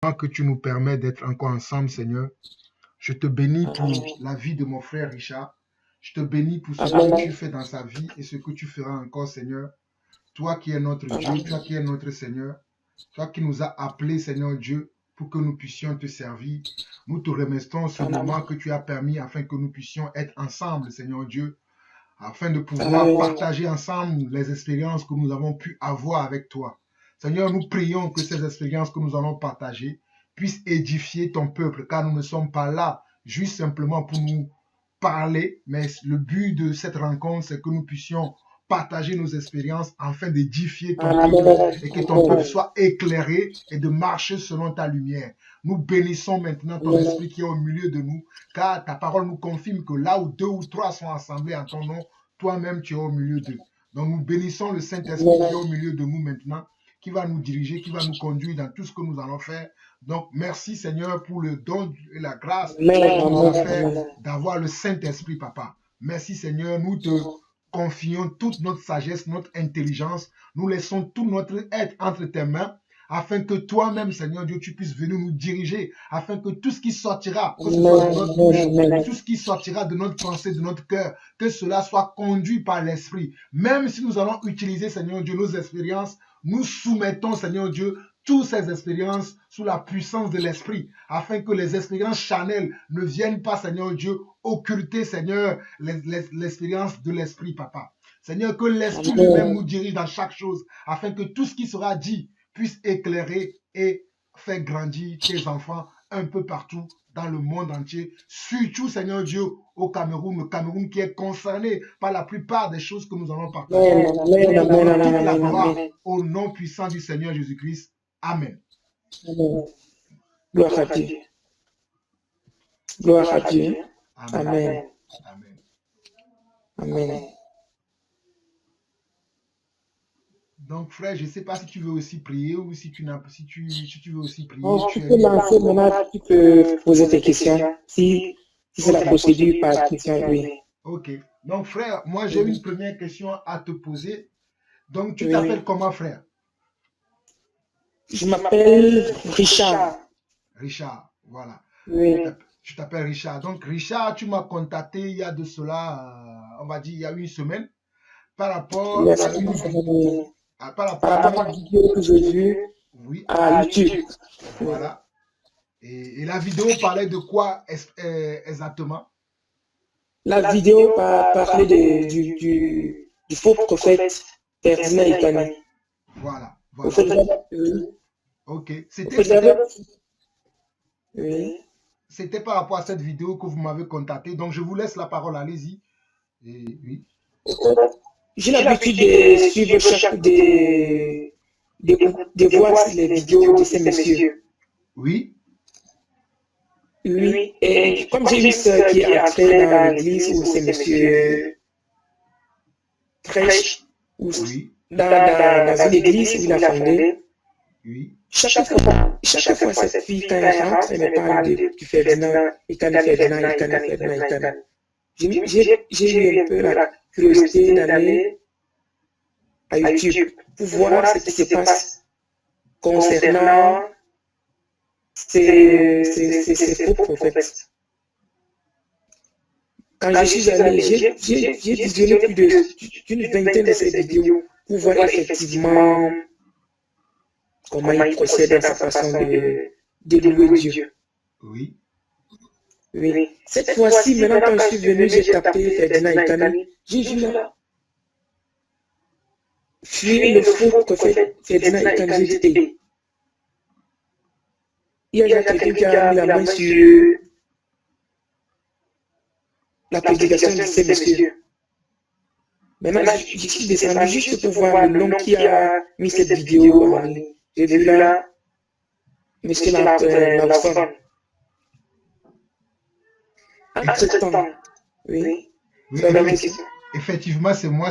moment que tu nous permets d'être encore ensemble, Seigneur. Je te bénis pour la vie de mon frère Richard. Je te bénis pour ce que tu fais dans sa vie et ce que tu feras encore, Seigneur. Toi qui es notre Dieu, toi qui es notre Seigneur, toi qui nous as appelés, Seigneur Dieu, pour que nous puissions te servir. Nous te remercions ce moment que tu as permis afin que nous puissions être ensemble, Seigneur Dieu, afin de pouvoir partager ensemble les expériences que nous avons pu avoir avec toi. Seigneur, nous prions que ces expériences que nous allons partager puissent édifier ton peuple, car nous ne sommes pas là juste simplement pour nous parler, mais le but de cette rencontre, c'est que nous puissions partager nos expériences afin d'édifier ton peuple et que ton peuple soit éclairé et de marcher selon ta lumière. Nous bénissons maintenant ton esprit qui est au milieu de nous, car ta parole nous confirme que là où 2 ou 3 sont assemblés en ton nom, toi-même tu es au milieu d'eux. Donc nous bénissons le Saint-Esprit qui est au milieu de nous maintenant, qui va nous diriger, qui va nous conduire dans tout ce que nous allons faire. Donc merci Seigneur pour le don et la grâce que tu nous as fait d'avoir le Saint-Esprit, Papa. Merci Seigneur, nous te confions toute notre sagesse, notre intelligence, nous laissons tout notre être entre tes mains, afin que toi-même, Seigneur Dieu, tu puisses venir nous diriger, afin que tout ce qui sortira, que ce soit de notre bouche, tout ce qui sortira de notre pensée, de notre cœur, que cela soit conduit par l'Esprit. Même si nous allons utiliser, Seigneur Dieu, nos expériences, nous soumettons, Seigneur Dieu, toutes ces expériences sous la puissance de l'Esprit, afin que les expériences charnelles ne viennent pas, Seigneur Dieu, occulter, Seigneur, l'expérience de l'Esprit, Papa. Seigneur, que l'Esprit lui-même nous dirige dans chaque chose, afin que tout ce qui sera dit puisse éclairer et faire grandir tes enfants un peu partout dans le monde entier, surtout, Seigneur Dieu, au Cameroun, le Cameroun qui est concerné par la plupart des choses que nous allons partager. Nous te donnons toute la gloire au nom puissant du Seigneur Jésus-Christ. Amen. Gloire à Dieu. Gloire à Dieu. Amen. Amen. Amen. Donc, frère, je ne sais pas si tu veux aussi prier ou si tu veux aussi prier. Oh, tu peux lancer maintenant, tu peux poser tes questions. Si c'est la procédure par question, oui. Ok. Donc, frère, moi, j'ai une première question à te poser. Donc, tu t'appelles comment, frère? Je m'appelle Richard. Richard, voilà. Oui. Tu t'appelles Richard. Donc, Richard, tu m'as contacté il y a de cela, on va dire, il y a une semaine, par rapport à une vidéo. Par rapport à une vidéo que j'ai vue à YouTube. Voilà. Et la vidéo parlait de quoi exactement? La vidéo parlait du faux prophète Ferdinand Ekani. Voilà. Ok. C'était par rapport à cette vidéo que vous m'avez contacté. Donc, je vous laisse la parole. Allez-y. Oui. J'ai l'habitude de suivre de voir les vidéos de ces messieurs. Oui. Oui. Et comme j'ai une sœur qui est entrée dans l'église où ces messieurs prêchent, dans une église où il a fondé, chaque fois cette fille, quand elle rentre, elle me parle du Ferdinand, Ekani. J'ai eu un peu la curiosité d'aller à YouTube pour voir ce qui se passe concernant ces faux prophètes. Quand je suis allé, j'ai visionné plus d'une vingtaine de ces vidéos pour voir effectivement comment il procède dans sa façon de louer Dieu. Oui. Oui. Cette fois-ci, maintenant quand je suis venu, j'ai tapé Ferdinand Ekani. J'ai vu là. Fuir le faux prophète Ferdinand Ekani, j'ai dit. Il y a quelqu'un qui a mis la main sur la prédication de ces messieurs. Maintenant, je suis descendu juste pour voir le nom qui a mis cette vidéo en ligne. J'ai vu là, M. Lawson. Entre-temps, oui. Effectivement, c'est moi,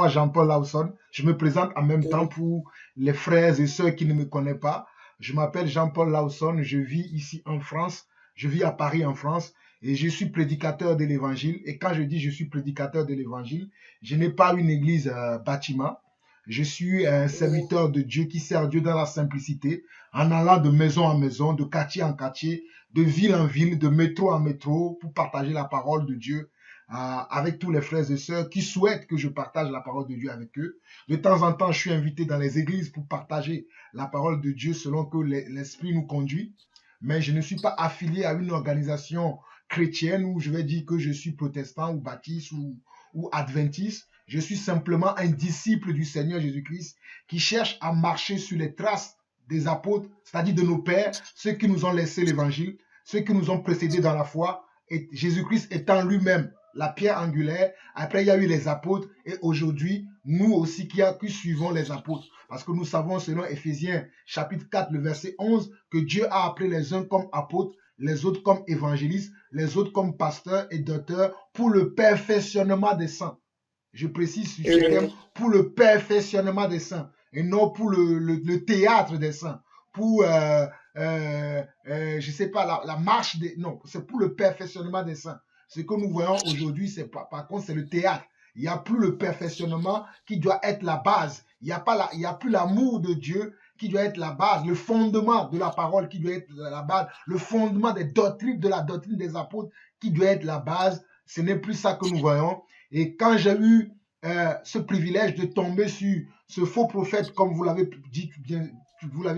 Jean-Paul Lawson. Je me présente en même temps pour les frères et sœurs qui ne me connaissent pas. Je m'appelle Jean-Paul Lawson, je vis ici en France, je vis à Paris en France et je suis prédicateur de l'évangile. Et quand je dis je suis prédicateur de l'évangile, je n'ai pas une église bâtiment. Je suis un serviteur de Dieu qui sert Dieu dans la simplicité, en allant de maison en maison, de quartier en quartier, de ville en ville, de métro en métro, pour partager la parole de Dieu avec tous les frères et sœurs qui souhaitent que je partage la parole de Dieu avec eux. De temps en temps, je suis invité dans les églises pour partager la parole de Dieu selon que l'Esprit nous conduit. Mais je ne suis pas affilié à une organisation chrétienne où je vais dire que je suis protestant ou baptiste ou adventiste. Je suis simplement un disciple du Seigneur Jésus-Christ qui cherche à marcher sur les traces des apôtres, c'est-à-dire de nos pères, ceux qui nous ont laissé l'évangile, ceux qui nous ont précédés dans la foi, et Jésus-Christ étant lui-même la pierre angulaire. Après, il y a eu les apôtres, et aujourd'hui, nous aussi qui suivons les apôtres. Parce que nous savons, selon Éphésiens chapitre 4, le verset 11, que Dieu a appelé les uns comme apôtres, les autres comme évangélistes, les autres comme pasteurs et docteurs, pour le perfectionnement des saints. Je précise sur ce terme, pour le perfectionnement des saints, et non pour le théâtre des saints, pour, je sais pas, la marche des... Non, c'est pour le perfectionnement des saints. Ce que nous voyons aujourd'hui, c'est par contre, c'est le théâtre. Il n'y a plus le perfectionnement qui doit être la base. Il n'y a plus l'amour de Dieu qui doit être la base, le fondement de la parole qui doit être la base, le fondement des doctrines, de la doctrine des apôtres qui doit être la base. Ce n'est plus ça que nous voyons. Et quand j'ai eu ce privilège de tomber sur ce faux prophète, comme vous l'avez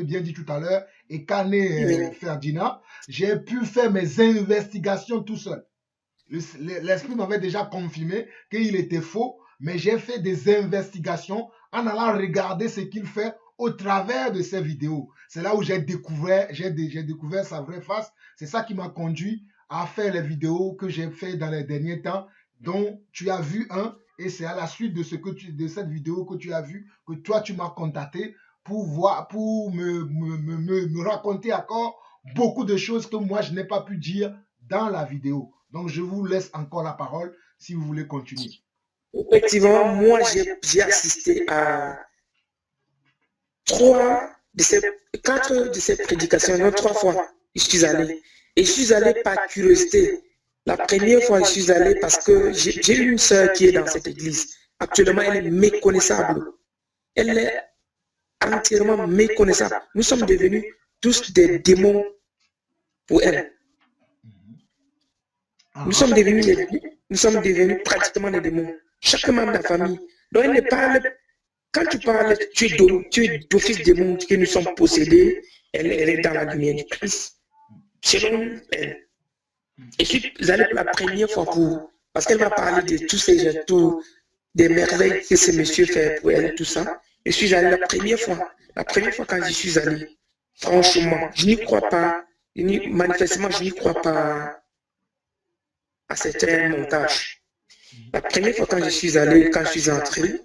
bien dit tout à l'heure, et Kane Ferdinand, j'ai pu faire mes investigations tout seul. L'esprit m'avait déjà confirmé qu'il était faux, mais j'ai fait des investigations en allant regarder ce qu'il fait au travers de ses vidéos. C'est là où j'ai découvert sa vraie face. C'est ça qui m'a conduit à faire les vidéos que j'ai fait dans les derniers temps, dont tu as vu un, et c'est à la suite de cette vidéo que tu as vu que toi tu m'as contacté pour me raconter encore beaucoup de choses que moi je n'ai pas pu dire dans la vidéo. Donc je vous laisse encore la parole si vous voulez continuer. Effectivement, moi j'ai assisté à 4 de ces prédications, non 3 fois, je suis allé. Et je suis allé par curiosité. La première fois, je suis allé parce que j'ai une sœur qui est dans cette église. Actuellement, elle est méconnaissable. Elle est entièrement méconnaissable. Nous sommes devenus tous des démons pour elle. Nous sommes devenus pratiquement des démons. Chaque membre de la famille. Donc, elle ne parle. Quand tu parles, tu es d'office démon que nous sommes possédés. Elle est dans la lumière du Christ. Selon elle. Et je suis allé pour la première fois parce qu'elle m'a parlé de tous ces gestes, des merveilles que ce monsieur fait pour elle et tout ça. Je suis allé la première fois. La première fois quand j'y suis allé, franchement, je n'y crois pas. Manifestement, je n'y crois pas à certains montages. La première fois quand je suis allé, quand je suis entré,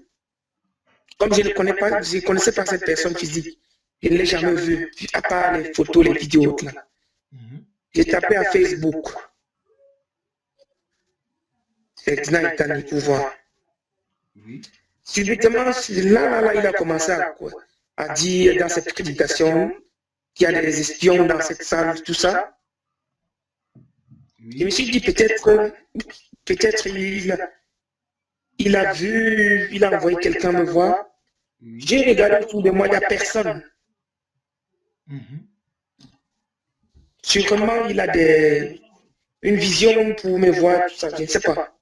comme je ne connaissais pas cette personne physique, je ne l'ai jamais vue, à part les photos, les vidéos là. J'ai tapé à Facebook. Ferdinand Itani pour voir. Subitement, là, il a commencé à dire dans cette prédication qu'il y a des espions dans cette salle, tout ça. Je me suis dit peut-être il a envoyé quelqu'un me voir. J'ai regardé autour de moi, il n'y a personne. Sûrement, il a une vision pour me voir, tout ça, je ne sais pas.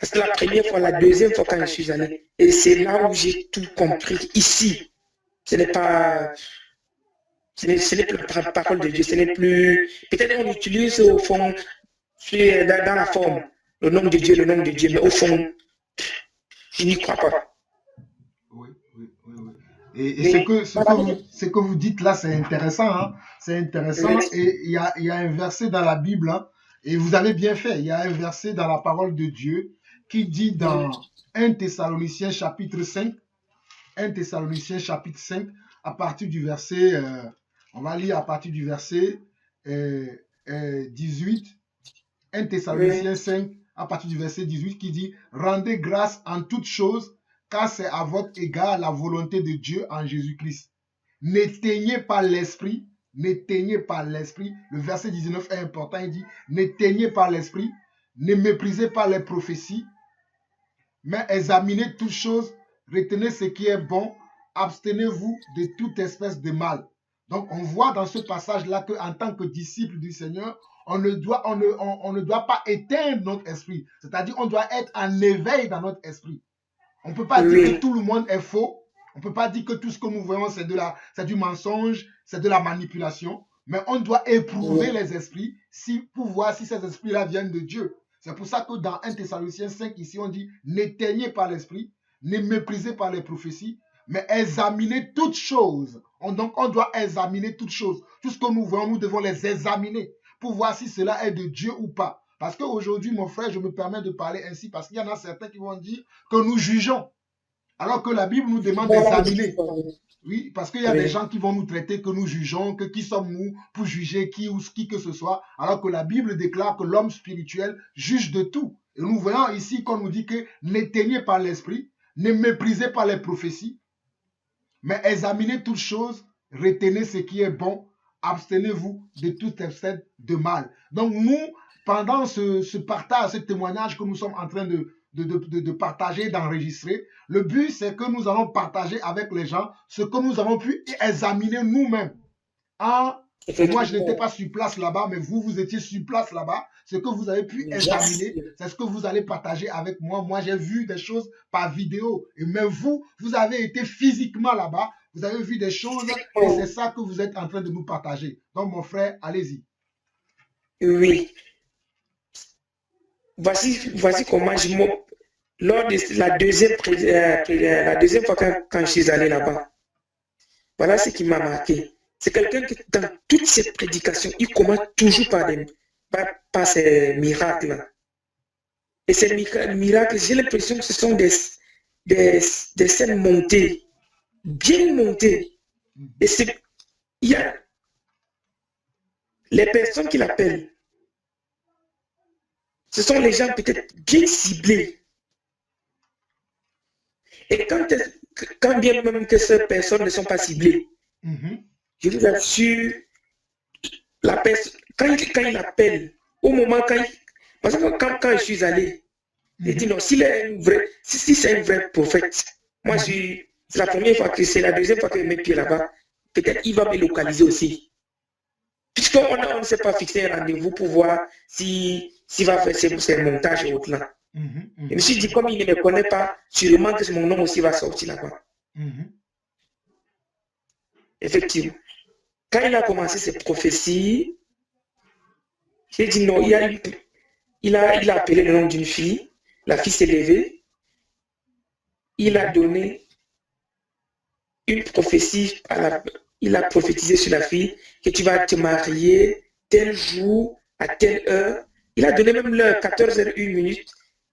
C'est la première fois, la deuxième fois quand je suis allé. Et c'est là où j'ai tout compris. Ici, ce n'est plus la parole de Dieu, ce n'est plus... Peut-être qu'on utilise au fond, dans la forme, le nom de Dieu, mais au fond, je n'y crois pas. Oui. Et ce que vous dites là, c'est intéressant. Hein? C'est intéressant. Et il y a un verset dans la Bible, hein, et vous avez bien fait. Il y a un verset dans la parole de Dieu qui dit dans 1 Thessaloniciens chapitre 5, 1 Thessaloniciens chapitre 5, à partir du verset, on va lire à partir du verset 18, 1 Thessaloniciens 5, à partir du verset 18, qui dit « Rendez grâce en toutes choses, car c'est à votre égard la volonté de Dieu en Jésus-Christ. N'éteignez pas l'esprit. » N'éteignez pas l'esprit. Le verset 19 est important, il dit « N'éteignez pas l'esprit, ne méprisez pas les prophéties, mais examinez toutes choses, retenez ce qui est bon, abstenez-vous de toute espèce de mal. Donc, on voit dans ce passage-là qu'en tant que disciple du Seigneur, on ne doit pas éteindre notre esprit. C'est-à-dire, on doit être en éveil dans notre esprit. On ne peut pas dire que tout le monde est faux. On ne peut pas dire que tout ce que nous voyons, c'est du mensonge, c'est de la manipulation. Mais on doit éprouver les esprits pour voir si ces esprits-là viennent de Dieu. C'est pour ça que dans 1 Thessaloniciens 5, ici, on dit « N'éteignez pas l'esprit, ne méprisez pas les prophéties, mais examinez toutes choses. » Donc, on doit examiner toutes choses. Tout ce que nous voyons, nous devons les examiner pour voir si cela est de Dieu ou pas. Parce qu'aujourd'hui, mon frère, je me permets de parler ainsi parce qu'il y en a certains qui vont dire que nous jugeons. Alors que la Bible nous demande d'examiner. Oui, parce qu'il y a des gens qui vont nous traiter que nous jugeons, que qui sommes-nous pour juger qui ou qui que ce soit, alors que la Bible déclare que l'homme spirituel juge de tout. Et nous voyons ici qu'on nous dit que n'éteignez pas l'esprit, ne méprisez pas les prophéties, mais examinez toutes choses, retenez ce qui est bon, abstenez-vous de tout excès de mal. Donc nous, pendant ce partage, ce témoignage que nous sommes en train de partager, d'enregistrer, le but c'est que nous allons partager avec les gens ce que nous avons pu examiner nous-mêmes. Moi, je n'étais pas sur place là-bas, mais vous étiez sur place là-bas. Ce que vous avez pu examiner, c'est ce que vous allez partager avec moi. Moi, j'ai vu des choses par vidéo. Et même vous avez été physiquement là-bas. Vous avez vu des choses et c'est ça que vous êtes en train de nous partager. Donc, mon frère, allez-y. Oui. Voici comment lors de la deuxième fois quand je suis allé là-bas, voilà ce qui m'a marqué. C'est quelqu'un qui, dans toutes ses prédications, il commence toujours par ces miracles. Et ces miracles, j'ai l'impression que ce sont des scènes montées, bien montées. Et il y a les personnes qui l'appellent. Ce sont les gens peut-être bien ciblés. Et quand bien même que ces personnes ne sont pas ciblées, je vous assure, la personne, quand il appelle, au moment parce que quand je suis allé, j'ai dit non, si c'est un vrai prophète, moi c'est la première fois que c'est la deuxième fois que je mets pied là-bas, peut-être il va me localiser aussi. Puisqu'on ne s'est pas fixé un rendez-vous pour voir s'il va faire ses montages et autres là. Je me suis dit, comme il ne me connaît pas, sûrement que mon nom aussi va sortir là-bas. Effectivement. Quand il a commencé ses prophéties, j'ai dit non, il a appelé le nom d'une fille, la fille s'est levée, il a donné une prophétie, il a prophétisé sur la fille que tu vas te marier tel jour, à telle heure. Il a donné même l'heure, 14h01.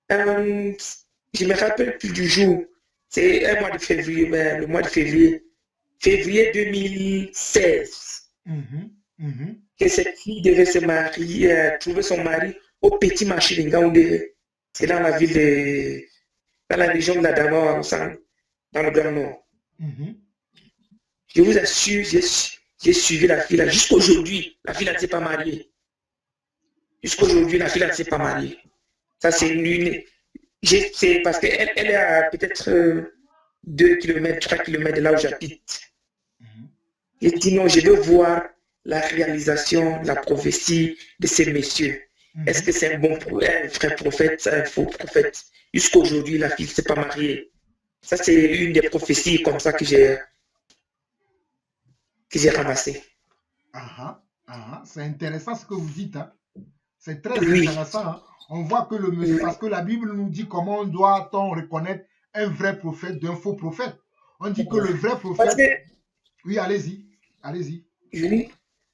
Je ne me rappelle plus du jour. C'est un mois de février, le mois de février 2016. Que cette fille devait se marier, trouver son mari au petit marché de Ngaoundé. C'est dans la ville dans la région de la Dama, dans le Grand Nord. Je vous assure, j'ai suivi la fille là. Jusqu'aujourd'hui, la fille ne s'est pas mariée. Jusqu'aujourd'hui, la fille ne s'est pas mariée. Ça, c'est une. C'est parce qu'elle est à peut-être 2 km, 3 km de là où j'habite. J'ai dit non, je veux voir la réalisation, la prophétie de ces messieurs. Est-ce que c'est un vrai prophète, un faux prophète? Jusqu'aujourd'hui, la fille ne s'est pas mariée. Ça, c'est une des prophéties comme ça que j'ai ramassées. C'est intéressant ce que vous dites. Hein. C'est très intéressant. Hein. On voit que le monsieur, parce que la Bible nous dit comment doit-on reconnaître un vrai prophète d'un faux prophète. On dit que le vrai prophète... Oui, allez-y. Allez-y.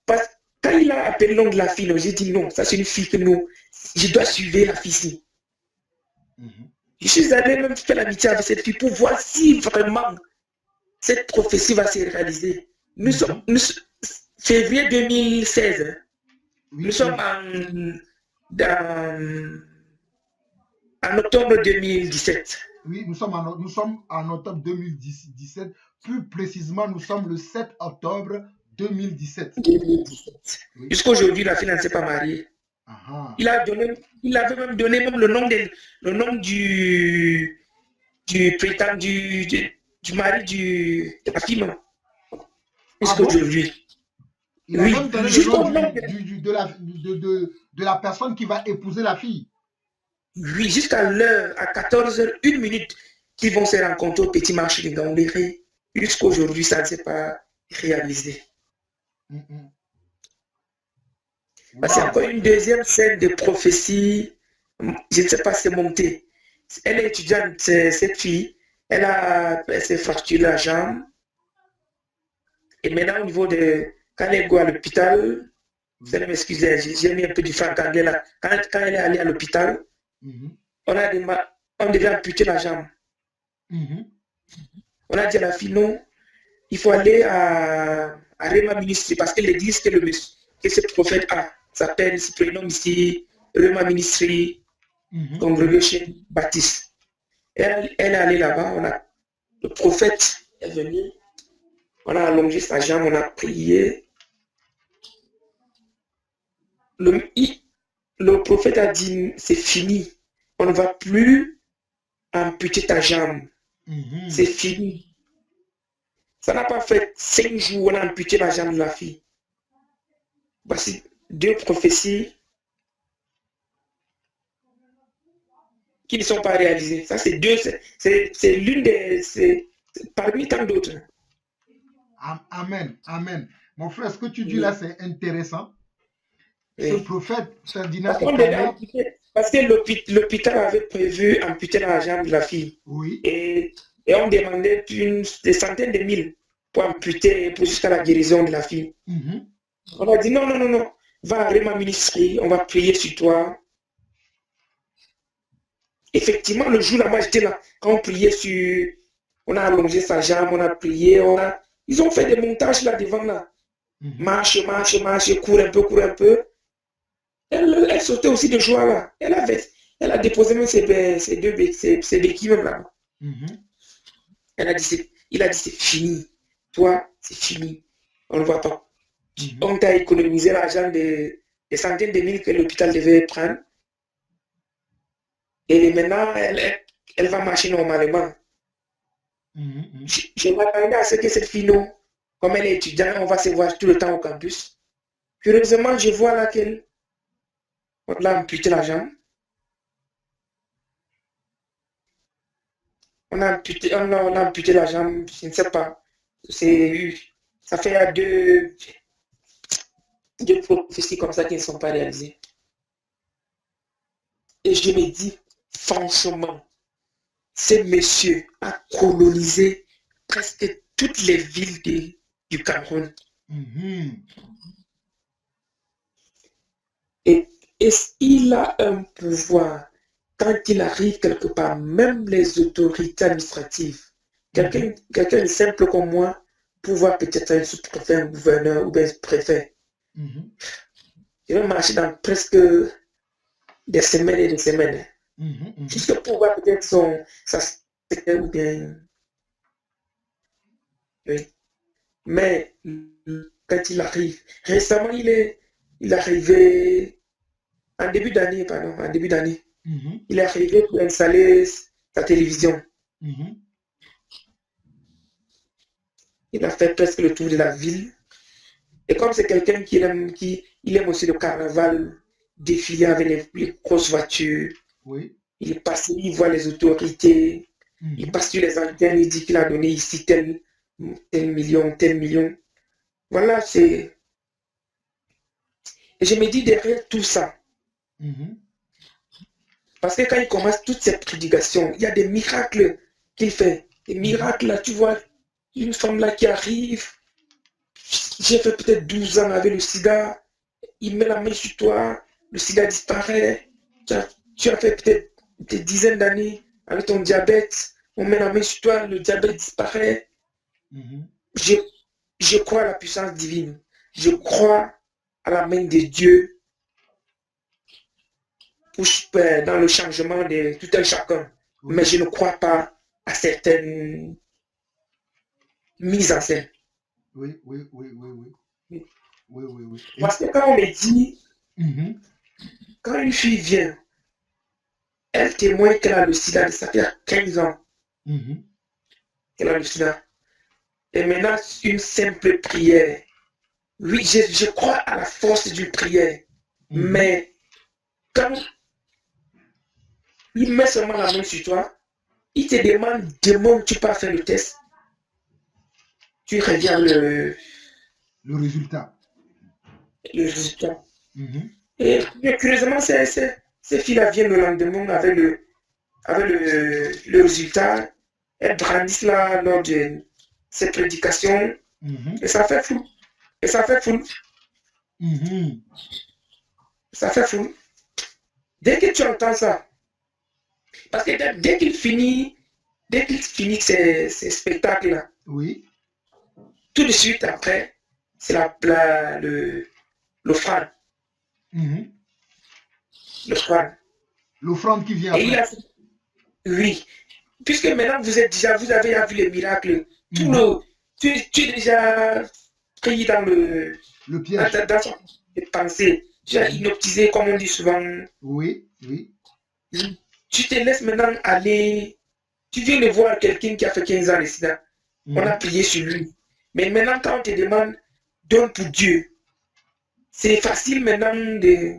Parce que quand il a appelé le nom de la fille, j'ai dit non, ça c'est une fille que je dois suivre la fille-ci. Je suis allé même faire l'amitié avec cette fille pour voir si vraiment cette prophétie va se réaliser. Nous sommes février 2016. Nous sommes en octobre 2017. Oui, nous sommes en octobre 2017. Plus précisément, nous sommes le 7 octobre 2017. Oui. Jusqu'aujourd'hui, la fille ne s'est pas mariée. Il avait même donné le nom du mari de la fille, Ah bon? jusqu'aujourd'hui. Il a Oui, même donné le nom jusqu'au nom de la personne qui va épouser la fille. oui, jusqu'à l'heure, à 14h01 qu'ils vont se rencontrer au petit marché de Gambéré. Jusqu'aujourd'hui, ça ne s'est pas réalisé. C'est Wow. encore une deuxième scène de prophétie. Je ne sais pas si c'est monté. Elle est étudiante, cette fille. Elle s'est fracturé la jambe. Et maintenant, au niveau de. Quand elle est à l'hôpital, vous allez m'excuser, j'ai mis un peu du franc anglais là. Quand elle est allée à l'hôpital, on devait amputer la jambe. On a dit à la fille, non, il faut aller à Rema Ministry parce que l'église que ce prophète a s'appelle, ce prénom ici, Rema Ministry Congregation Baptiste. Elle est allée là-bas, le prophète est venu, on a allongé sa jambe, on a prié. Le prophète a dit, c'est fini, on ne va plus amputer ta jambe, c'est fini. Ça n'a pas fait 5 jours, on a amputé la jambe de la fille. Voici 2 prophéties qui ne sont pas réalisées. Ça, c'est l'une des... parmi tant d'autres. Amen, amen. Mon frère, ce que tu dis là, c'est intéressant. Ce prophète, Ferdinand Ekane... Parce que l'hôpital avait prévu amputer la jambe de la fille. Oui. Et on demandait des centaines de mille pour amputer, jusqu'à la guérison de la fille. On a dit non, non, non, non. Va à Rema Ministry, on va prier sur toi. Effectivement, le jour là, moi j'étais là. Quand on priait sur... On a allongé sa jambe, on a prié, ils ont fait des montages là devant là. Marche, marche, marche, cours un peu, cours un peu. Elle sautait aussi de joie là. Elle a déposé même ses béquilles même là. Il a dit c'est fini. Toi, c'est fini. On ne voit pas. On t'a économisé l'argent des centaines de mille que l'hôpital devait prendre. Et maintenant, elle va marcher normalement. Je m'attendais à ce que cette fille, non, comme elle est étudiante, on va se voir tout le temps au campus. Curieusement, je vois là qu'elle a amputé la jambe. On a amputé la jambe, je ne sais pas. Ça fait deux prophéties comme ça qui ne sont pas réalisées. Et je me dis, franchement, ce monsieur a colonisé presque toutes les villes du Cameroun. Et il a un pouvoir. Quand il arrive quelque part, même les autorités administratives, quelqu'un de simple comme moi, pouvoir peut-être un sous-préfet, un gouverneur ou un préfet, il va marcher dans presque des semaines et des semaines. Juste pour voir peut-être sa secrétaire ou bien. Oui. Mais quand il arrive, récemment il est arrivé en début d'année, il est arrivé pour installer sa télévision. Il a fait presque le tour de la ville. Et comme c'est quelqu'un qui aime aussi le carnaval, défiler avec les grosses voitures, il passe, il voit les autorités, il passe sur les antennes, il dit qu'il a donné ici tel million, tel million. Voilà, c'est... Et je me dis derrière tout ça, parce que quand il commence toutes ces prédications, il y a des miracles qu'il fait. Des miracles là, tu vois, une femme là qui arrive, j'ai fait peut-être 12 ans avec le sida, il met la main sur toi, le sida disparaît, tu as fait peut-être des dizaines d'années avec ton diabète, on met la main sur toi, le diabète disparaît. Je crois à la puissance divine, je crois à la main de Dieu dans le changement de tout un chacun. Mais je ne crois pas à certaines mises en scène. Oui. Parce que quand on me dit, quand une fille vient, elle témoigne qu'elle a le sida, ça fait 15 ans. Elle a le sida. Et maintenant, une simple prière. Oui, je crois à la force d'une prière. Mais quand il met seulement la main sur toi, il te demande demain, tu peux faire le test. Tu reviens le résultat. Le résultat. Et curieusement, ces filles-là viennent le lendemain avec le résultat. Elles brandissent là lors de ces prédications. Et ça fait fou. Et ça fait fou. Ça fait fou. Dès que tu entends ça, parce que dès qu'il finit ces spectacles-là, oui, tout de suite après, c'est l'offrande. L'offrande. L'offrande qui vient après. Oui. Puisque maintenant vous avez vu les miracles. Tu es déjà pris dans le piège. Dans son pensée. Tu as hypnotisé, comme on dit souvent. Oui, oui. Tu te laisses maintenant aller. Tu viens de voir quelqu'un qui a fait 15 ans de sida. On a prié sur lui. Mais maintenant, quand on te demande, donne pour Dieu. C'est facile maintenant de...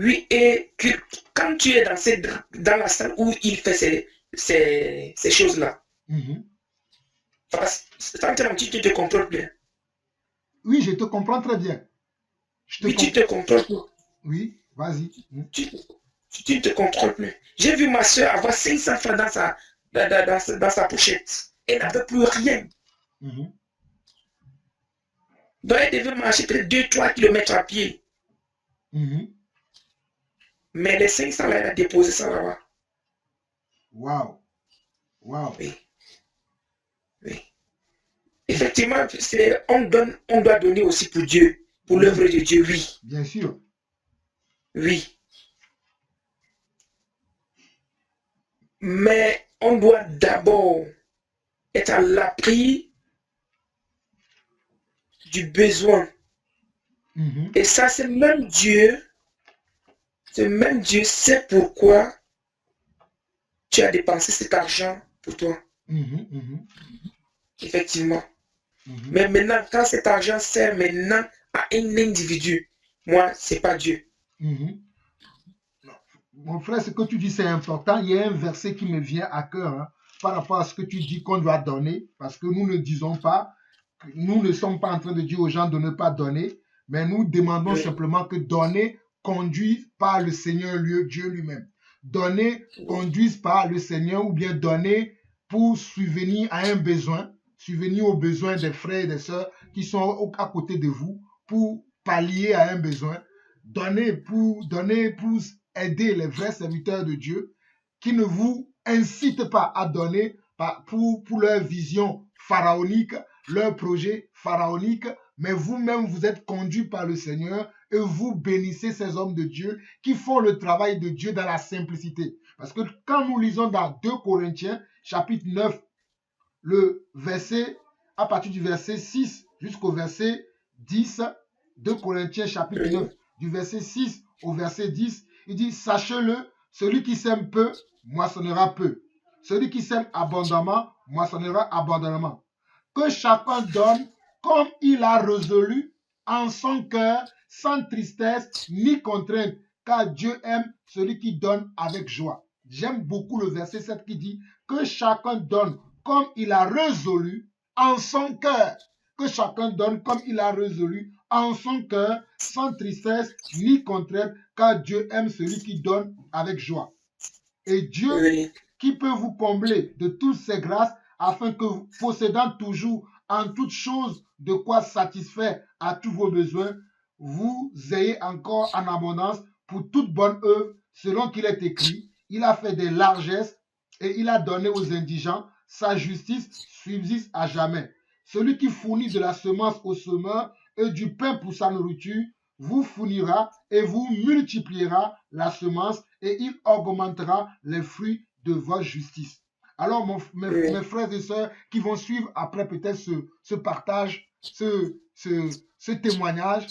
Oui, et quand tu es dans la salle où il fait ces choses-là, tu te contrôles bien. Oui, je te comprends très bien. Tu te contrôles plus. Oui, vas-y. Tu ne te contrôles plus. J'ai vu ma soeur avoir 500 francs dans sa pochette. Elle n'avait plus rien. Donc elle devait marcher peut-être 2-3 km à pied. Mais les 500 là, elle a déposé ça là-bas. Waouh. Waouh. Oui. Oui. Effectivement, on doit donner aussi pour Dieu, pour l'œuvre de Dieu, oui. Bien sûr. Oui. Mais on doit d'abord être à l'abri du besoin. Et ça, c'est même Dieu sait pourquoi tu as dépensé cet argent pour toi. Effectivement. Mais maintenant, quand cet argent sert maintenant à un individu, moi, c'est pas Dieu. Mon frère, ce que tu dis, c'est important. Il y a un verset qui me vient à cœur par rapport à ce que tu dis qu'on doit donner, parce que nous ne disons pas, nous ne sommes pas en train de dire aux gens de ne pas donner, mais nous demandons simplement que donner conduise par le Seigneur Dieu lui-même. Donner conduise par le Seigneur, ou bien donner pour subvenir à un besoin, subvenir aux besoins des frères et des sœurs qui sont à côté de vous, pour pallier à un besoin. Donner pour aider les vrais serviteurs de Dieu qui ne vous incitent pas à donner pour leur vision pharaonique, leur projet pharaonique, mais vous-même vous êtes conduits par le Seigneur et vous bénissez ces hommes de Dieu qui font le travail de Dieu dans la simplicité. Parce que quand nous lisons dans 2 Corinthiens, chapitre 9, à partir du verset 6 jusqu'au verset 10, 2 Corinthiens chapitre 9, du verset 6 au verset 10, il dit, sachez-le, celui qui sème peu, moissonnera peu. Celui qui sème abondamment, moissonnera abondamment. Que chacun donne comme il a résolu en son cœur, sans tristesse ni contrainte, car Dieu aime celui qui donne avec joie. J'aime beaucoup le verset 7 qui dit, que chacun donne comme il a résolu en son cœur. Que chacun donne comme il a résolu en son cœur, sans tristesse ni contrainte, car Dieu aime celui qui donne avec joie. Et Dieu, qui peut vous combler de toutes ses grâces, afin que, possédant toujours en toutes choses de quoi satisfaire à tous vos besoins, vous ayez encore en abondance pour toute bonne œuvre, selon qu'il est écrit, il a fait des largesses et il a donné aux indigents, sa justice subsiste à jamais. Celui qui fournit de la semence au semeur et du pain pour sa nourriture, vous fournira et vous multipliera la semence et il augmentera les fruits de votre justice. Alors, mes frères et sœurs qui vont suivre après peut-être ce partage, ce témoignage,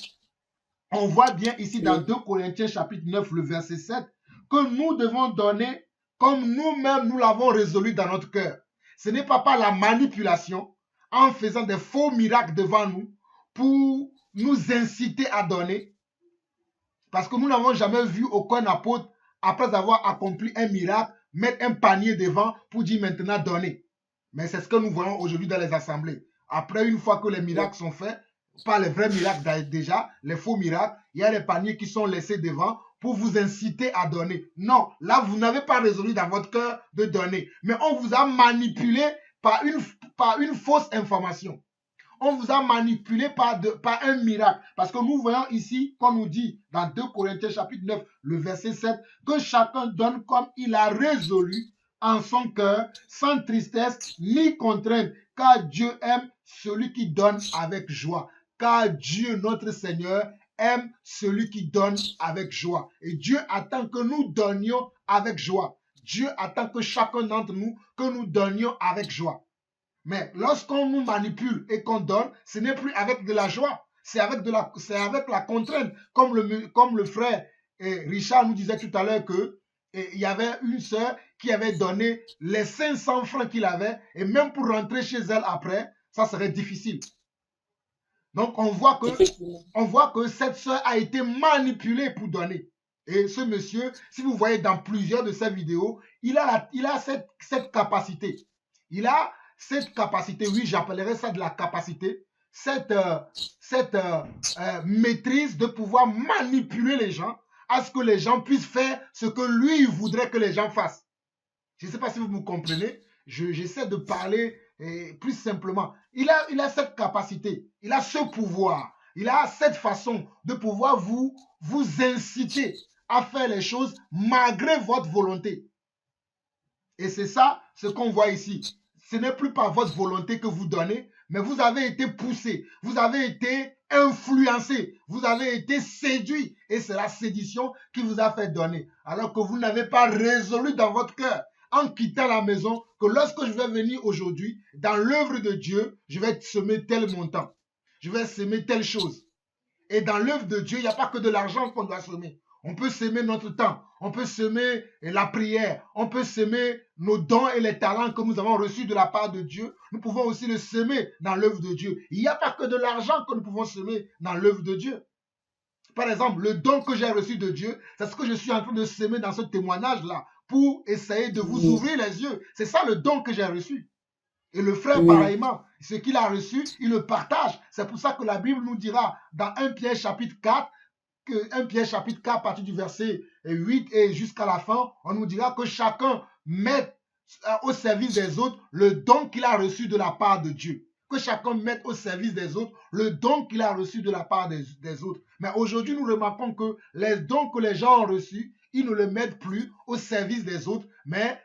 on voit bien ici dans 2 Corinthiens chapitre 9, le verset 7, que nous devons donner comme nous-mêmes nous l'avons résolu dans notre cœur. Ce n'est pas par la manipulation, en faisant des faux miracles devant nous, pour nous inciter à donner, parce que nous n'avons jamais vu aucun apôtre, après avoir accompli un miracle, mettre un panier devant pour dire maintenant donner. Mais c'est ce que nous voyons aujourd'hui dans les assemblées. Après, une fois que les miracles sont faits, pas les vrais miracles déjà, les faux miracles, il y a les paniers qui sont laissés devant pour vous inciter à donner. Non, là, vous n'avez pas résolu dans votre cœur de donner. Mais on vous a manipulé par une fausse information. On vous a manipulé par un miracle. Parce que nous voyons ici, qu'on nous dit dans 2 Corinthiens chapitre 9, le verset 7, que chacun donne comme il a résolu en son cœur, sans tristesse ni contrainte, car Dieu aime celui qui donne avec joie. Car Dieu, notre Seigneur, aime celui qui donne avec joie. Et Dieu attend que nous donnions avec joie. Dieu attend que chacun d'entre nous, que nous donnions avec joie. Mais lorsqu'on nous manipule et qu'on donne, ce n'est plus avec de la joie, c'est avec la contrainte. Comme le frère Richard nous disait tout à l'heure qu'il y avait une sœur qui avait donné les 500 francs qu'il avait, et même pour rentrer chez elle après, ça serait difficile. Donc on voit que cette sœur a été manipulée pour donner. Et ce monsieur, si vous voyez dans plusieurs de ses vidéos, il a cette capacité. Il a cette capacité, oui, j'appellerais ça de la capacité, cette maîtrise de pouvoir manipuler les gens à ce que les gens puissent faire ce que lui voudrait que les gens fassent. Je ne sais pas si vous me comprenez, j'essaie de parler plus simplement. Il a cette capacité, il a ce pouvoir, il a cette façon de pouvoir vous inciter à faire les choses malgré votre volonté. Et c'est ça ce qu'on voit ici. Ce n'est plus par votre volonté que vous donnez, mais vous avez été poussé, vous avez été influencé, vous avez été séduit. Et c'est la séduction qui vous a fait donner. Alors que vous n'avez pas résolu dans votre cœur, en quittant la maison, que lorsque je vais venir aujourd'hui, dans l'œuvre de Dieu, je vais semer tel montant. Je vais semer telle chose. Et dans l'œuvre de Dieu, il n'y a pas que de l'argent qu'on doit semer. On peut semer notre temps, on peut semer la prière, on peut semer nos dons et les talents que nous avons reçus de la part de Dieu. Nous pouvons aussi le semer dans l'œuvre de Dieu. Il n'y a pas que de l'argent que nous pouvons semer dans l'œuvre de Dieu. Par exemple, le don que j'ai reçu de Dieu, c'est ce que je suis en train de semer dans ce témoignage-là pour essayer de vous ouvrir les yeux. C'est ça le don que j'ai reçu. Et le frère, pareillement, ce qu'il a reçu, il le partage. C'est pour ça que la Bible nous dira dans 1 Pierre chapitre 4, 1 Pierre chapitre 4, à partir du verset 8 et jusqu'à la fin, on nous dira que chacun mette au service des autres le don qu'il a reçu de la part de Dieu. Que chacun mette au service des autres le don qu'il a reçu de la part des autres. Mais aujourd'hui, nous remarquons que les dons que les gens ont reçus, ils ne les mettent plus au service des autres, mais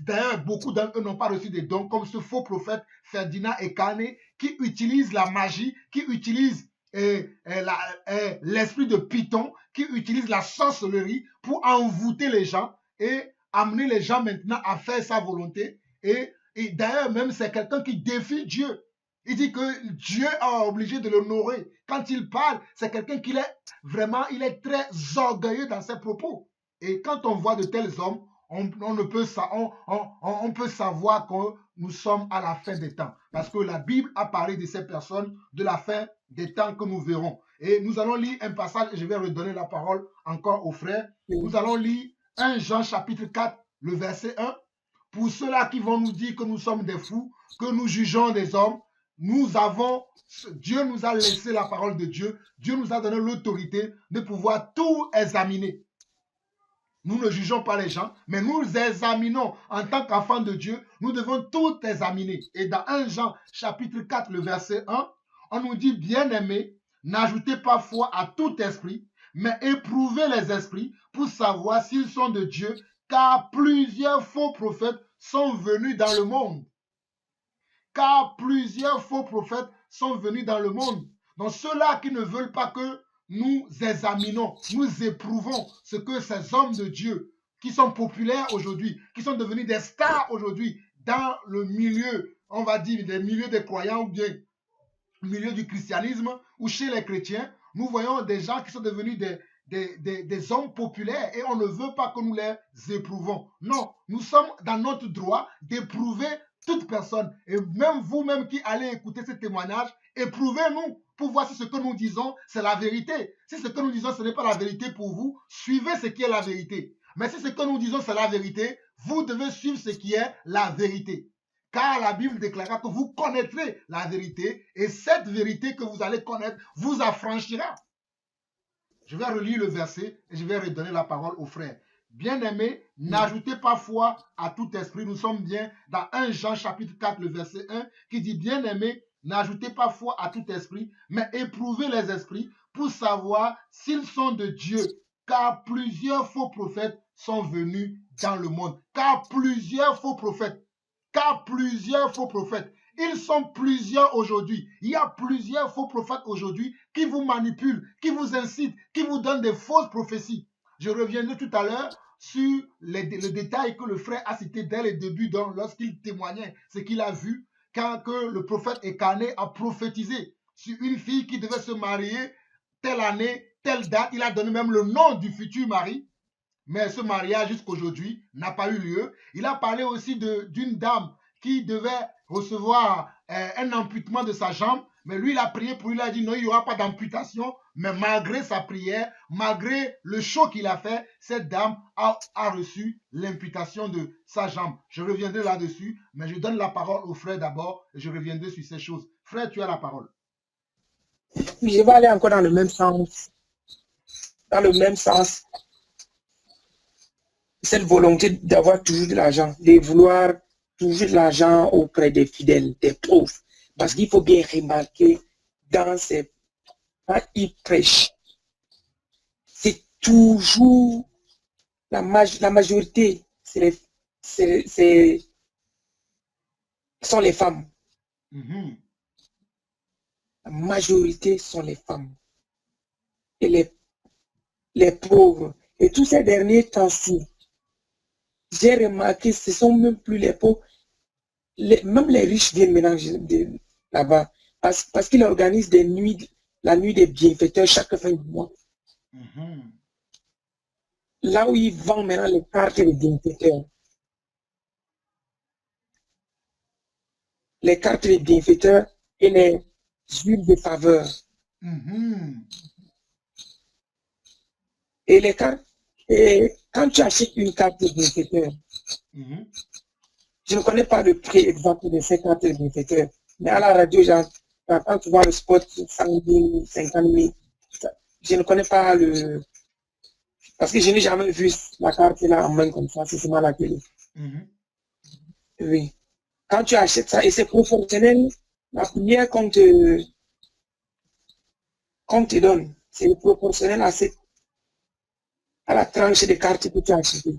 d'ailleurs, beaucoup d'entre eux n'ont pas reçu des dons, comme ce faux prophète Ferdinand Ekane, qui utilise la magie, qui utilise l'esprit de Python, qui utilise la sorcellerie pour envoûter les gens et amener les gens maintenant à faire sa volonté. Et d'ailleurs, même c'est quelqu'un qui défie Dieu. Il dit que Dieu a obligé de l'honorer. Quand il parle, c'est quelqu'un qui est vraiment, il est très orgueilleux dans ses propos. Et quand on voit de tels hommes, on peut savoir que nous sommes à la fin des temps. Parce que la Bible a parlé de ces personnes de la fin des temps que nous verrons. Et nous allons lire un passage et je vais redonner la parole encore aux frères. Nous allons lire 1 Jean chapitre 4, le verset 1. Pour ceux-là qui vont nous dire que nous sommes des fous, que nous jugeons des hommes, Dieu nous a laissé la parole de Dieu. Dieu nous a donné l'autorité de pouvoir tout examiner. Nous ne jugeons pas les gens, mais nous examinons en tant qu'enfants de Dieu. Nous devons tout examiner. Et dans 1 Jean chapitre 4, le verset 1, on nous dit, bien-aimés, n'ajoutez pas foi à tout esprit, mais éprouvez les esprits pour savoir s'ils sont de Dieu, car plusieurs faux prophètes sont venus dans le monde. Car plusieurs faux prophètes sont venus dans le monde. Donc ceux-là qui ne veulent pas que nous examinons, nous éprouvons ce que ces hommes de Dieu qui sont populaires aujourd'hui, qui sont devenus des stars aujourd'hui dans le milieu, on va dire, des milieux des croyants ou bien milieu du christianisme ou chez les chrétiens, nous voyons des gens qui sont devenus des hommes populaires et on ne veut pas que nous les éprouvons. Non, nous sommes dans notre droit d'éprouver toute personne. Et même vous-même qui allez écouter ce témoignage, éprouvez-nous pour voir si ce que nous disons, c'est la vérité. Si ce que nous disons, ce n'est pas la vérité pour vous, suivez ce qui est la vérité. Mais si ce que nous disons, c'est la vérité, vous devez suivre ce qui est la vérité. Car la Bible déclara que vous connaîtrez la vérité et cette vérité que vous allez connaître vous affranchira. Je vais relire le verset et je vais redonner la parole aux frères. Bien-aimés, n'ajoutez pas foi à tout esprit. Nous sommes bien dans 1 Jean chapitre 4, le verset 1, qui dit, bien-aimés, n'ajoutez pas foi à tout esprit, mais éprouvez les esprits pour savoir s'ils sont de Dieu. Car plusieurs faux prophètes sont venus dans le monde. Car plusieurs faux prophètes. Car plusieurs faux prophètes. Ils sont plusieurs aujourd'hui. Il y a plusieurs faux prophètes aujourd'hui qui vous manipulent, qui vous incitent, qui vous donnent des fausses prophéties. Je reviendrai tout à l'heure sur le détail que le frère a cité dès le début lorsqu'il témoignait ce qu'il a vu quand que le prophète Ekané a prophétisé sur une fille qui devait se marier telle année, telle date. Il a donné même le nom du futur mari. Mais ce mariage jusqu'aujourd'hui n'a pas eu lieu. Il a parlé aussi d'une dame qui devait recevoir un amputement de sa jambe. Mais lui, il a prié pour lui, il a dit non, il n'y aura pas d'amputation. Mais malgré sa prière, malgré le show qu'il a fait, cette dame a reçu l'amputation de sa jambe. Je reviendrai là-dessus, mais je donne la parole au frère d'abord et je reviendrai sur ces choses. Frère, tu as la parole. Je vais aller encore dans le même sens. Dans le même sens. Cette volonté d'avoir toujours de l'argent, de vouloir toujours de l'argent auprès des fidèles, des pauvres. Parce qu'il faut bien remarquer, quand ils prêchent, c'est toujours la majorité, sont les femmes. La majorité sont les femmes. Et les pauvres. Et tous ces derniers temps-ci, j'ai remarqué, ce ne sont même plus les pauvres. Même les riches viennent maintenant là-bas. Parce qu'ils organisent la nuit des bienfaiteurs chaque fin du mois. Là où ils vendent maintenant les cartes des bienfaiteurs. Les cartes des bienfaiteurs et les huiles de faveur. Et les cartes, et quand tu achètes une carte de bienfaiteur, je ne connais pas le prix exact de ces cartes de bienfaiteur, mais à la radio, j'entends souvent le spot 100 000, 50 000. Je ne connais pas parce que je n'ai jamais vu la carte là en main comme ça, c'est seulement la télé. Oui. Quand tu achètes ça, et c'est proportionnel, la prière qu'on te donne, c'est proportionnel à la tranche de cartes que tu as achetées.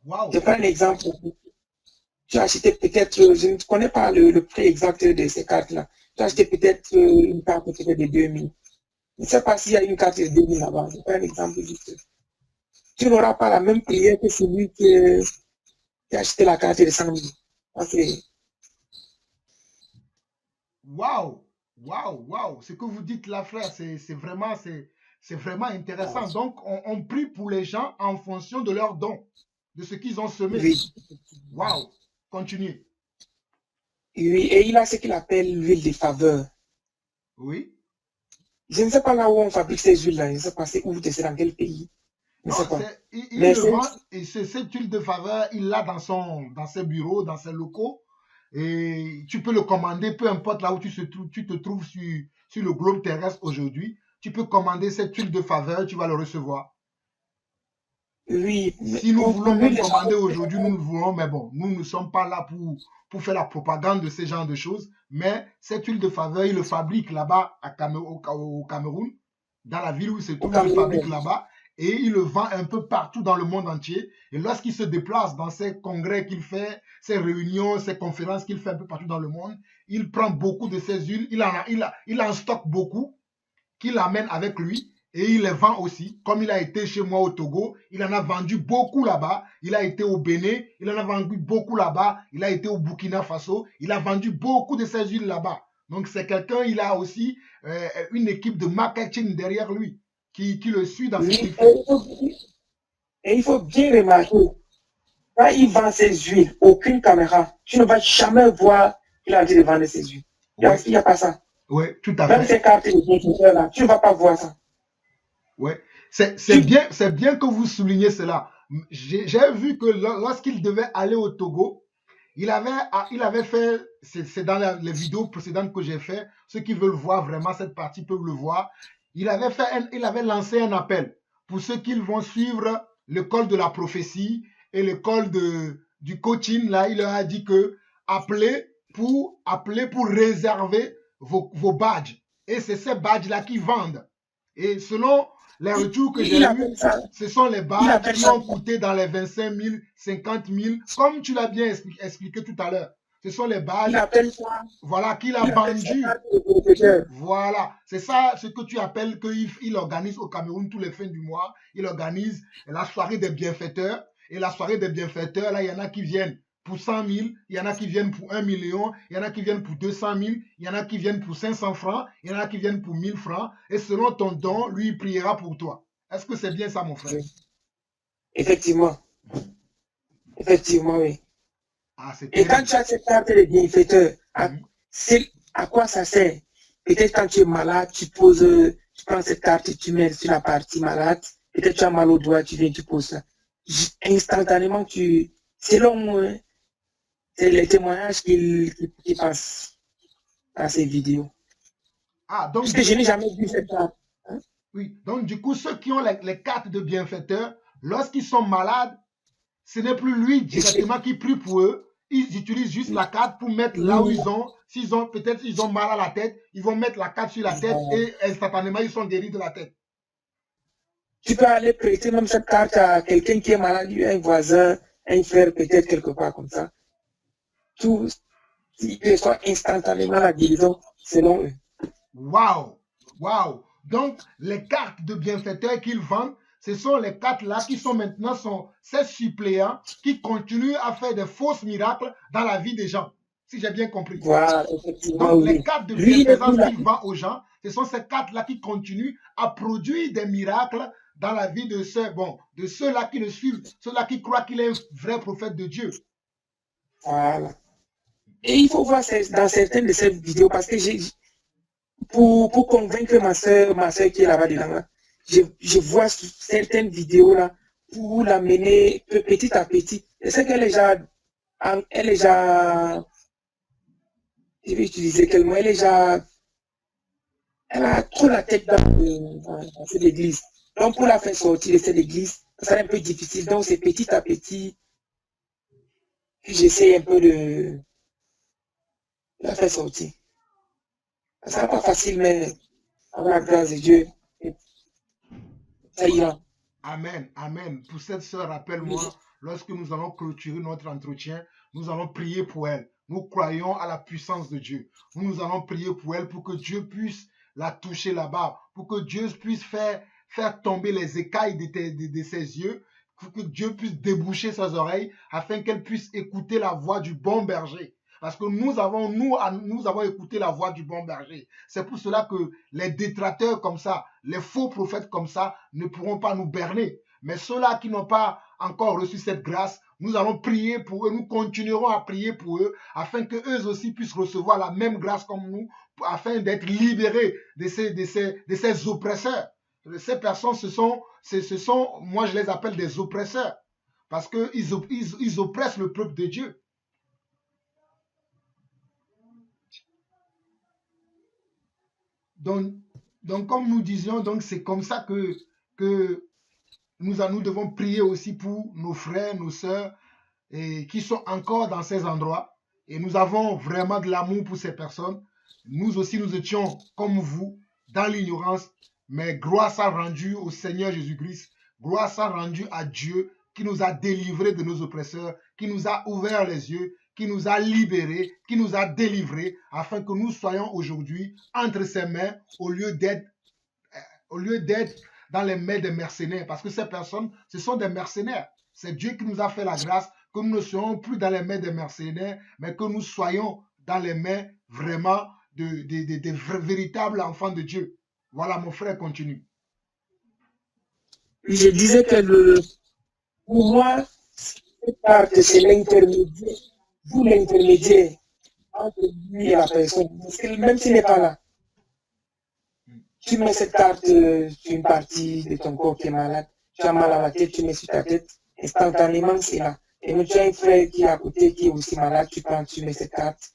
Wow. Je prends un exemple. Tu as acheté peut-être, je ne connais pas le prix exact de ces cartes-là. Tu as acheté peut-être une carte peut-être de 2000. Je ne sais pas s'il y a une carte de 2000 là-bas. Je prends un exemple juste. Tu n'auras pas la même prière que celui qui a acheté la carte de 100 000. Okay. Waouh, waouh, waouh. Ce que vous dites là, frère, c'est vraiment intéressant. Donc, on prie pour les gens en fonction de leurs dons, de ce qu'ils ont semé. Oui. Waouh. Continuez. Oui, et il a ce qu'il appelle l'huile de faveur. Oui. Je ne sais pas là où on fabrique ces huiles-là. Je ne sais pas c'est où, c'est dans quel pays. Non, il le vend, et cette huile de faveur, il l'a dans ses bureaux, dans ses locaux. Et tu peux le commander, peu importe là où tu te trouves sur le globe terrestre aujourd'hui. Tu peux commander cette huile de faveur, tu vas le recevoir. Oui. Si nous voulons même commander aujourd'hui, nous le voulons, mais bon, nous ne sommes pas là pour faire la propagande de ces genres de choses. Mais cette huile de faveur, il le fabrique là-bas au Cameroun, dans la ville où il se trouve, il le fabrique là-bas. Et il le vend un peu partout dans le monde entier. Et lorsqu'il se déplace dans ses congrès qu'il fait, ses réunions, ses conférences qu'il fait un peu partout dans le monde, il prend beaucoup de ces huiles, il en stocke beaucoup, qu'il amène avec lui et il les vend aussi. Comme il a été chez moi au Togo, il en a vendu beaucoup là-bas. Il a été au Bénin, il en a vendu beaucoup là-bas. Il a été au Burkina Faso, il a vendu beaucoup de ces huiles là-bas. Donc c'est quelqu'un, il a aussi une équipe de marketing derrière lui, qui le suit dans ce Oui, qu'il fait. et il faut bien remarquer, quand il vend ses huiles, aucune caméra, tu ne vas jamais voir qu'il a en train de vendre ses huiles. Oui, Il n'y a pas ça. oui, tout à Même fait. ces cartes de bienfaiteurs là, tu ne vas pas voir ça. Oui, Tu- c'est bien que vous soulignez cela. J'ai vu que lorsqu'il devait aller au Togo, il avait fait, c'est dans les vidéos précédentes que j'ai fait, ceux qui veulent voir vraiment cette partie peuvent le voir. Il avait lancé un appel pour ceux qui vont suivre l'école de la prophétie et l'école du coaching. Là, il leur a dit que appelez pour réserver vos badges. Et c'est ces badges-là qui vendent. Et selon les retours que il j'ai eus, appelle ça, ce sont les il badges appelle qui ça, ont coûté dans les 25 000, 50 000, comme tu l'as bien expliqué tout à l'heure. Ce sont les il badges, appelle ça, voilà, qu'il a il appelle ça vendus. carte de bienfaiteur. Voilà, c'est ça ce que tu appelles qu'il organise au Cameroun tous les fins du mois. Il organise la soirée des bienfaiteurs. Et la soirée des bienfaiteurs, là, il y en a qui viennent pour 100 000, il y en a qui viennent pour 1 million, il y en a qui viennent pour 200 000, il y en a qui viennent pour 500 francs, il y en a qui viennent pour 1000 francs. Et selon ton don, lui, il priera pour toi. Est-ce que c'est bien ça, mon frère? Oui. Effectivement, effectivement, oui. Ah, c'est Et quand terrible. tu as cette carte de bienfaiteur, Mhm. à quoi ça sert? Peut-être quand tu es malade, tu prends cette carte et tu mets sur la partie malade. Peut-être tu as mal au doigt, tu viens, tu poses ça. Instantanément, selon moi, c'est les témoignages qui passent dans ces vidéos. Ah, donc Puisque je n'ai jamais vu cette carte. Hein? oui. Donc, du coup, ceux qui ont les cartes de bienfaiteurs, lorsqu'ils sont malades, ce n'est plus lui directement qui prie pour eux. Ils utilisent juste la carte pour mettre là où Oui, ils ont. Peut-être ils ont mal à la tête, ils vont mettre la carte sur la tête et instantanément ils sont guéris de la tête. tu peux aller prêter même cette carte à quelqu'un qui est malade, un voisin, un frère, peut-être quelque part comme ça. Tout, ils reçoivent instantanément la guérison selon eux. Waouh! Waouh! Donc, les cartes de bienfaiteurs qu'ils vendent, ce sont les cartes-là qui sont maintenant ces suppléants qui continuent à faire des fausses miracles dans la vie des gens, si j'ai bien compris. Voilà, effectivement, Donc, les oui. cartes de Lui, il est plus bienfaisance là. qu'il vend aux gens, ce sont ces cartes-là qui continuent à produire des miracles dans la vie de ceux-là qui le suivent, ceux-là qui croient qu'il est un vrai prophète de Dieu. Voilà. Et il faut voir dans certaines de ces vidéos, parce que pour convaincre ma soeur qui est là-bas dedans, là, je vois certaines vidéos là pour l'amener petit à petit. Je sais qu'elle est déjà, elle est déjà, je vais utiliser quel mot, elle a trop la tête dans cette église. Donc pour la faire sortir de cette église, ça sera un peu difficile. Donc c'est petit à petit que j'essaie un peu de la faire sortir. Ça sera pas facile, mais avec la grâce de Dieu, ça ira. Amen, amen. Pour cette sœur, rappelle-moi, lorsque nous allons clôturer notre entretien, nous allons prier pour elle. Nous croyons à la puissance de Dieu. Nous allons prier pour elle pour que Dieu puisse la toucher là-bas, pour que Dieu puisse faire tomber les écailles de ses yeux, pour que Dieu puisse déboucher ses oreilles, afin qu'elle puisse écouter la voix du bon berger. Parce que nous avons écouté la voix du bon berger. C'est pour cela que les détracteurs comme ça, les faux prophètes comme ça, ne pourront pas nous berner. Mais ceux-là qui n'ont pas encore reçu cette grâce, nous allons prier pour eux, nous continuerons à prier pour eux, afin qu'eux aussi puissent recevoir la même grâce comme nous, afin d'être libérés de ces oppresseurs. Ces personnes, moi je les appelle des oppresseurs, parce qu'ils oppressent le peuple de Dieu. Donc, comme nous disions, c'est comme ça que nous devons prier aussi pour nos frères, nos sœurs qui sont encore dans ces endroits. Et nous avons vraiment de l'amour pour ces personnes. Nous aussi, nous étions comme vous, dans l'ignorance, mais gloire soit rendue au Seigneur Jésus-Christ, gloire soit rendue à Dieu qui nous a délivrés de nos oppresseurs, qui nous a ouvert les yeux, qui nous a libérés, qui nous a délivrés, afin que nous soyons aujourd'hui entre ses mains au lieu d'être dans les mains des mercenaires. Parce que ces personnes, ce sont des mercenaires. C'est Dieu qui nous a fait la grâce que nous ne soyons plus dans les mains des mercenaires, mais que nous soyons dans les mains vraiment des véritables enfants de Dieu. Voilà, mon frère, continue. Je disais que pour moi, cette carte, c'est l'intermédiaire, vous l'intermédiaire entre lui et la personne. Parce que même s'il n'est pas là, tu mets cette carte sur une partie de ton corps qui est malade, tu as mal à la tête, tu mets sur ta tête, instantanément c'est là. Et donc tu as un frère qui est à côté qui est aussi malade, tu prends, tu mets cette carte.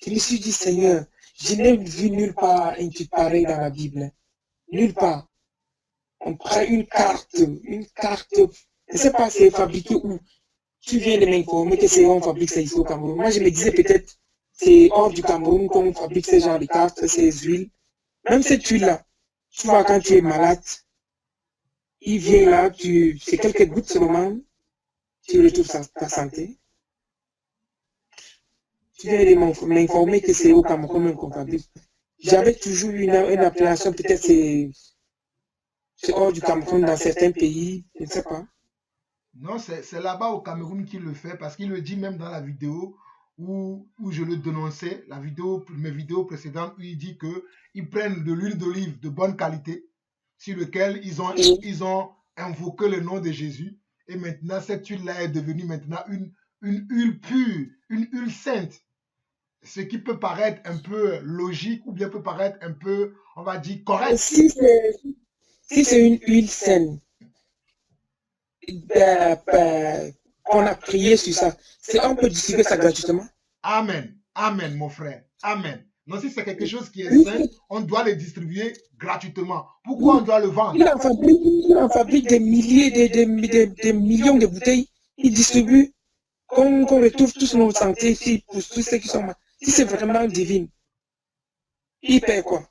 Je me suis dit, Seigneur, je n'ai vu nulle part un truc pareil dans la Bible. Nulle part. On prend une carte, je ne sais pas c'est fabriqué où. Tu viens de m'informer que c'est on fabrique ça ici au Cameroun. Moi, je me disais peut-être c'est hors du Cameroun qu'on fabrique ce genre de cartes, ces huiles. Même cette huile-là, tu vois, quand tu es malade, il vient là, c'est quelques gouttes seulement, tu retrouves ta santé. Tu viens de m'informer que c'est au Cameroun qu'on fabrique. J'avais toujours une appréhension, peut-être c'est hors du Cameroun dans certains pays, je ne sais pas. Non, c'est là-bas au Cameroun qu'il le fait parce qu'il le dit même dans la vidéo où je le dénonçais, mes vidéos précédentes, où il dit qu'ils prennent de l'huile d'olive de bonne qualité sur lequel ils ont invoqué le nom de Jésus. Et maintenant, cette huile-là est devenue maintenant une huile pure, une huile sainte. Ce qui peut paraître un peu logique ou bien peut paraître un peu, on va dire, correct. Si c'est une huile saine, qu'on a prié sur ça, on peut distribuer ça gratuitement. Amen. Amen, mon frère. Amen. Non, si c'est quelque chose qui est sain, on doit le distribuer gratuitement. Pourquoi on doit le vendre? Il en fabrique des milliers, des millions de bouteilles. Il distribue qu'on retrouve tous nos santé ici pour tous ceux qui sont malades. Si c'est vraiment divin, il paie quoi?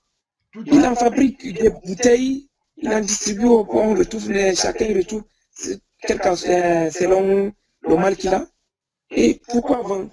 Il en fabrique des bouteilles, il en distribue, on retrouve, chacun retrouve selon le mal qu'il a. Et pourquoi vendre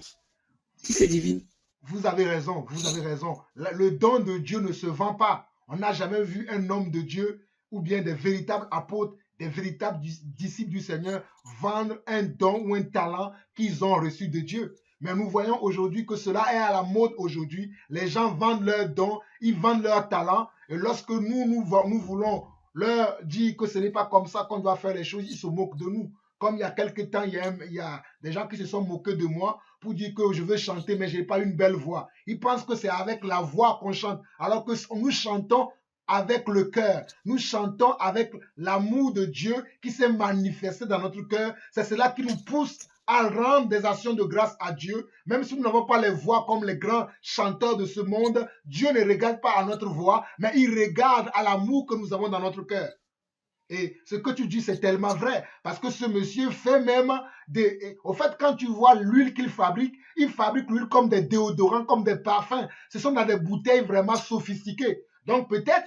si c'est divin? Vous avez raison, vous avez raison. Le don de Dieu ne se vend pas. On n'a jamais vu un homme de Dieu ou bien des véritables apôtres, des véritables disciples du Seigneur vendre un don ou un talent qu'ils ont reçu de Dieu. Mais nous voyons aujourd'hui que cela est à la mode aujourd'hui. Les gens vendent leurs dons, ils vendent leurs talents. Et lorsque nous voulons leur dire que ce n'est pas comme ça qu'on doit faire les choses, ils se moquent de nous. Comme il y a quelques temps, il y a des gens qui se sont moqués de moi pour dire que je veux chanter, mais je n'ai pas une belle voix. Ils pensent que c'est avec la voix qu'on chante, alors que nous chantons avec le cœur. Nous chantons avec l'amour de Dieu qui s'est manifesté dans notre cœur. C'est cela qui nous pousse à rendre des actions de grâce à Dieu. Même si nous n'avons pas les voix comme les grands chanteurs de ce monde, Dieu ne regarde pas à notre voix, mais il regarde à l'amour que nous avons dans notre cœur. Et ce que tu dis, c'est tellement vrai. Parce que ce monsieur fait même des... Au fait, quand tu vois l'huile qu'il fabrique, il fabrique l'huile comme des déodorants, comme des parfums. Ce sont dans des bouteilles vraiment sophistiquées. Donc peut-être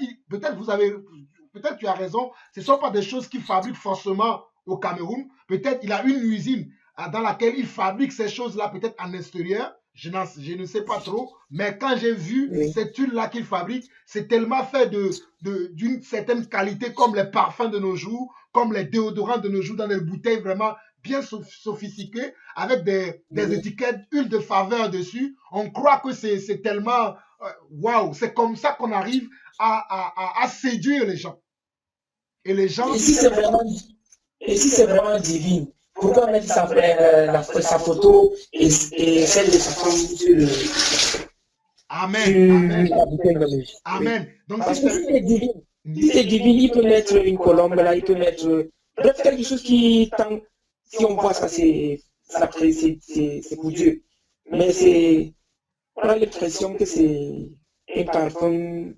tu as raison. Ce ne sont pas des choses qu'il fabrique forcément au Cameroun. Peut-être il a une usine dans laquelle il fabrique ces choses-là, peut-être en extérieur. Je ne sais pas trop, mais quand j'ai vu cette huile-là qu'il fabrique, c'est tellement fait d'une certaine qualité comme les parfums de nos jours, comme les déodorants de nos jours dans des bouteilles vraiment bien sophistiquées, avec des étiquettes huile de faveur dessus. On croit que c'est tellement... Waouh, c'est comme ça qu'on arrive à séduire les gens. Et les gens... Et si c'est vraiment divin, pourquoi mettre sa photo et celle de sa femme sur le... Amen. Amen. Donc, parce que si c'est divin, il peut mettre une colombe là, il peut mettre... Bref, quelque chose qui... Si on voit ça, c'est pour Dieu. Mais on a l'impression que c'est un parfum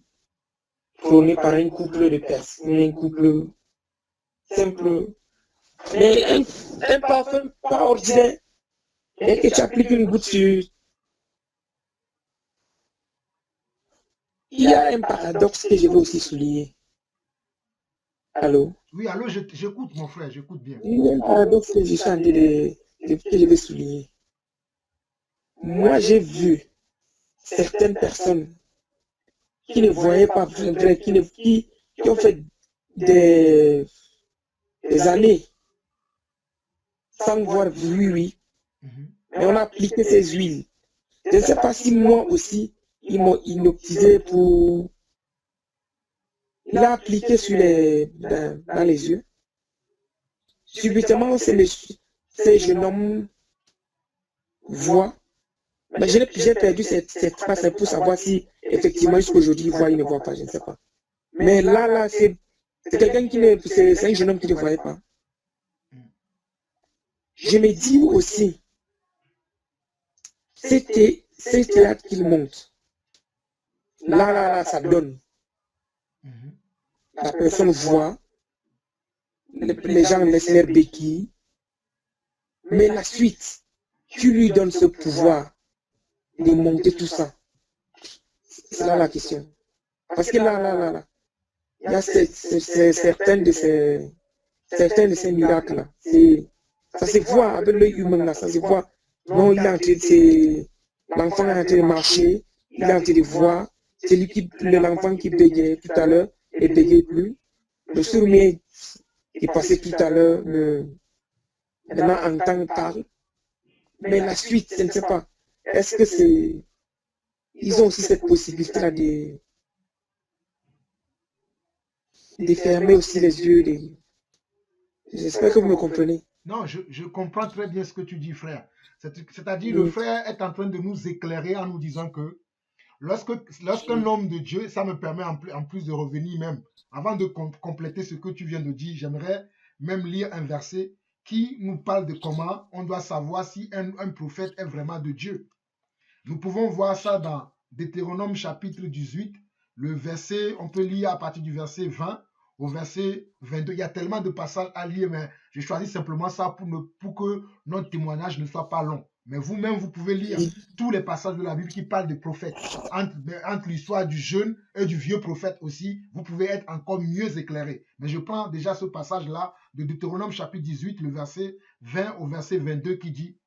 prôné par un couple de personnes, un couple simple. Mais un parfum pas ordinaire, et que tu appliques une goutte sur... Il y a un paradoxe que je veux aussi souligner. Allô? Oui, allô, j'écoute mon frère, j'écoute bien. Il y a un paradoxe que je suis en train que je vais souligner. Moi, j'ai vu certaines personnes qui ne voyaient pas vrai, qui ont fait des années sans voir oui. Mais on a appliqué ces huiles. Je ne sais pas si moi aussi, ils m'ont inoptisé pour Il a appliqué dans les yeux. Subitement, ces jeunes hommes voient. Mais j'ai perdu cette trace pour savoir si effectivement jusqu'aujourd'hui il voit, il ne voit pas, je ne sais pas. Mais là, c'est quelqu'un c'est un jeune homme qui ne voyait pas. Je me dis aussi, c'est théâtre qu'il monte. Là, ça donne. La personne voit, les gens laissent leur béquille, mais la suite, tu lui donnes ce pouvoir de monter tout ça. C'est là la question. Parce que là, il y a certains de ces miracles-là. Ça se voit avec l'œil humain, là, ça se voit. Non, il est en train de l'enfant est en train de marcher, il est en train de voir. C'est l'enfant qui bégayait tout à l'heure et bégayait plus. Le sourd-muet qui passait tout à l'heure, maintenant entend parler. Mais la suite, je ne sais pas. Est-ce que c'est... Ils ont aussi cette possibilité-là de fermer aussi les yeux. J'espère que vous me comprenez. Non, je comprends très bien ce que tu dis, frère. C'est-à-dire, le frère est en train de nous éclairer en nous disant que lorsqu'un homme de Dieu, ça me permet en plus de revenir même, avant de compléter ce que tu viens de dire, j'aimerais même lire un verset qui nous parle de comment on doit savoir si un prophète est vraiment de Dieu. Nous pouvons voir ça dans Deutéronome chapitre 18, le verset, on peut lire à partir du verset 20 au verset 22. Il y a tellement de passages à lire, mais j'ai choisi simplement ça pour que notre témoignage ne soit pas long. Mais vous-même, vous pouvez lire tous les passages de la Bible qui parlent des prophètes. Entre l'histoire du jeune et du vieux prophète aussi, vous pouvez être encore mieux éclairé. Mais je prends déjà ce passage-là de Deutéronome chapitre 18, le verset 20 au verset 22 qui dit: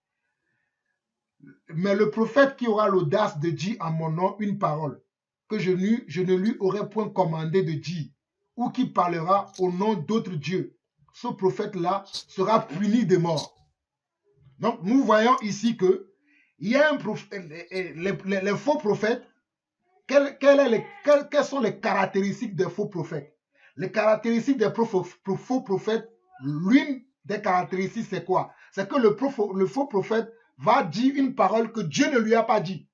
mais le prophète qui aura l'audace de dire en mon nom une parole que je ne lui aurais point commandé de dire, ou qui parlera au nom d'autres dieux, ce prophète-là sera puni de mort. Donc, nous voyons ici que il y a un prophète, les faux prophètes. Quelles sont les caractéristiques des faux prophètes? Les caractéristiques des faux prophètes, l'une des caractéristiques, c'est quoi? C'est que le faux prophète va dire une parole que Dieu ne lui a pas dit.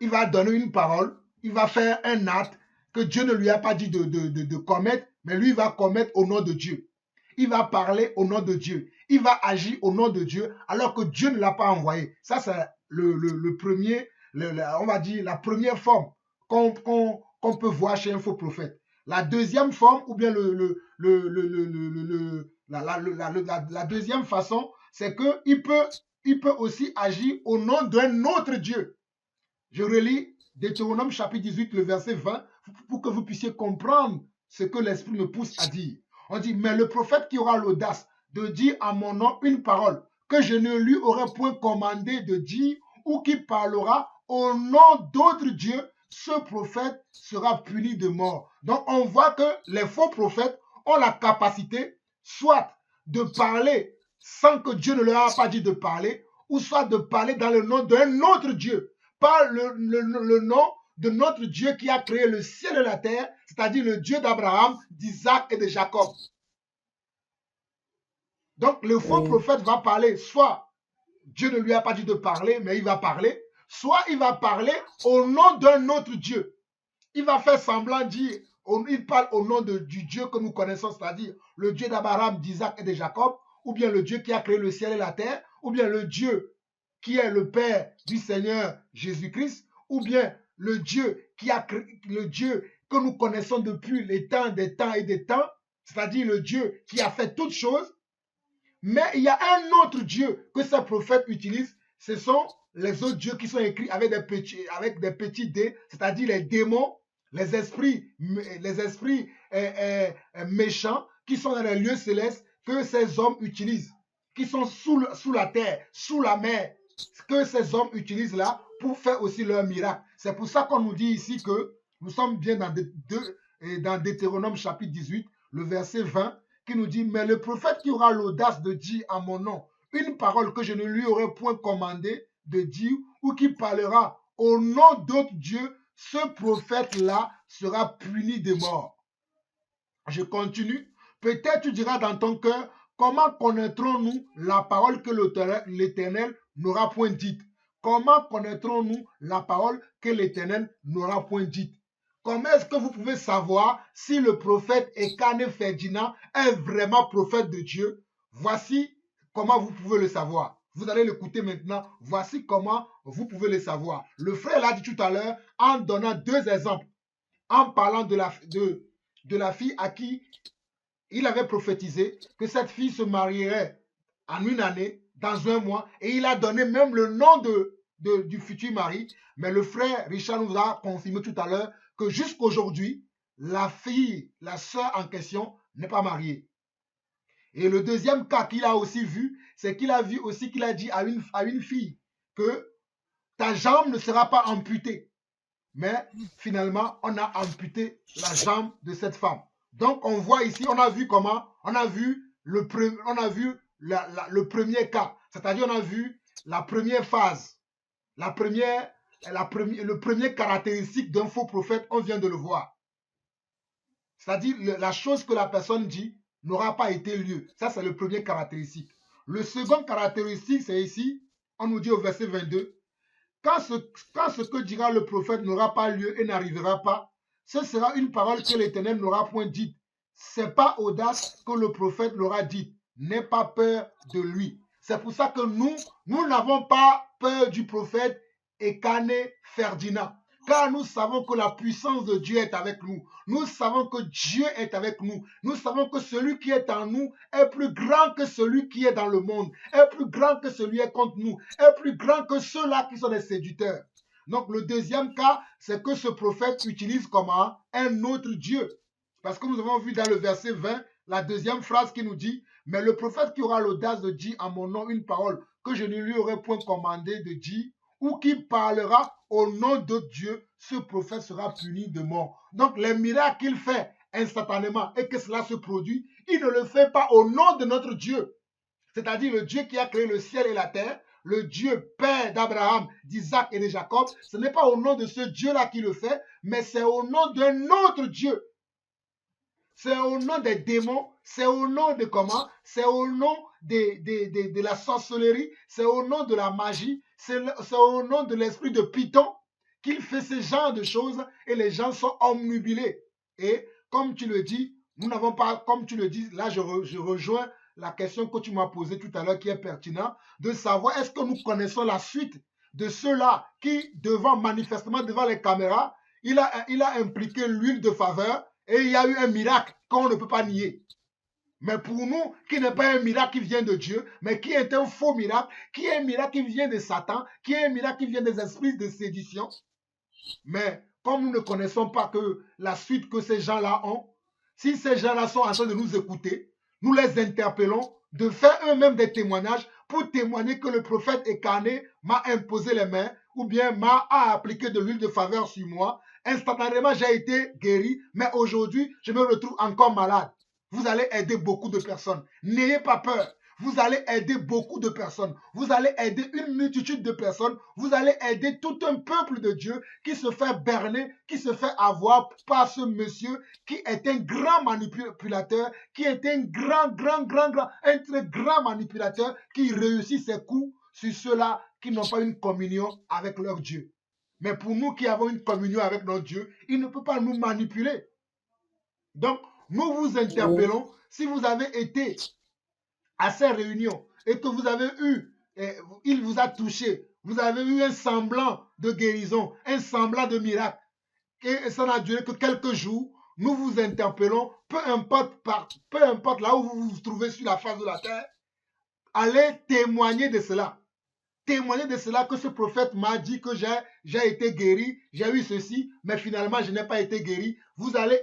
Il va donner une parole, il va faire un acte que Dieu ne lui a pas dit de commettre, mais lui va commettre au nom de Dieu. Il va parler au nom de Dieu. Il va agir au nom de Dieu, alors que Dieu ne l'a pas envoyé. Ça, c'est le premier, on va dire, la première forme qu'on peut voir chez un faux prophète. La deuxième forme, ou bien la deuxième façon, c'est qu'il peut aussi agir au nom d'un autre Dieu. Je relis Deutéronome chapitre 18, le verset 20, pour que vous puissiez comprendre ce que l'Esprit me pousse à dire. On dit, mais le prophète qui aura l'audace de dire à mon nom une parole que je ne lui aurais point commandé de dire, ou qui parlera au nom d'autres dieux, ce prophète sera puni de mort. Donc on voit que les faux prophètes ont la capacité soit de parler sans que Dieu ne leur a pas dit de parler, ou soit de parler dans le nom d'un autre Dieu, pas le nom de notre Dieu qui a créé le ciel et la terre, c'est-à-dire le Dieu d'Abraham, d'Isaac et de Jacob. Donc le faux prophète va parler, soit Dieu ne lui a pas dit de parler, mais il va parler, soit il va parler au nom d'un autre Dieu. Il va faire semblant de dire, il parle au nom du Dieu que nous connaissons, c'est-à-dire le Dieu d'Abraham, d'Isaac et de Jacob, ou bien le Dieu qui a créé le ciel et la terre, ou bien le Dieu qui est le Père du Seigneur Jésus-Christ, ou bien le Dieu qui a créé, le Dieu que nous connaissons depuis les temps, des temps et des temps, c'est-à-dire le Dieu qui a fait toutes choses. Mais il y a un autre Dieu que ces prophètes utilisent, ce sont les autres dieux qui sont écrits avec des petits dés, c'est-à-dire les démons, les esprits méchants qui sont dans les lieux célestes que ces hommes utilisent, qui sont sous la terre, sous la mer, que ces hommes utilisent là pour faire aussi leurs miracles. C'est pour ça qu'on nous dit ici que nous sommes bien dans Deutéronome chapitre 18, le verset 20, qui nous dit, mais le prophète qui aura l'audace de dire en mon nom une parole que je ne lui aurais point commandé de dire, ou qui parlera au nom d'autres dieux, ce prophète-là sera puni de mort. Je continue. Peut-être tu diras dans ton cœur, comment connaîtrons-nous la parole que l'Éternel n'aura point dite? Comment connaîtrons-nous la parole que l'Éternel n'aura point dite? Comment est-ce que vous pouvez savoir si le prophète Ekane Ferdinand est vraiment prophète de Dieu? Voici comment vous pouvez le savoir. Vous allez l'écouter maintenant. Voici comment vous pouvez le savoir. Le frère l'a dit tout à l'heure en donnant deux exemples. En parlant de la fille à qui il avait prophétisé que cette fille se marierait en une année, dans un mois, et il a donné même le nom du futur mari. Mais le frère Richard nous a confirmé tout à l'heure que jusqu'aujourd'hui, la fille, la sœur en question, n'est pas mariée. Et le deuxième cas qu'il a aussi vu, c'est qu'il a vu aussi qu'il a dit à une fille que ta jambe ne sera pas amputée. Mais finalement, on a amputé la jambe de cette femme. Donc, on voit ici, on a vu comment, on a vu le premier cas. C'est-à-dire, on a vu la première phase, le premier caractéristique d'un faux prophète, on vient de le voir. C'est-à-dire, la chose que la personne dit n'aura pas été lieu. Ça, c'est le premier caractéristique. Le second caractéristique, c'est ici, on nous dit au verset 22, quand ce que dira le prophète n'aura pas lieu et n'arrivera pas, ce sera une parole que l'Éternel n'aura point dite. C'est pas audace que le prophète l'aura dite. N'aie pas peur de lui. C'est pour ça que nous n'avons pas peur du prophète Ekane Ferdinand. Car nous savons que la puissance de Dieu est avec nous. Nous savons que Dieu est avec nous. Nous savons que celui qui est en nous est plus grand que celui qui est dans le monde, est plus grand que celui qui est contre nous, est plus grand que ceux-là qui sont des séducteurs. Donc le deuxième cas, c'est que ce prophète utilise comment? Un autre Dieu. Parce que nous avons vu dans le verset 20, la deuxième phrase qui nous dit, mais le prophète qui aura l'audace de dire en mon nom une parole que je ne lui aurais point commandé de dire, ou qui parlera au nom de Dieu, ce prophète sera puni de mort. Donc les miracles qu'il fait instantanément et que cela se produit, il ne le fait pas au nom de notre Dieu. C'est-à-dire le Dieu qui a créé le ciel et la terre, le Dieu père d'Abraham, d'Isaac et de Jacob. Ce n'est pas au nom de ce Dieu-là qui le fait, mais c'est au nom d'un autre Dieu. C'est au nom des démons, c'est au nom de comment? C'est au nom de la sorcellerie, c'est au nom de la magie, c'est au nom de l'esprit de Python qu'il fait ce genre de choses et les gens sont omnubilés. Et comme tu le dis, nous n'avons pas, comme tu le dis, là je rejoins la question que tu m'as posée tout à l'heure qui est pertinente, de savoir est-ce que nous connaissons la suite de ceux-là qui, manifestement devant les caméras, il a impliqué l'huile de faveur. Et il y a eu un miracle qu'on ne peut pas nier. Mais pour nous, qui n'est pas un miracle qui vient de Dieu, mais qui est un faux miracle, qui est un miracle qui vient de Satan, qui est un miracle qui vient des esprits de sédition. Mais comme nous ne connaissons pas que la suite que ces gens-là ont, si ces gens-là sont en train de nous écouter, nous les interpellons de faire eux-mêmes des témoignages pour témoigner que le prophète Ekane m'a imposé les mains ou bien m'a appliqué de l'huile de faveur sur moi. Instantanément, j'ai été guéri, mais aujourd'hui, je me retrouve encore malade. Vous allez aider beaucoup de personnes. N'ayez pas peur. Vous allez aider beaucoup de personnes. Vous allez aider une multitude de personnes. Vous allez aider tout un peuple de Dieu qui se fait berner, qui se fait avoir par ce monsieur qui est un grand manipulateur, qui est un un très grand manipulateur qui réussit ses coups sur ceux-là qui n'ont pas une communion avec leur Dieu. Mais pour nous qui avons une communion avec notre Dieu, il ne peut pas nous manipuler. Donc, nous vous interpellons, si vous avez été à ces réunions et que vous avez eu, il vous a touché, vous avez eu un semblant de guérison, un semblant de miracle, et ça n'a duré que quelques jours, nous vous interpellons, peu importe là où vous vous trouvez sur la face de la terre, allez témoigner de cela. Témoigner de cela que ce prophète m'a dit que j'ai été guéri, j'ai eu ceci, mais finalement je n'ai pas été guéri. Vous allez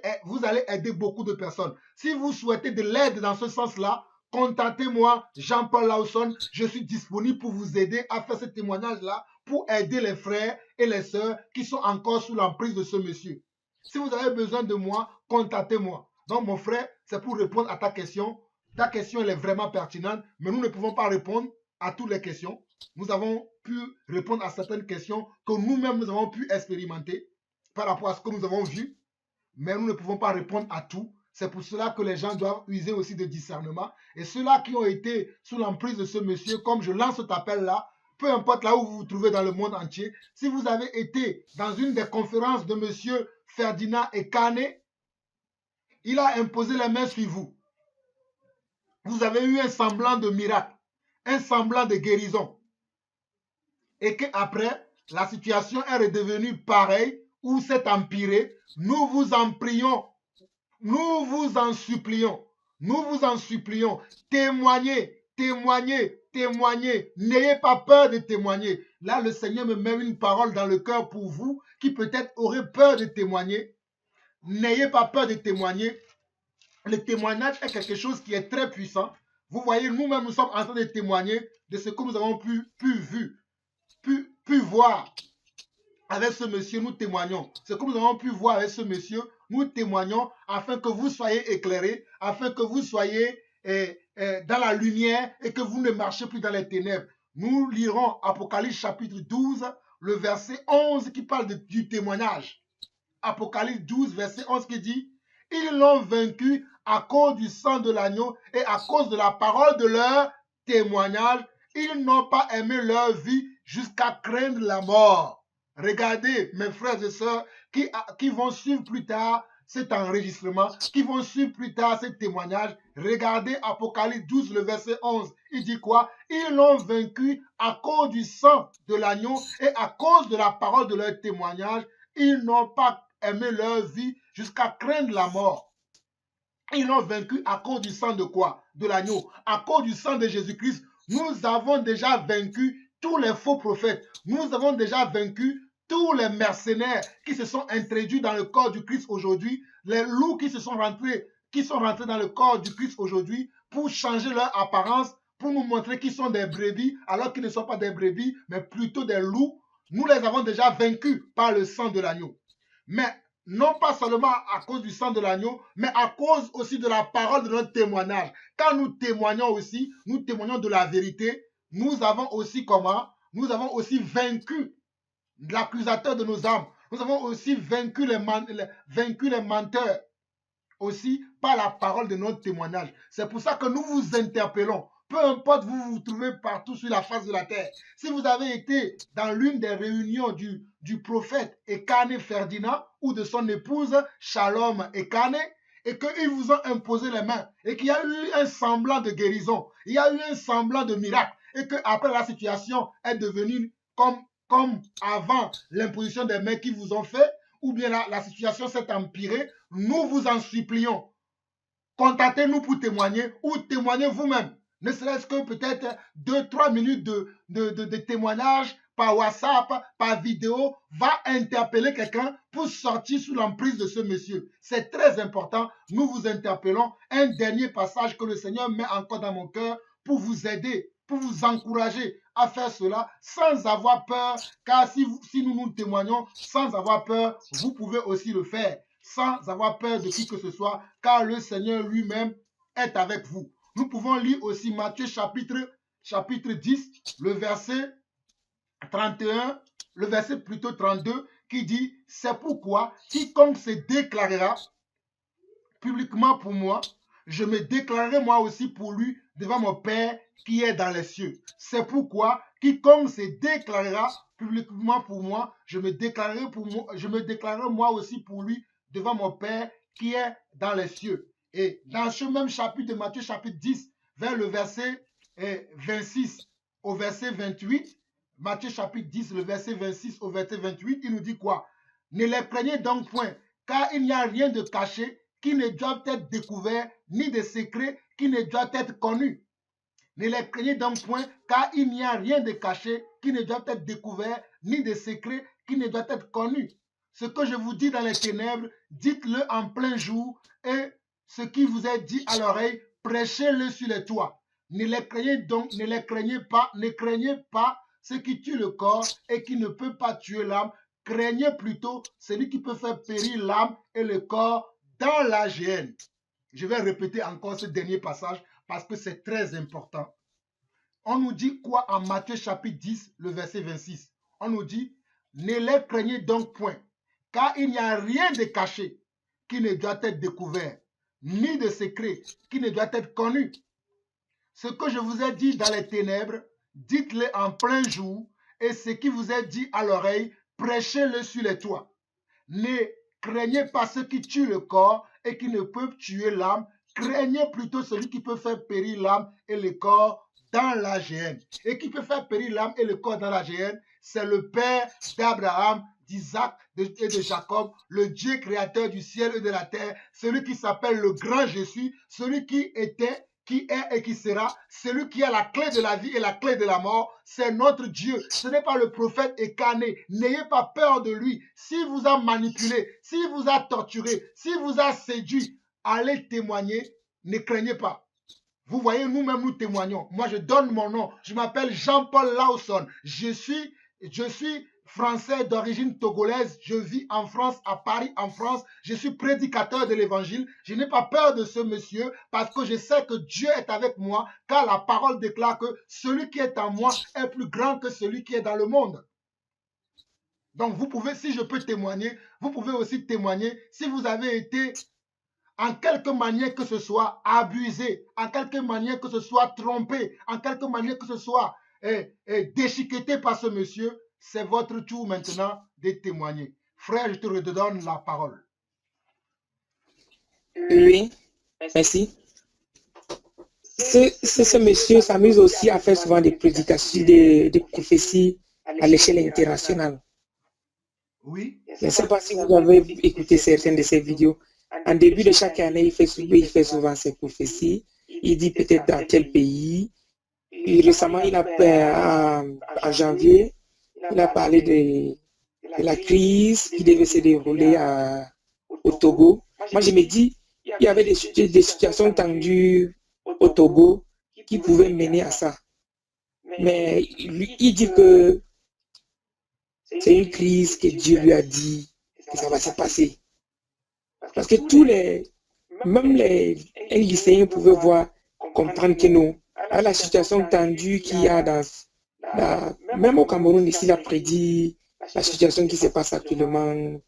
aider beaucoup de personnes. Si vous souhaitez de l'aide dans ce sens-là, contactez-moi, Jean-Paul Lawson. Je suis disponible pour vous aider à faire ce témoignage-là, pour aider les frères et les sœurs qui sont encore sous l'emprise de ce monsieur. Si vous avez besoin de moi, contactez-moi. Donc mon frère, c'est pour répondre à ta question. Ta question, elle est vraiment pertinente, mais nous ne pouvons pas répondre à toutes les questions. Nous avons pu répondre à certaines questions que nous-mêmes nous avons pu expérimenter par rapport à ce que nous avons vu. mais nous ne pouvons pas répondre à tout. C'est pour cela que les gens doivent user aussi de discernement. Et ceux-là qui ont été sous l'emprise de ce monsieur, comme je lance cet appel-là, peu importe là où vous vous trouvez dans le monde entier, si vous avez été dans une des conférences de monsieur Ferdinand Ekane, il a imposé les mains sur vous. Vous avez eu un semblant de miracle, un semblant de guérison. Et qu'après, la situation est redevenue pareille ou s'est empirée. Nous vous en prions, nous vous en supplions, témoignez, témoignez, témoignez. N'ayez pas peur de témoigner. Là, le Seigneur me met une parole dans le cœur pour vous qui peut-être auraient peur de témoigner. N'ayez pas peur de témoigner. Le témoignage est quelque chose qui est très puissant. Vous voyez, nous-mêmes, nous sommes en train de témoigner de ce que nous avons pu voir avec ce monsieur. Nous témoignons. Ce que nous avons pu voir avec ce monsieur, nous témoignons afin que vous soyez éclairés, afin que vous soyez dans la lumière et que vous ne marchez plus dans les ténèbres. Nous lirons Apocalypse chapitre 12, le verset 11 qui parle du témoignage. Apocalypse 12, verset 11 qui dit: ils l'ont vaincu à cause du sang de l'agneau et à cause de la parole de leur témoignage. Ils n'ont pas aimé leur vie jusqu'à craindre la mort. Regardez, mes frères et sœurs, qui vont suivre plus tard cet enregistrement, qui vont suivre plus tard ce témoignage. Regardez Apocalypse 12, le verset 11. Il dit quoi? Ils l'ont vaincu à cause du sang de l'agneau et à cause de la parole de leur témoignage. Ils n'ont pas aimé leur vie jusqu'à craindre la mort. Ils l'ont vaincu à cause du sang de quoi? De l'agneau. À cause du sang de Jésus-Christ, nous avons déjà vaincu tous les faux prophètes. Nous avons déjà vaincu tous les mercenaires qui se sont introduits dans le corps du Christ aujourd'hui. Les loups qui sont rentrés dans le corps du Christ aujourd'hui pour changer leur apparence, pour nous montrer qu'ils sont des brebis, alors qu'ils ne sont pas des brebis, mais plutôt des loups. Nous les avons déjà vaincus par le sang de l'agneau. Mais non pas seulement à cause du sang de l'agneau, mais à cause aussi de la parole de notre témoignage. Quand nous témoignons aussi, nous témoignons de la vérité. Nous avons aussi comment? Nous avons aussi vaincu l'accusateur de nos âmes. Nous avons aussi vaincu les menteurs aussi par la parole de notre témoignage. C'est pour ça que nous vous interpellons. Peu importe vous vous trouvez partout sur la face de la terre. Si vous avez été dans l'une des réunions du prophète Ekane Ferdinand ou de son épouse Shalom Ekane et qu'ils vous ont imposé les mains et qu'il y a eu un semblant de guérison, il y a eu un semblant de miracle et qu'après la situation est devenue comme avant l'imposition des mains qu'ils vous ont fait, ou bien la situation s'est empirée, nous vous en supplions. Contactez-nous pour témoigner ou témoignez vous-même. Ne serait-ce que peut-être 2-3 minutes de témoignage par WhatsApp, par vidéo, va interpeller quelqu'un pour sortir sous l'emprise de ce monsieur. C'est très important. Nous vous interpellons. Un dernier passage que le Seigneur met encore dans mon cœur pour vous aider, pour vous encourager à faire cela sans avoir peur. Car si nous nous témoignons sans avoir peur, vous pouvez aussi le faire sans avoir peur de qui que ce soit, car le Seigneur lui-même est avec vous. Nous pouvons lire aussi Matthieu chapitre 10, le verset 31, le verset plutôt 32, qui dit: c'est pourquoi quiconque se déclarera publiquement pour moi, je me déclarerai moi aussi pour lui devant mon Père qui est dans les cieux. C'est pourquoi quiconque se déclarera publiquement pour moi, je me déclarerai moi aussi pour lui devant mon Père qui est dans les cieux. Et dans ce même chapitre de Matthieu chapitre 10, vers le verset 26 au verset 28, Matthieu chapitre 10, le verset 26 au verset 28, il nous dit quoi? Ne les craignez donc point, car il n'y a rien de caché qui ne doivent être découverts, ni de secrets qui ne doivent être connus. Ne les craignez donc point, car il n'y a rien de caché qui ne doit être découvert, ni de secrets qui ne doivent être connus. Ce que je vous dis dans les ténèbres, dites-le en plein jour, et ce qui vous est dit à l'oreille, prêchez-le sur les toits. Ne les craignez donc, ne craignez pas ce qui tue le corps et qui ne peut pas tuer l'âme. Craignez plutôt celui qui peut faire périr l'âme et le corps dans la géhenne. Je vais répéter encore ce dernier passage parce que c'est très important. On nous dit quoi en Matthieu chapitre 10, le verset 26? On nous dit: ne les craignez donc point, car il n'y a rien de caché qui ne doit être découvert, ni de secret qui ne doit être connu. Ce que je vous ai dit dans les ténèbres, dites-le en plein jour, et ce qui vous est dit à l'oreille, prêchez-le sur les toits. Ne craignez pas ceux qui tuent le corps et qui ne peuvent tuer l'âme. Craignez plutôt celui qui peut faire périr l'âme et le corps dans la géhenne. Et qui peut faire périr l'âme et le corps dans la géhenne, c'est le Père d'Abraham, d'Isaac et de Jacob, le Dieu créateur du ciel et de la terre, celui qui s'appelle le grand Jésus, celui qui était, qui est et qui sera, celui qui a la clé de la vie et la clé de la mort, c'est notre Dieu. Ce n'est pas le prophète Écané. N'ayez pas peur de lui. S'il vous a manipulé, s'il vous a torturé, s'il vous a séduit, allez témoigner, ne craignez pas. Vous voyez, nous-mêmes, nous témoignons. Moi, je donne mon nom. Je m'appelle Jean-Paul Lawson. Je suis français d'origine togolaise. Je vis en France, à Paris, en France. Je suis prédicateur de l'évangile. Je n'ai pas peur de ce monsieur parce que je sais que Dieu est avec moi, car la parole déclare que celui qui est en moi est plus grand que celui qui est dans le monde. Donc, vous pouvez, si je peux témoigner, vous pouvez aussi témoigner si vous avez été en quelque manière que ce soit abusé, en quelque manière que ce soit trompé, en quelque manière que ce soit déchiqueté par ce monsieur, c'est votre tour maintenant de témoigner. Frère, je te redonne la parole. Oui, merci. Ce monsieur s'amuse aussi à faire souvent des prédications, des prophéties à l'échelle internationale. Oui. Je ne sais pas si vous avez écouté certaines de ses vidéos. En début de chaque année, il fait souvent ses prophéties. Il dit peut-être dans quel pays. Et récemment, en janvier, il a parlé de la crise qui devait se dérouler au Togo. Moi, je me dis, il y avait des situations tendues au Togo qui pouvaient mener à ça. Mais lui, il dit que c'est une crise que Dieu lui a dit que ça va se passer. Parce que même un lycéen pouvait comprendre que non, à la situation tendue qu'il y a même au Cameroun, ici, il a prédit la situation qui se passe actuellement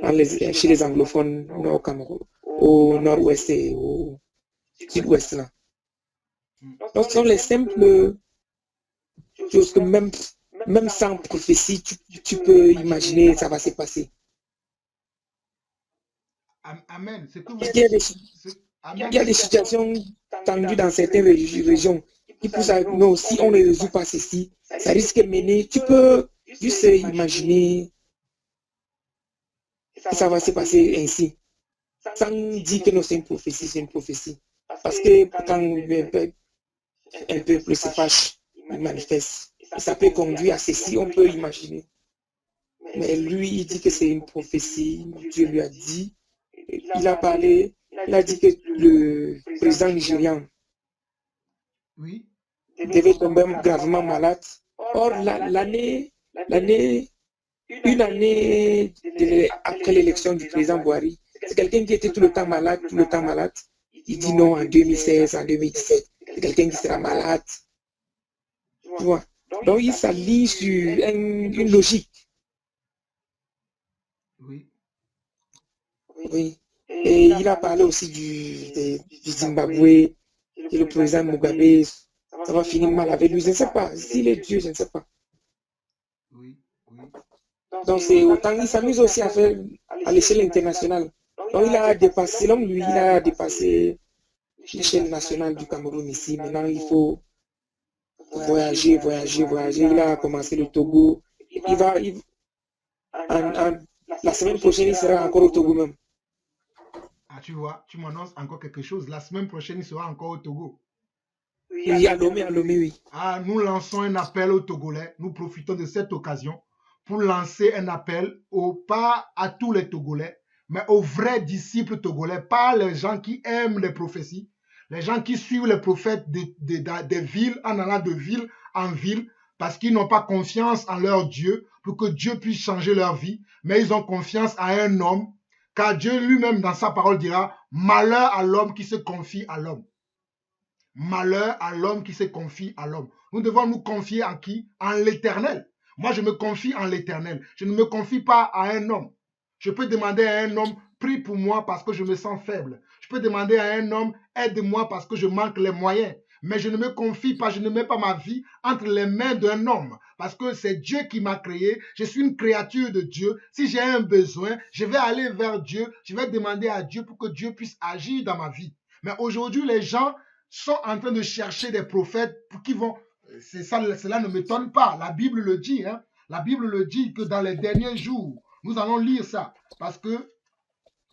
chez les anglophones au Cameroun, au nord-ouest et au sud-ouest. Là. Donc, ce sont les simples choses que même sans prophétie, tu peux imaginer ça va se passer. Amen. Il y a des situations tendues dans certaines régions qui poussent à non, si on ne résout pas ceci, ça risque de mener. Tu peux juste imaginer que ça va se passer ainsi, sans dire que non, c'est une prophétie, c'est une prophétie. Parce que quand un peuple se fâche, il manifeste. Et ça peut conduire à ceci, on peut imaginer. Mais lui, il dit que c'est une prophétie, Dieu lui a dit. Il a parlé, il a dit que le président nigérian devait tomber gravement malade. Or, une année après l'élection du président Buhari, c'est quelqu'un qui était tout le temps malade. Il dit non en 2016, en 2017. C'est quelqu'un qui sera malade. Tu vois? Donc, il s'aligne sur une logique. Oui. Et il a parlé aussi du Zimbabwe, que le président Mugabe, ça va finir mal avec lui. Je ne sais pas. S'il est Dieu, je ne sais pas. Donc, c'est autant, il s'amuse aussi à faire à l'échelle internationale. Donc, il a dépassé, selon lui, il a dépassé l'échelle nationale du Cameroun ici. Maintenant, il faut voyager. Il a commencé le Togo. La semaine prochaine, il sera encore au Togo même. Ah, tu vois, tu m'annonces encore quelque chose. La semaine prochaine, il sera encore au Togo. Oui, à Lomé, oui. Ah, nous lançons un appel aux Togolais. Nous profitons de cette occasion pour lancer un appel, pas à tous les Togolais, mais aux vrais disciples togolais, pas les gens qui aiment les prophéties, les gens qui suivent les prophètes des villes, en allant de ville en ville, parce qu'ils n'ont pas confiance en leur Dieu, pour que Dieu puisse changer leur vie, mais ils ont confiance à un homme, car Dieu lui-même dans sa parole dira, malheur à l'homme qui se confie à l'homme. Malheur à l'homme qui se confie à l'homme. Nous devons nous confier en qui? En l'Éternel. Moi, je me confie en l'Éternel. Je ne me confie pas à un homme. Je peux demander à un homme prie pour moi parce que je me sens faible. Je peux demander à un homme, aide-moi parce que je manque les moyens. Mais je ne me confie pas, je ne mets pas ma vie entre les mains d'un homme. Parce que c'est Dieu qui m'a créé. Je suis une créature de Dieu. Si j'ai un besoin, je vais aller vers Dieu. Je vais demander à Dieu pour que Dieu puisse agir dans ma vie. Mais aujourd'hui, les gens sont en train de chercher des prophètes pour qui vont... Cela ne m'étonne pas. La Bible le dit. Hein? La Bible le dit que dans les derniers jours, nous allons lire ça. Parce que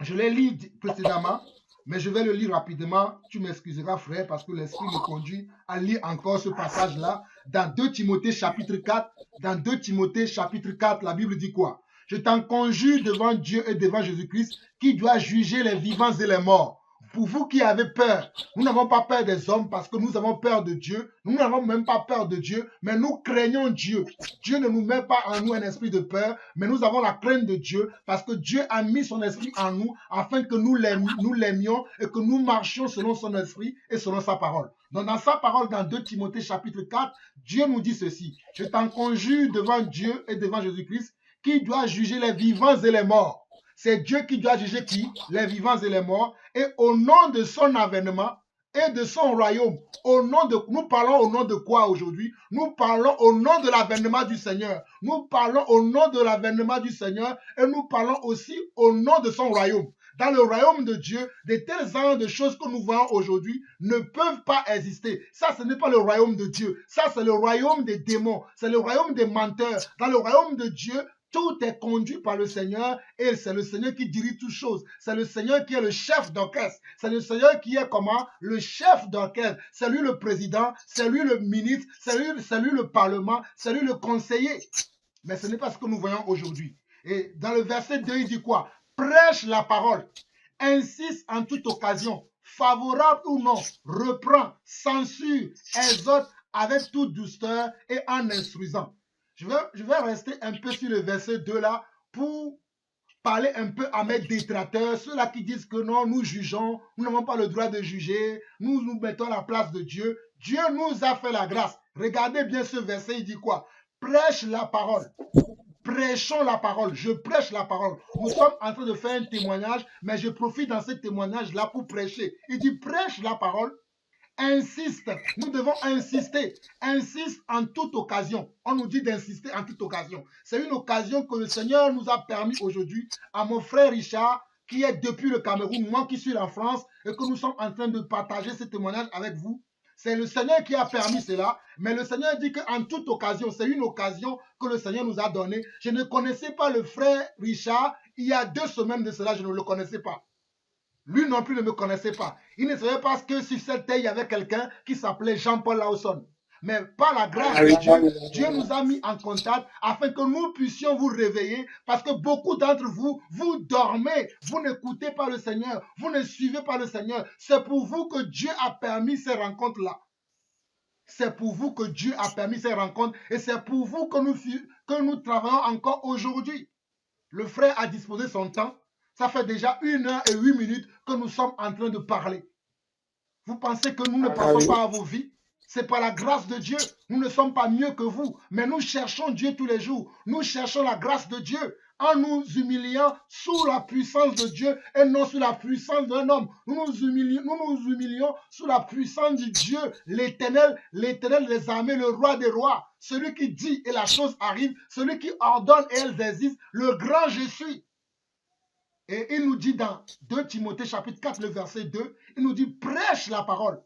je l'ai lu précédemment. Mais je vais le lire rapidement. Tu m'excuseras, frère, parce que l'Esprit me conduit à lire encore ce passage-là. Dans 2 Timothée chapitre 4, dans 2 Timothée chapitre 4, la Bible dit quoi? Je t'en conjure devant Dieu et devant Jésus-Christ, qui doit juger les vivants et les morts. Pour vous qui avez peur, nous n'avons pas peur des hommes parce que nous avons peur de Dieu. Nous n'avons même pas peur de Dieu, mais nous craignons Dieu. Dieu ne nous met pas en nous un esprit de peur, mais nous avons la crainte de Dieu parce que Dieu a mis son esprit en nous afin que nous l'aimions et que nous marchions selon son esprit et selon sa parole. Donc dans sa parole, dans 2 Timothée chapitre 4, Dieu nous dit ceci. Je t'en conjure devant Dieu et devant Jésus-Christ, qui doit juger les vivants et les morts. C'est Dieu qui doit juger qui? Les vivants et les morts. Et au nom de son avènement et de son royaume, nous parlons au nom de quoi aujourd'hui? Nous parlons au nom de l'avènement du Seigneur. Nous parlons au nom de l'avènement du Seigneur et nous parlons aussi au nom de son royaume. Dans le royaume de Dieu, de tels genres de choses que nous voyons aujourd'hui ne peuvent pas exister. Ça, ce n'est pas le royaume de Dieu. Ça, c'est le royaume des démons. C'est le royaume des menteurs. Dans le royaume de Dieu, tout est conduit par le Seigneur et c'est le Seigneur qui dirige toutes choses. C'est le Seigneur qui est le chef d'orchestre. C'est le Seigneur qui est comment? Le chef d'orchestre. C'est lui le président, c'est lui le ministre, c'est lui le parlement, c'est lui le conseiller. Mais ce n'est pas ce que nous voyons aujourd'hui. Et dans le verset 2, il dit quoi? Prêche la parole, insiste en toute occasion, favorable ou non, reprend, censure, exhorte avec toute douceur et en instruisant. Je vais rester un peu sur le verset 2 là pour parler un peu à mes détracteurs, ceux-là qui disent que non, nous jugeons, nous n'avons pas le droit de juger, nous nous mettons à la place de Dieu. Dieu nous a fait la grâce. Regardez bien ce verset, il dit quoi? Prêche la parole. Prêchons la parole. Je prêche la parole. Nous sommes en train de faire un témoignage, mais je profite dans ce témoignage-là pour prêcher. Il dit prêche la parole. Insiste, nous devons insister, insiste en toute occasion. On nous dit d'insister en toute occasion. C'est une occasion que le Seigneur nous a permis aujourd'hui à mon frère Richard, qui est depuis le Cameroun, moi qui suis en France, et que nous sommes en train de partager ce témoignage avec vous. C'est le Seigneur qui a permis cela, mais le Seigneur dit qu'en toute occasion, c'est une occasion que le Seigneur nous a donnée. Je ne connaissais pas le frère Richard, il y a 2 semaines de cela, je ne le connaissais pas. Lui non plus ne me connaissait pas. Il ne savait pas que sur cette terre, il y avait quelqu'un qui s'appelait Jean-Paul Lawson. Mais par la grâce de Dieu, Dieu nous a mis en contact afin que nous puissions vous réveiller parce que beaucoup d'entre vous, vous dormez, vous n'écoutez pas le Seigneur, vous ne suivez pas le Seigneur. C'est pour vous que Dieu a permis ces rencontres-là. C'est pour vous que Dieu a permis ces rencontres et c'est pour vous que nous travaillons encore aujourd'hui. Le frère a disposé son temps. Ça fait déjà 1 heure et 8 minutes que nous sommes en train de parler. Vous pensez que nous ne pensons pas à vos vies? C'est par la grâce de Dieu. Nous ne sommes pas mieux que vous, mais nous cherchons Dieu tous les jours. Nous cherchons la grâce de Dieu en nous humiliant sous la puissance de Dieu et non sous la puissance d'un homme. Nous nous humilions sous la puissance du Dieu, l'Éternel des armées, le roi des rois, celui qui dit et la chose arrive, celui qui ordonne et elles existent, le grand je suis. Et il nous dit dans 2 Timothée chapitre 4, le verset 2, il nous dit prêche la parole,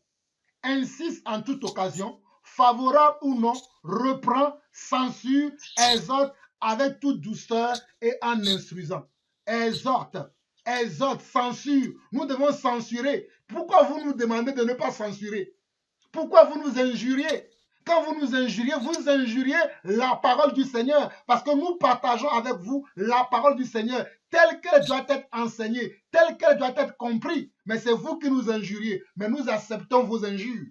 insiste en toute occasion, favorable ou non, reprend, censure, exhorte avec toute douceur et en instruisant. Exhorte, censure. Nous devons censurer. Pourquoi vous nous demandez de ne pas censurer? Pourquoi vous nous injuriez? Quand vous nous injuriez la parole du Seigneur. Parce que nous partageons avec vous la parole du Seigneur telle qu'elle doit être enseignée, telle qu'elle doit être comprise. Mais c'est vous qui nous injuriez. Mais nous acceptons vos injures.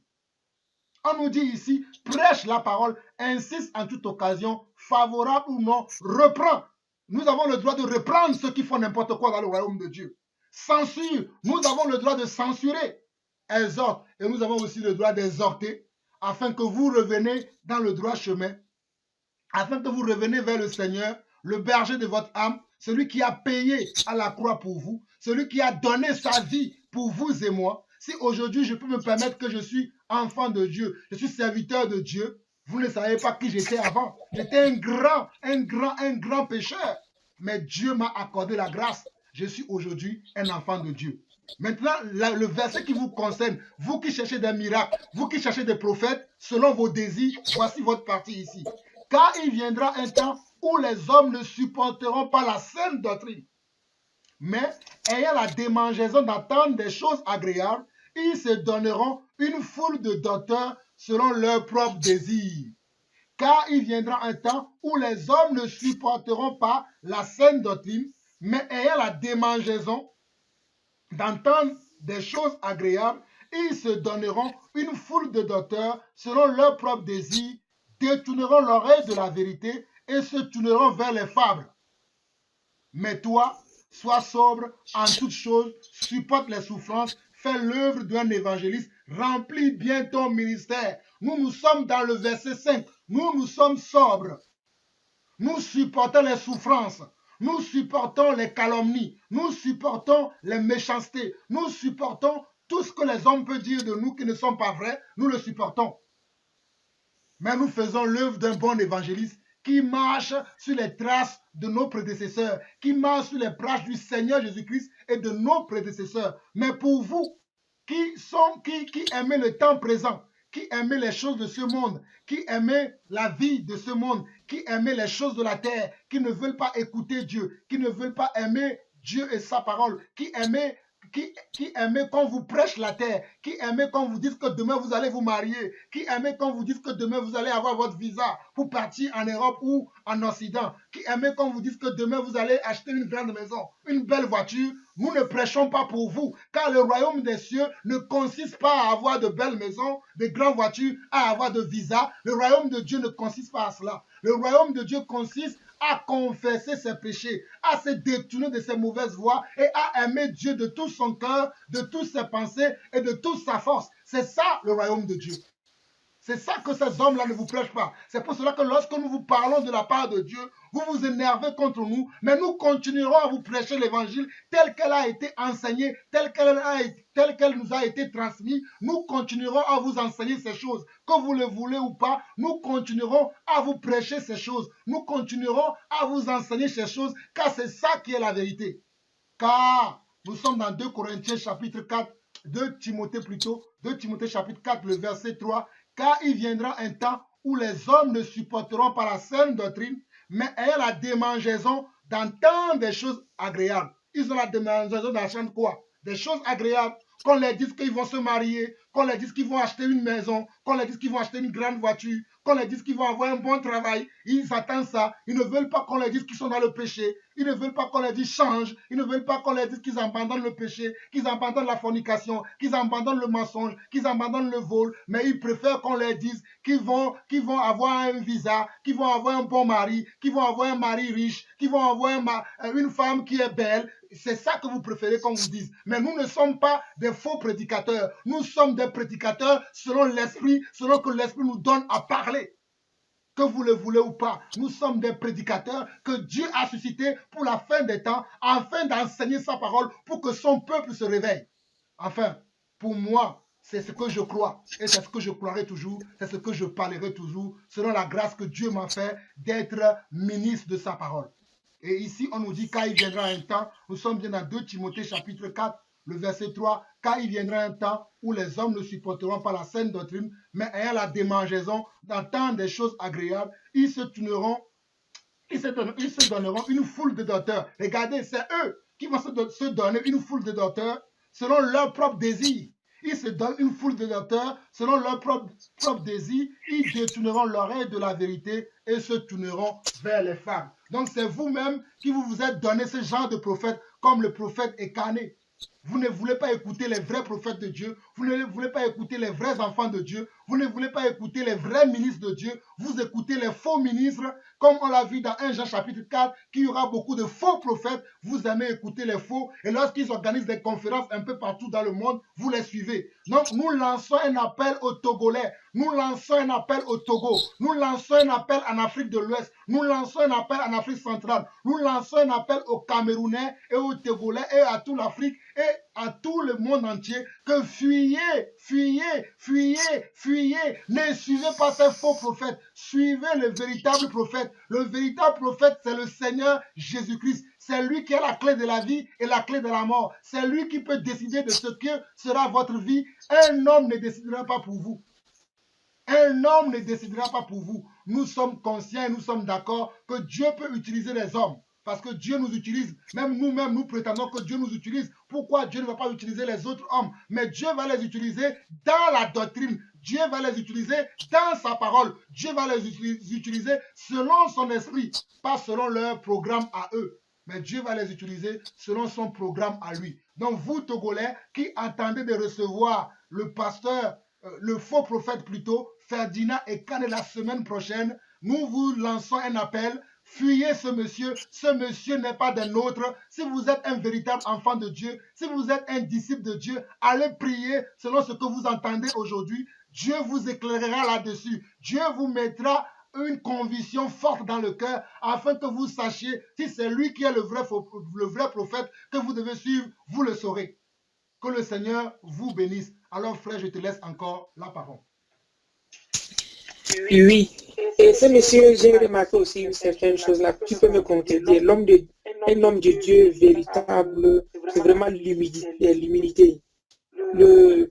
On nous dit ici, prêche la parole, insiste en toute occasion, favorable ou non, reprend. Nous avons le droit de reprendre ceux qui font n'importe quoi dans le royaume de Dieu. Censure, nous avons le droit de censurer. Exhorte, et nous avons aussi le droit d'exhorter afin que vous reveniez dans le droit chemin, afin que vous reveniez vers le Seigneur, le berger de votre âme, celui qui a payé à la croix pour vous, celui qui a donné sa vie pour vous et moi. Si aujourd'hui je peux me permettre que je suis enfant de Dieu, je suis serviteur de Dieu, vous ne savez pas qui j'étais avant. J'étais un grand pécheur. Mais Dieu m'a accordé la grâce. Je suis aujourd'hui un enfant de Dieu. Maintenant, le verset qui vous concerne, vous qui cherchez des miracles, vous qui cherchez des prophètes, selon vos désirs, voici votre partie ici. Car il viendra un temps où les hommes ne supporteront pas la saine doctrine, mais ayant la démangeaison d'entendre des choses agréables, ils se donneront une foule de docteurs selon leurs propres désirs. Car il viendra un temps où les hommes ne supporteront pas la saine doctrine, mais ayant la démangeaison d'entendre des choses agréables, ils se donneront une foule de docteurs selon leurs propres désirs, détourneront l'oreille de la vérité et se tourneront vers les fables. Mais toi, sois sobre en toutes choses, supporte les souffrances, fais l'œuvre d'un évangéliste, remplis bien ton ministère. Nous sommes dans le verset 5. Nous sommes sobres. Nous supportons les souffrances. Nous supportons les calomnies. Nous supportons les méchancetés. Nous supportons tout ce que les hommes peuvent dire de nous qui ne sont pas vrais. Nous le supportons. Mais nous faisons l'œuvre d'un bon évangéliste qui marche sur les traces de nos prédécesseurs, qui marche sur les traces du Seigneur Jésus-Christ et de nos prédécesseurs. Mais pour vous, qui aimez le temps présent, qui aimez les choses de ce monde, qui aimez la vie de ce monde, qui aimez les choses de la terre, qui ne veulent pas écouter Dieu, qui ne veulent pas aimer Dieu et sa parole, qui aimez quand vous prêche la terre, qui aimez quand vous dites que demain vous allez vous marier, qui aimez quand vous dites que demain vous allez avoir votre visa pour partir en Europe ou en Occident, qui aimez quand vous dites que demain vous allez acheter une grande maison, une belle voiture. Nous ne prêchons pas pour vous, car le royaume des cieux ne consiste pas à avoir de belles maisons, de grandes voitures, à avoir de visa. Le royaume de Dieu ne consiste pas à cela. Le royaume de Dieu consiste à confesser ses péchés, à se détourner de ses mauvaises voies et à aimer Dieu de tout son cœur, de toutes ses pensées et de toute sa force. C'est ça le royaume de Dieu. C'est ça que ces hommes-là ne vous prêchent pas. C'est pour cela que lorsque nous vous parlons de la part de Dieu, vous vous énervez contre nous, mais nous continuerons à vous prêcher l'évangile tel qu'elle a été enseignée, tel qu'elle nous a été transmise. Nous continuerons à vous enseigner ces choses. Que vous le voulez ou pas, nous continuerons à vous prêcher ces choses. Nous continuerons à vous enseigner ces choses, car c'est ça qui est la vérité. Car nous sommes dans 2 Corinthiens chapitre 4, 2 Timothée plutôt, 2 Timothée chapitre 4, le verset 3. Car il viendra un temps où les hommes ne supporteront pas la saine doctrine, mais ayant la démangeaison d'entendre des choses agréables. Ils ont la démangeaison d'entendre quoi? Des choses agréables. Qu'on leur dise qu'ils vont se marier, qu'on leur dise qu'ils vont acheter une maison, qu'on leur dise qu'ils vont acheter une grande voiture, qu'on leur dise qu'ils vont avoir un bon travail. Ils attendent ça. Ils ne veulent pas qu'on leur dise qu'ils sont dans le péché. Ils ne veulent pas qu'on leur dise change. Ils ne veulent pas qu'on leur dise qu'ils abandonnent le péché, qu'ils abandonnent la fornication, qu'ils abandonnent le mensonge, qu'ils abandonnent le vol. Mais ils préfèrent qu'on leur dise qu'ils vont avoir un visa, qu'ils vont avoir un bon mari, qu'ils vont avoir un mari riche, qu'ils vont avoir une femme qui est belle. C'est ça que vous préférez qu'on vous dise. Mais nous ne sommes pas des faux prédicateurs. Nous sommes des prédicateurs selon l'esprit, selon que l'esprit nous donne à parler. Que vous le voulez ou pas, nous sommes des prédicateurs que Dieu a suscités pour la fin des temps, afin d'enseigner sa parole pour que son peuple se réveille. Enfin, pour moi, c'est ce que je crois et c'est ce que je croirai toujours, c'est ce que je parlerai toujours, selon la grâce que Dieu m'a fait d'être ministre de sa parole. Et ici, on nous dit, quand il viendra un temps, nous sommes bien dans 2 Timothée chapitre 4, le verset 3, car il viendra un temps où les hommes ne supporteront pas la saine doctrine, mais ayant la démangeaison d'entendre des choses agréables, ils se donneront une foule de docteurs. Regardez, c'est eux qui vont se donner une foule de docteurs selon leur propre désir. Ils se donnent une foule de docteurs selon leur propre désir. Ils détourneront l'oreille de la vérité et se tourneront vers les femmes. Donc c'est vous-même qui vous êtes donné ce genre de prophète comme le prophète Ekané. Vous ne voulez pas écouter les vrais prophètes de Dieu. Vous ne voulez pas écouter les vrais enfants de Dieu. Vous ne voulez pas écouter les vrais ministres de Dieu. Vous écoutez les faux ministres, comme on l'a vu dans 1 Jean chapitre 4, qu'il y aura beaucoup de faux prophètes. Vous aimez écouter les faux. Et lorsqu'ils organisent des conférences un peu partout dans le monde, vous les suivez. Donc, nous lançons un appel aux Togolais. Nous lançons un appel au Togo. Nous lançons un appel en Afrique de l'Ouest. Nous lançons un appel en Afrique centrale. Nous lançons un appel aux Camerounais et aux Togolais et à toute l'Afrique et à tout le monde entier que fuyez, fuyez, fuyez, fuyez. Ne suivez pas ces faux prophètes. Suivez le véritable prophète. Le véritable prophète, c'est le Seigneur Jésus-Christ. C'est lui qui a la clé de la vie et la clé de la mort. C'est lui qui peut décider de ce que sera votre vie. Un homme ne décidera pas pour vous. Un homme ne décidera pas pour vous. Nous sommes conscients et nous sommes d'accord que Dieu peut utiliser les hommes. Parce que Dieu nous utilise. Même nous-mêmes, nous prétendons que Dieu nous utilise. Pourquoi Dieu ne va pas utiliser les autres hommes? Mais Dieu va les utiliser dans la doctrine. Dieu va les utiliser dans sa parole. Dieu va les utiliser selon son esprit, pas selon leur programme à eux. Mais Dieu va les utiliser selon son programme à lui. Donc vous, Togolais, qui attendez de recevoir le pasteur, le faux prophète plutôt, Ferdinand Ekane la semaine prochaine, nous vous lançons un appel. Fuyez ce monsieur. Ce monsieur n'est pas d'un autre. Si vous êtes un véritable enfant de Dieu, si vous êtes un disciple de Dieu, allez prier selon ce que vous entendez aujourd'hui. Dieu vous éclairera là-dessus. Dieu vous mettra une conviction forte dans le cœur afin que vous sachiez si c'est lui qui est le vrai prophète que vous devez suivre, vous le saurez. Que le Seigneur vous bénisse. Alors frère, je te laisse encore la parole. Oui. Et ce monsieur, j'ai remarqué aussi une certaine chose là. Tu peux me contredire. Un homme de Dieu véritable, c'est vraiment l'humilité. Il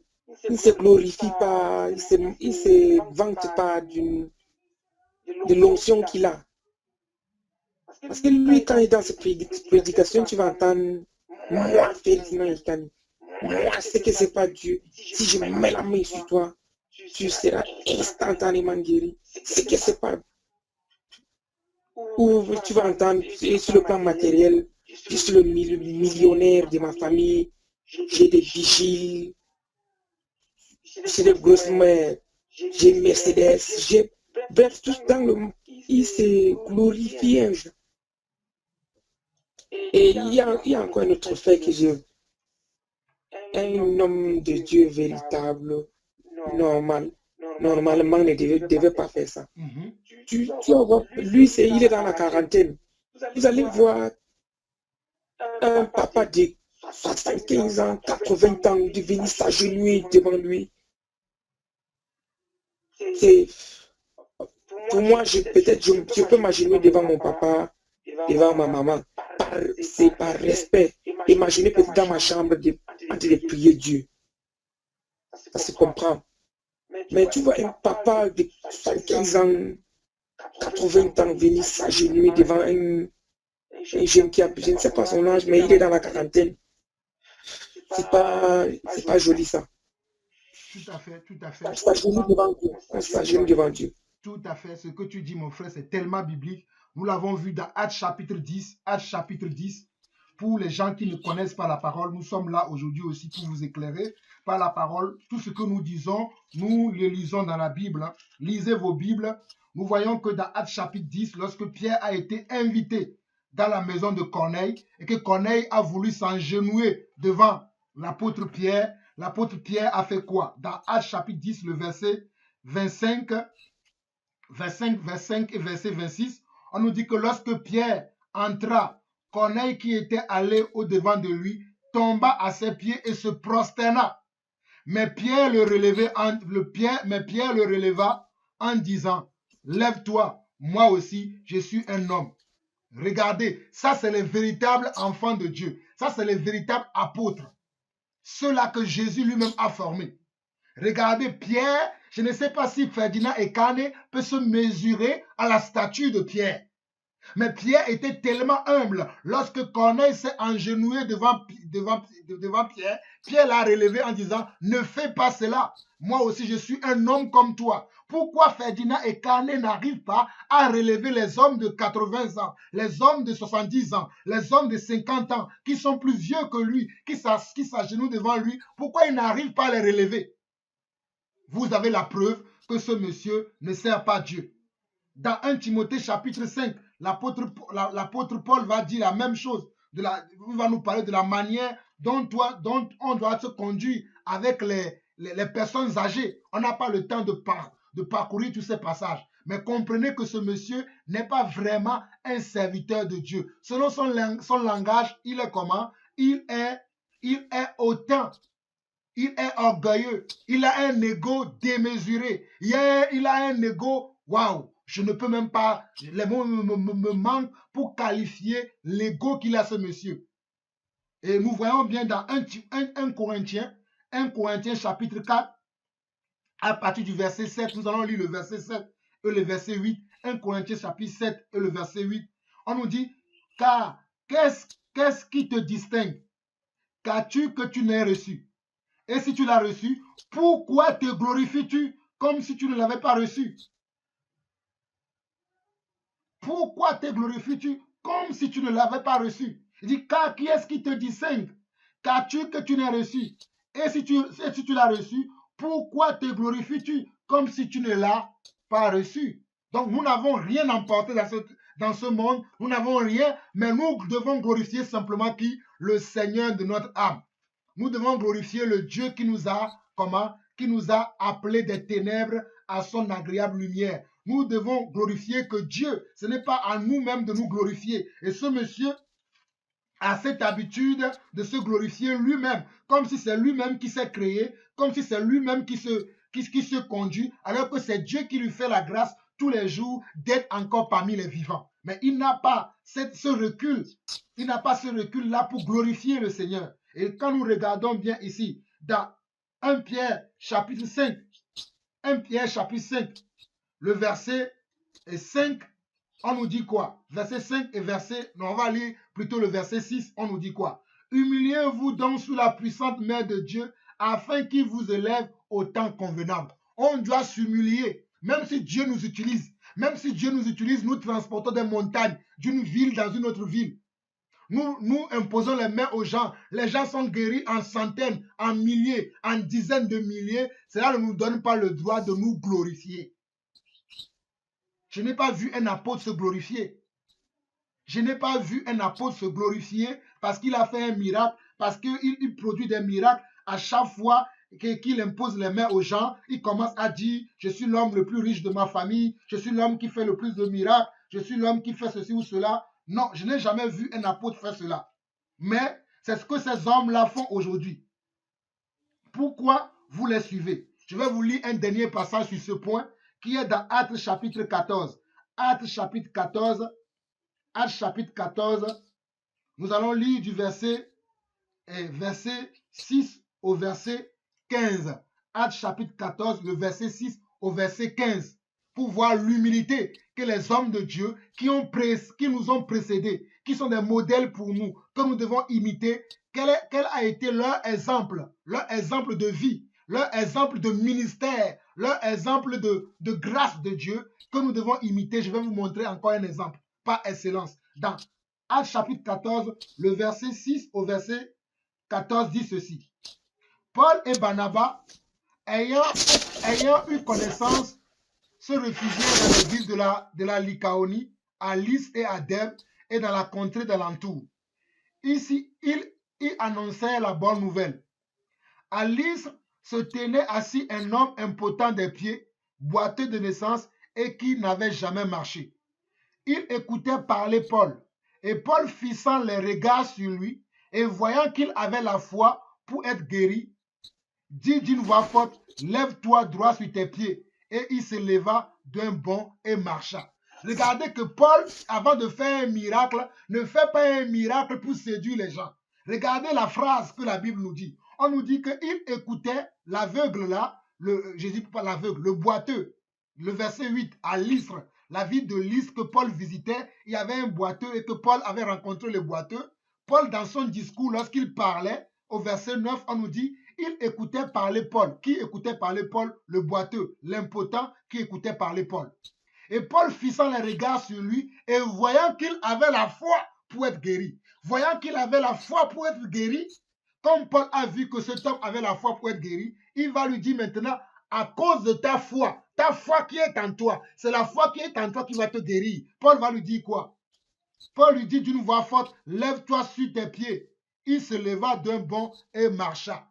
ne se glorifie pas, il se vante pas de l'onction qu'il a. Parce que lui, quand il est dans cette prédication, tu vas entendre moi, Ferdinand Ekane. Moi, c'est que c'est pas Dieu. Si je mets la main sur toi, tu seras instantanément guéri. C'est que c'est pas. Ou tu vas entendre, sur le plan matériel, je suis le millionnaire de ma famille, j'ai des vigiles, j'ai des grosses mères, j'ai une Mercedes, bref, tout dans le monde, il se glorifie un jour. Et il y a encore un autre fait que j'ai. Un homme de Dieu véritable, normalement ne devait pas faire ça. Tu vas voir, lui, il est dans la quarantaine. Vous allez voir un papa de 75 ans, 80 ans, de venir s'agenouiller devant lui. Pour moi, je peux m'agenouiller devant mon papa, devant ma maman. C'est par respect. Imaginez peut-être dans ma chambre en train de prier Dieu. Ça se comprend. Mais tu vois un papa de 75 ans, 80 ans venir s'agenouiller devant un jeune qui a, je ne sais pas son âge, mais il est dans la quarantaine. C'est pas joli ça. Tout à fait, tout à fait. On s'agenouille devant Dieu. On s'agenouille devant Dieu. Tout à fait. Ce que tu dis, mon frère, c'est tellement biblique. Nous l'avons vu dans Actes chapitre 10. Actes chapitre 10. Pour les gens qui ne connaissent pas la parole, nous sommes là aujourd'hui aussi pour vous éclairer par la parole. Tout ce que nous disons, nous le lisons dans la Bible. Lisez vos Bibles. Nous voyons que dans Actes chapitre 10, lorsque Pierre a été invité dans la maison de Corneille et que Corneille a voulu s'agenouiller devant l'apôtre Pierre a fait quoi? Dans Actes chapitre 10, le verset 25 et verset 26, on nous dit que lorsque Pierre entra, Corneille qui était allé au-devant de lui tomba à ses pieds et se prosterna. Mais Pierre le releva en disant, lève-toi, moi aussi, je suis un homme. Regardez, ça c'est les véritables enfants de Dieu. Ça c'est les véritables apôtres. Ceux-là que Jésus lui-même a formés. Regardez, Pierre, je ne sais pas si Ferdinand Ekane peut se mesurer à la stature de Pierre. Mais Pierre était tellement humble. Lorsque Corneille s'est agenouillé devant Pierre, Pierre l'a relevé en disant, ne fais pas cela. Moi aussi, je suis un homme comme toi. Pourquoi Ferdinand Ekane n'arrive pas à relever les hommes de 80 ans, les hommes de 70 ans, les hommes de 50 ans, qui sont plus vieux que lui, qui s'agenouillent devant lui? Pourquoi il n'arrive pas à les relever? Vous avez la preuve que ce monsieur ne sert pas Dieu. Dans 1 Timothée chapitre 5, l'apôtre Paul va dire la même chose. Il va nous parler de la manière dont on doit se conduire avec les personnes âgées. On n'a pas le temps de parcourir tous ces passages. Mais comprenez que ce monsieur n'est pas vraiment un serviteur de Dieu. Selon son langage, il est comment? Il est hautain. Il est orgueilleux. Il a un ego démesuré. Il a un ego, waouh, je ne peux même pas, les mots me manquent pour qualifier l'ego qu'il a, ce monsieur. Et nous voyons bien dans 1 Corinthiens chapitre 4, à partir du verset 7, nous allons lire le verset 7 et le verset 8. 1 Corinthiens chapitre 7 et le verset 8. On nous dit, car qu'est-ce qui te distingue? Qu'as-tu que tu n'aies reçu? Et si tu l'as reçu, pourquoi te glorifies-tu comme si tu ne l'avais pas reçu? Pourquoi te glorifies-tu comme si tu ne l'avais pas reçu? Il dit, car qui est-ce qui te distingue? Qu'as-tu que tu n'aies reçu? Et si tu l'as reçu, pourquoi te glorifies-tu comme si tu ne l'as pas reçu? Donc, nous n'avons rien emporté dans ce monde. Nous n'avons rien, mais nous devons glorifier simplement qui? Le Seigneur de notre âme. Nous devons glorifier le Dieu qui nous a, qui nous a appelés des ténèbres à son agréable lumière. Nous devons glorifier que Dieu, ce n'est pas à nous-mêmes de nous glorifier. Et ce monsieur a cette habitude de se glorifier lui-même, comme si c'est lui-même qui s'est créé, comme si c'est lui-même qui se conduit, alors que c'est Dieu qui lui fait la grâce tous les jours d'être encore parmi les vivants. Mais il n'a pas ce recul, il n'a pas ce recul-là pour glorifier le Seigneur. Et quand nous regardons bien ici, dans 1 Pierre chapitre 5, 1 Pierre chapitre 5, le verset 5, on nous dit quoi? Verset 5 et verset, non, on va lire plutôt le verset 6, on nous dit quoi? Humiliez-vous donc sous la puissante main de Dieu, afin qu'il vous élève au temps convenable. On doit s'humilier, même si Dieu nous utilise. Même si Dieu nous utilise, nous transportons des montagnes d'une ville dans une autre ville. Nous imposons les mains aux gens. Les gens sont guéris en centaines, en milliers, en dizaines de milliers. Cela ne nous donne pas le droit de nous glorifier. Je n'ai pas vu un apôtre se glorifier. Je n'ai pas vu un apôtre se glorifier parce qu'il a fait un miracle, parce qu'il produit des miracles. À chaque fois qu'il impose les mains aux gens, il commence à dire, je suis l'homme le plus riche de ma famille, je suis l'homme qui fait le plus de miracles, je suis l'homme qui fait ceci ou cela. Non, je n'ai jamais vu un apôtre faire cela. Mais c'est ce que ces hommes-là font aujourd'hui. Pourquoi vous les suivez? Je vais vous lire un dernier passage sur ce point qui est dans Actes chapitre 14. Actes chapitre 14. Actes chapitre 14. Nous allons lire du verset 6 au verset 15. Actes chapitre 14, le verset 6 au verset 15. Pour voir l'humilité que les hommes de Dieu qui nous ont précédés, qui sont des modèles pour nous, que nous devons imiter, quel a été leur exemple de vie, leur exemple de ministère, leur exemple de grâce de Dieu que nous devons imiter. Je vais vous montrer encore un exemple par excellence. Dans Actes chapitre 14, le verset 6 au verset 14 dit ceci. Paul et Barnabas, ayant eu connaissance, se réfugièrent dans les villes de la Lycaonie, à Lys et à Derbe, et dans la contrée d'alentour. Ici, ils annonçèrent la bonne nouvelle. À Lys se tenait assis un homme impotent des pieds, boiteux de naissance et qui n'avait jamais marché. Il écoutait parler Paul, et Paul fixant les regards sur lui, et voyant qu'il avait la foi pour être guéri, dit d'une voix forte, lève-toi droit sur tes pieds. Et il se leva d'un bond et marcha. Regardez que Paul, avant de faire un miracle, ne fait pas un miracle pour séduire les gens. Regardez la phrase que la Bible nous dit. On nous dit qu'il écoutait l'aveugle là, je dis pas l'aveugle, le boiteux. Le verset 8, à Lystre, la ville de Lystre que Paul visitait, il y avait un boiteux et que Paul avait rencontré le boiteux. Paul, dans son discours, lorsqu'il parlait, au verset 9, on nous dit, il écoutait parler Paul. Qui écoutait parler Paul? Le boiteux, l'impotent qui écoutait parler Paul. Et Paul fixant les regards sur lui et voyant qu'il avait la foi pour être guéri. Voyant qu'il avait la foi pour être guéri, comme Paul a vu que cet homme avait la foi pour être guéri, il va lui dire maintenant, à cause de ta foi qui est en toi, c'est la foi qui est en toi qui va te guérir. Paul va lui dire quoi? Paul lui dit d'une voix forte, lève-toi sur tes pieds. Il se leva d'un bond et marcha.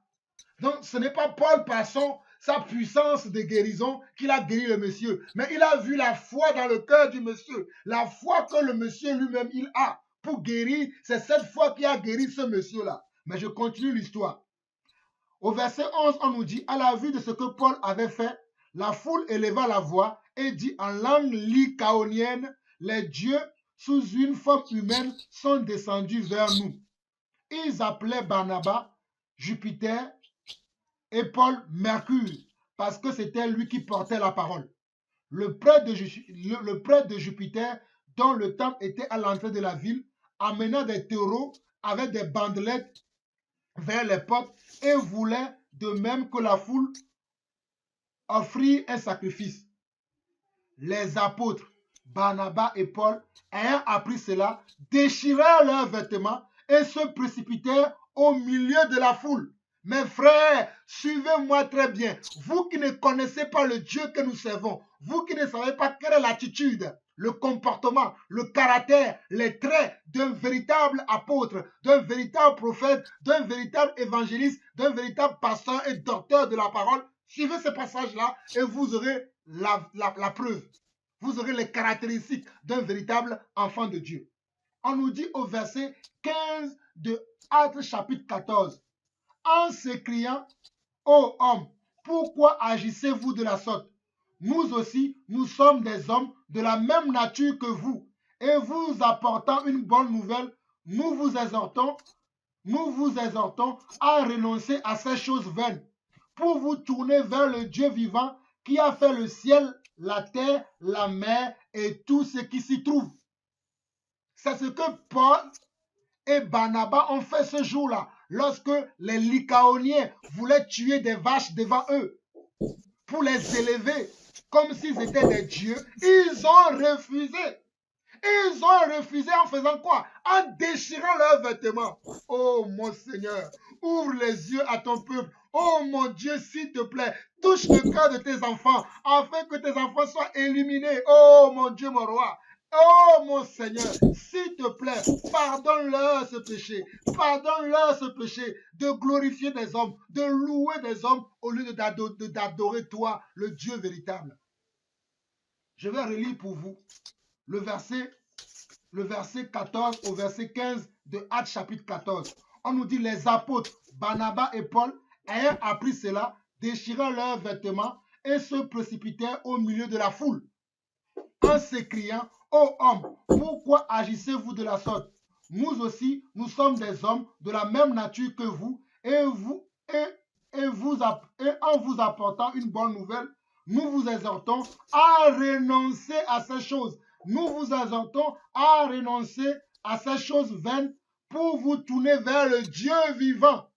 Donc, ce n'est pas Paul par sa puissance de guérison qu'il a guéri le monsieur, mais il a vu la foi dans le cœur du monsieur, la foi que le monsieur lui-même il a pour guérir. C'est cette foi qui a guéri ce monsieur-là. Mais je continue l'histoire. Au verset 11, on nous dit, à la vue de ce que Paul avait fait, la foule éleva la voix et dit en langue lycaonienne, les dieux sous une forme humaine sont descendus vers nous. Ils appelaient Barnabas Jupiter et Paul Mercure, parce que c'était lui qui portait la parole. Le prêtre de Jupiter, dont le temple était à l'entrée de la ville, amena des taureaux avec des bandelettes vers les portes et voulait, de même que la foule, offrir un sacrifice. Les apôtres, Barnabas et Paul, ayant appris cela, déchirèrent leurs vêtements et se précipitèrent au milieu de la foule. Mes frères, suivez-moi très bien. Vous qui ne connaissez pas le Dieu que nous servons, vous qui ne savez pas quelle est l'attitude, le comportement, le caractère, les traits d'un véritable apôtre, d'un véritable prophète, d'un véritable évangéliste, d'un véritable pasteur et docteur de la parole, suivez ce passage-là et vous aurez la preuve. Vous aurez les caractéristiques d'un véritable enfant de Dieu. On nous dit au verset 15 de Actes chapitre 14, en s'écriant, ô hommes, pourquoi agissez-vous de la sorte? Nous aussi, nous sommes des hommes de la même nature que vous, et vous apportant une bonne nouvelle, nous vous exhortons à renoncer à ces choses vaines, pour vous tourner vers le Dieu vivant qui a fait le ciel, la terre, la mer et tout ce qui s'y trouve. C'est ce que Paul et Barnabas ont fait ce jour-là, lorsque les Lycaoniens voulaient tuer des vaches devant eux pour les élever comme s'ils étaient des dieux. Ils ont refusé. Ils ont refusé en faisant quoi? En déchirant leurs vêtements. Oh mon Seigneur, ouvre les yeux à ton peuple. Oh mon Dieu, s'il te plaît, touche le cœur de tes enfants afin que tes enfants soient éliminés. Oh mon Dieu, mon roi. Oh mon Seigneur, s'il te plaît, pardonne-leur ce péché. Pardonne-leur ce péché de glorifier des hommes, de louer des hommes au lieu d'adorer toi, le Dieu véritable. Je vais relire pour vous le verset 14 au verset 15 de Actes chapitre 14. On nous dit les apôtres Barnabas et Paul, ayant appris cela, déchirèrent leurs vêtements et se précipitèrent au milieu de la foule en s'écriant, ô hommes, pourquoi agissez-vous de la sorte? Nous aussi, nous sommes des hommes de la même nature que vous, et en vous apportant une bonne nouvelle, nous vous exhortons à renoncer à ces choses. Nous vous exhortons à renoncer à ces choses vaines pour vous tourner vers le Dieu vivant.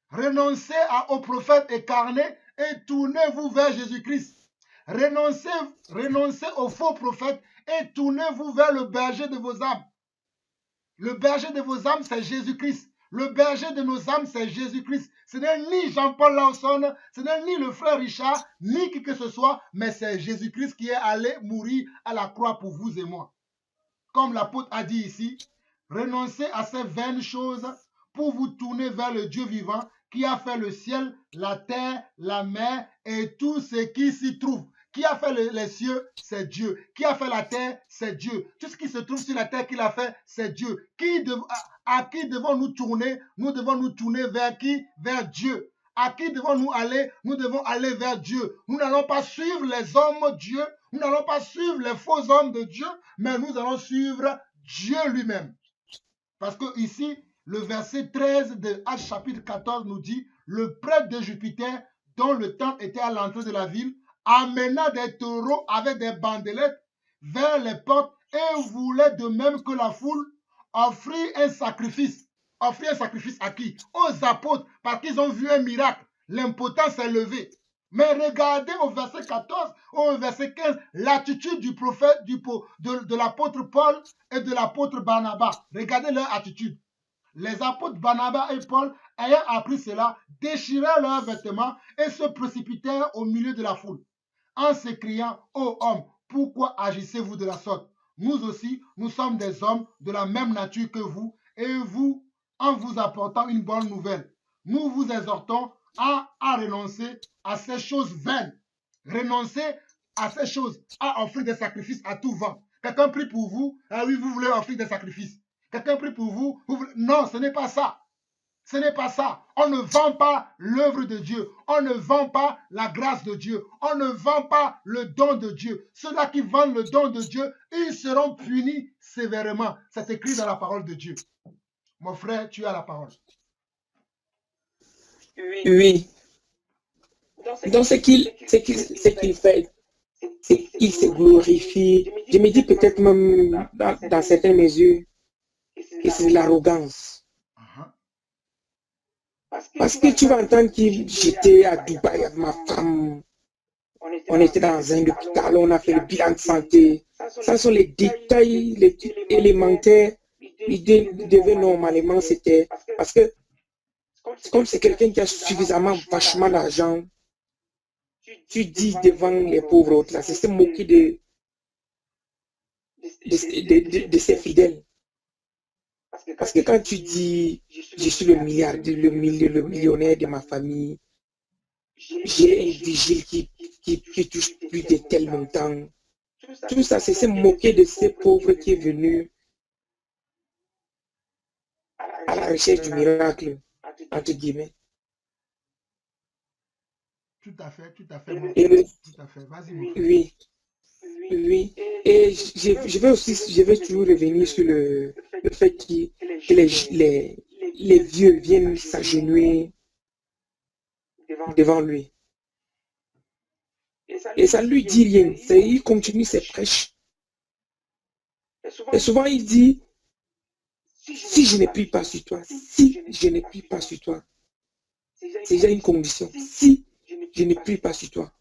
Renoncez aux prophètes incarnés et tournez-vous vers Jésus-Christ. Renoncez aux faux prophètes et tournez-vous vers le berger de vos âmes. Le berger de vos âmes, c'est Jésus-Christ. Le berger de nos âmes, c'est Jésus-Christ. Ce n'est ni Jean-Paul Lawson, ce n'est ni le frère Richard, ni qui que ce soit, mais c'est Jésus-Christ qui est allé mourir à la croix pour vous et moi. Comme l'apôtre a dit ici, renoncez à ces vaines choses pour vous tourner vers le Dieu vivant qui a fait le ciel, la terre, la mer et tout ce qui s'y trouve. Qui a fait les cieux, c'est Dieu. Qui a fait la terre, c'est Dieu. Tout ce qui se trouve sur la terre qu'il a fait, c'est Dieu. À qui devons-nous tourner? Nous devons nous tourner vers qui? Vers Dieu. À qui devons-nous aller? Nous devons aller vers Dieu. Nous n'allons pas suivre les hommes Dieu. Nous n'allons pas suivre les faux hommes de Dieu, mais nous allons suivre Dieu lui-même. Parce que ici, le verset 13 de Actes chapitre 14 nous dit, le prêtre de Jupiter, dont le temple était à l'entrée de la ville, amena des taureaux avec des bandelettes vers les portes et voulait de même que la foule offrir un sacrifice. Offrir un sacrifice à qui? Aux apôtres, parce qu'ils ont vu un miracle. L'impotent s'est levé. Mais regardez au verset 14, au verset 15, l'attitude du prophète, de l'apôtre Paul et de l'apôtre Barnabas. Regardez leur attitude. Les apôtres Barnabas et Paul, ayant appris cela, déchirèrent leurs vêtements et se précipitèrent au milieu de la foule, en s'écriant, ô hommes, pourquoi agissez-vous de la sorte? Nous aussi, nous sommes des hommes de la même nature que vous, et vous, en vous apportant une bonne nouvelle, nous vous exhortons à renoncer à ces choses vaines. Renoncer à ces choses, à offrir des sacrifices à tout vent. Quelqu'un prie pour vous, ah oui, vous voulez offrir des sacrifices. Quelqu'un prie pour vous, non, ce n'est pas ça. Ce n'est pas ça. On ne vend pas l'œuvre de Dieu. On ne vend pas la grâce de Dieu. On ne vend pas le don de Dieu. Ceux-là qui vendent le don de Dieu, ils seront punis sévèrement. C'est écrit dans la parole de Dieu. Mon frère, tu as la parole. Oui. Donc, ce qu'il fait, c'est qu'il se glorifie. Je me dis peut-être même dans certaines mesures que c'est l'arrogance. Parce que tu vas entendre que j'étais à Dubaï avec ma femme. On était dans un hôpital, on a fait le bilan de santé. Ça sont les détails les élémentaires. Il devait normalement, c'était parce que comme c'est quelqu'un qui a suffisamment vachement d'argent, tu dis devant les pauvres autres, là, c'est se moquer de ses fidèles. Parce que quand tu dis, je suis le millionnaire de ma famille, j'ai un vigile qui touche plus de tel montant, tout ça, c'est se moquer de ces pauvres qui est venu à la recherche du miracle, entre guillemets. Tout à fait. Tout à fait. Vas-y. Oui. Et je vais toujours revenir sur le fait que les vieux viennent s'agenouiller devant lui. Et ça ne lui dit rien. Il continue ses prêches. Et souvent il dit, si je ne prie pas sur toi, si je ne prie pas sur toi, c'est déjà une condition. Si je ne prie pas sur toi,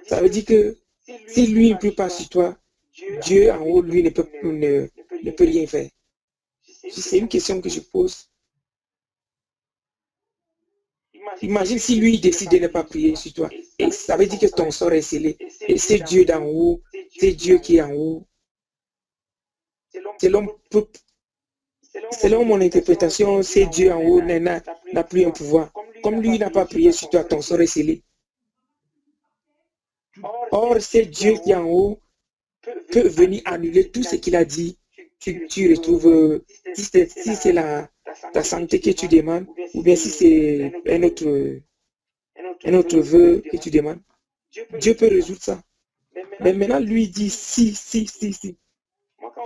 ça veut dire que si lui ne prie pas sur toi, Dieu en haut, lui, ne peut rien faire. C'est une question que je pose. Imagine si lui décide de ne pas prier sur toi. Et ça veut dire que ton sort est scellé. Et c'est Dieu d'en haut, c'est Dieu qui est en haut. Selon mon interprétation, c'est Dieu en haut n'a plus un pouvoir. Comme lui n'a pas prié sur toi, ton sort est scellé. Or, c'est Dieu qui en haut peut venir annuler tout ce qu'il a dit. Tu retrouves, si c'est ta santé que tu demandes, ou bien si c'est un autre vœu que tu demandes, Dieu peut résoudre ça. Mais maintenant, lui dit si.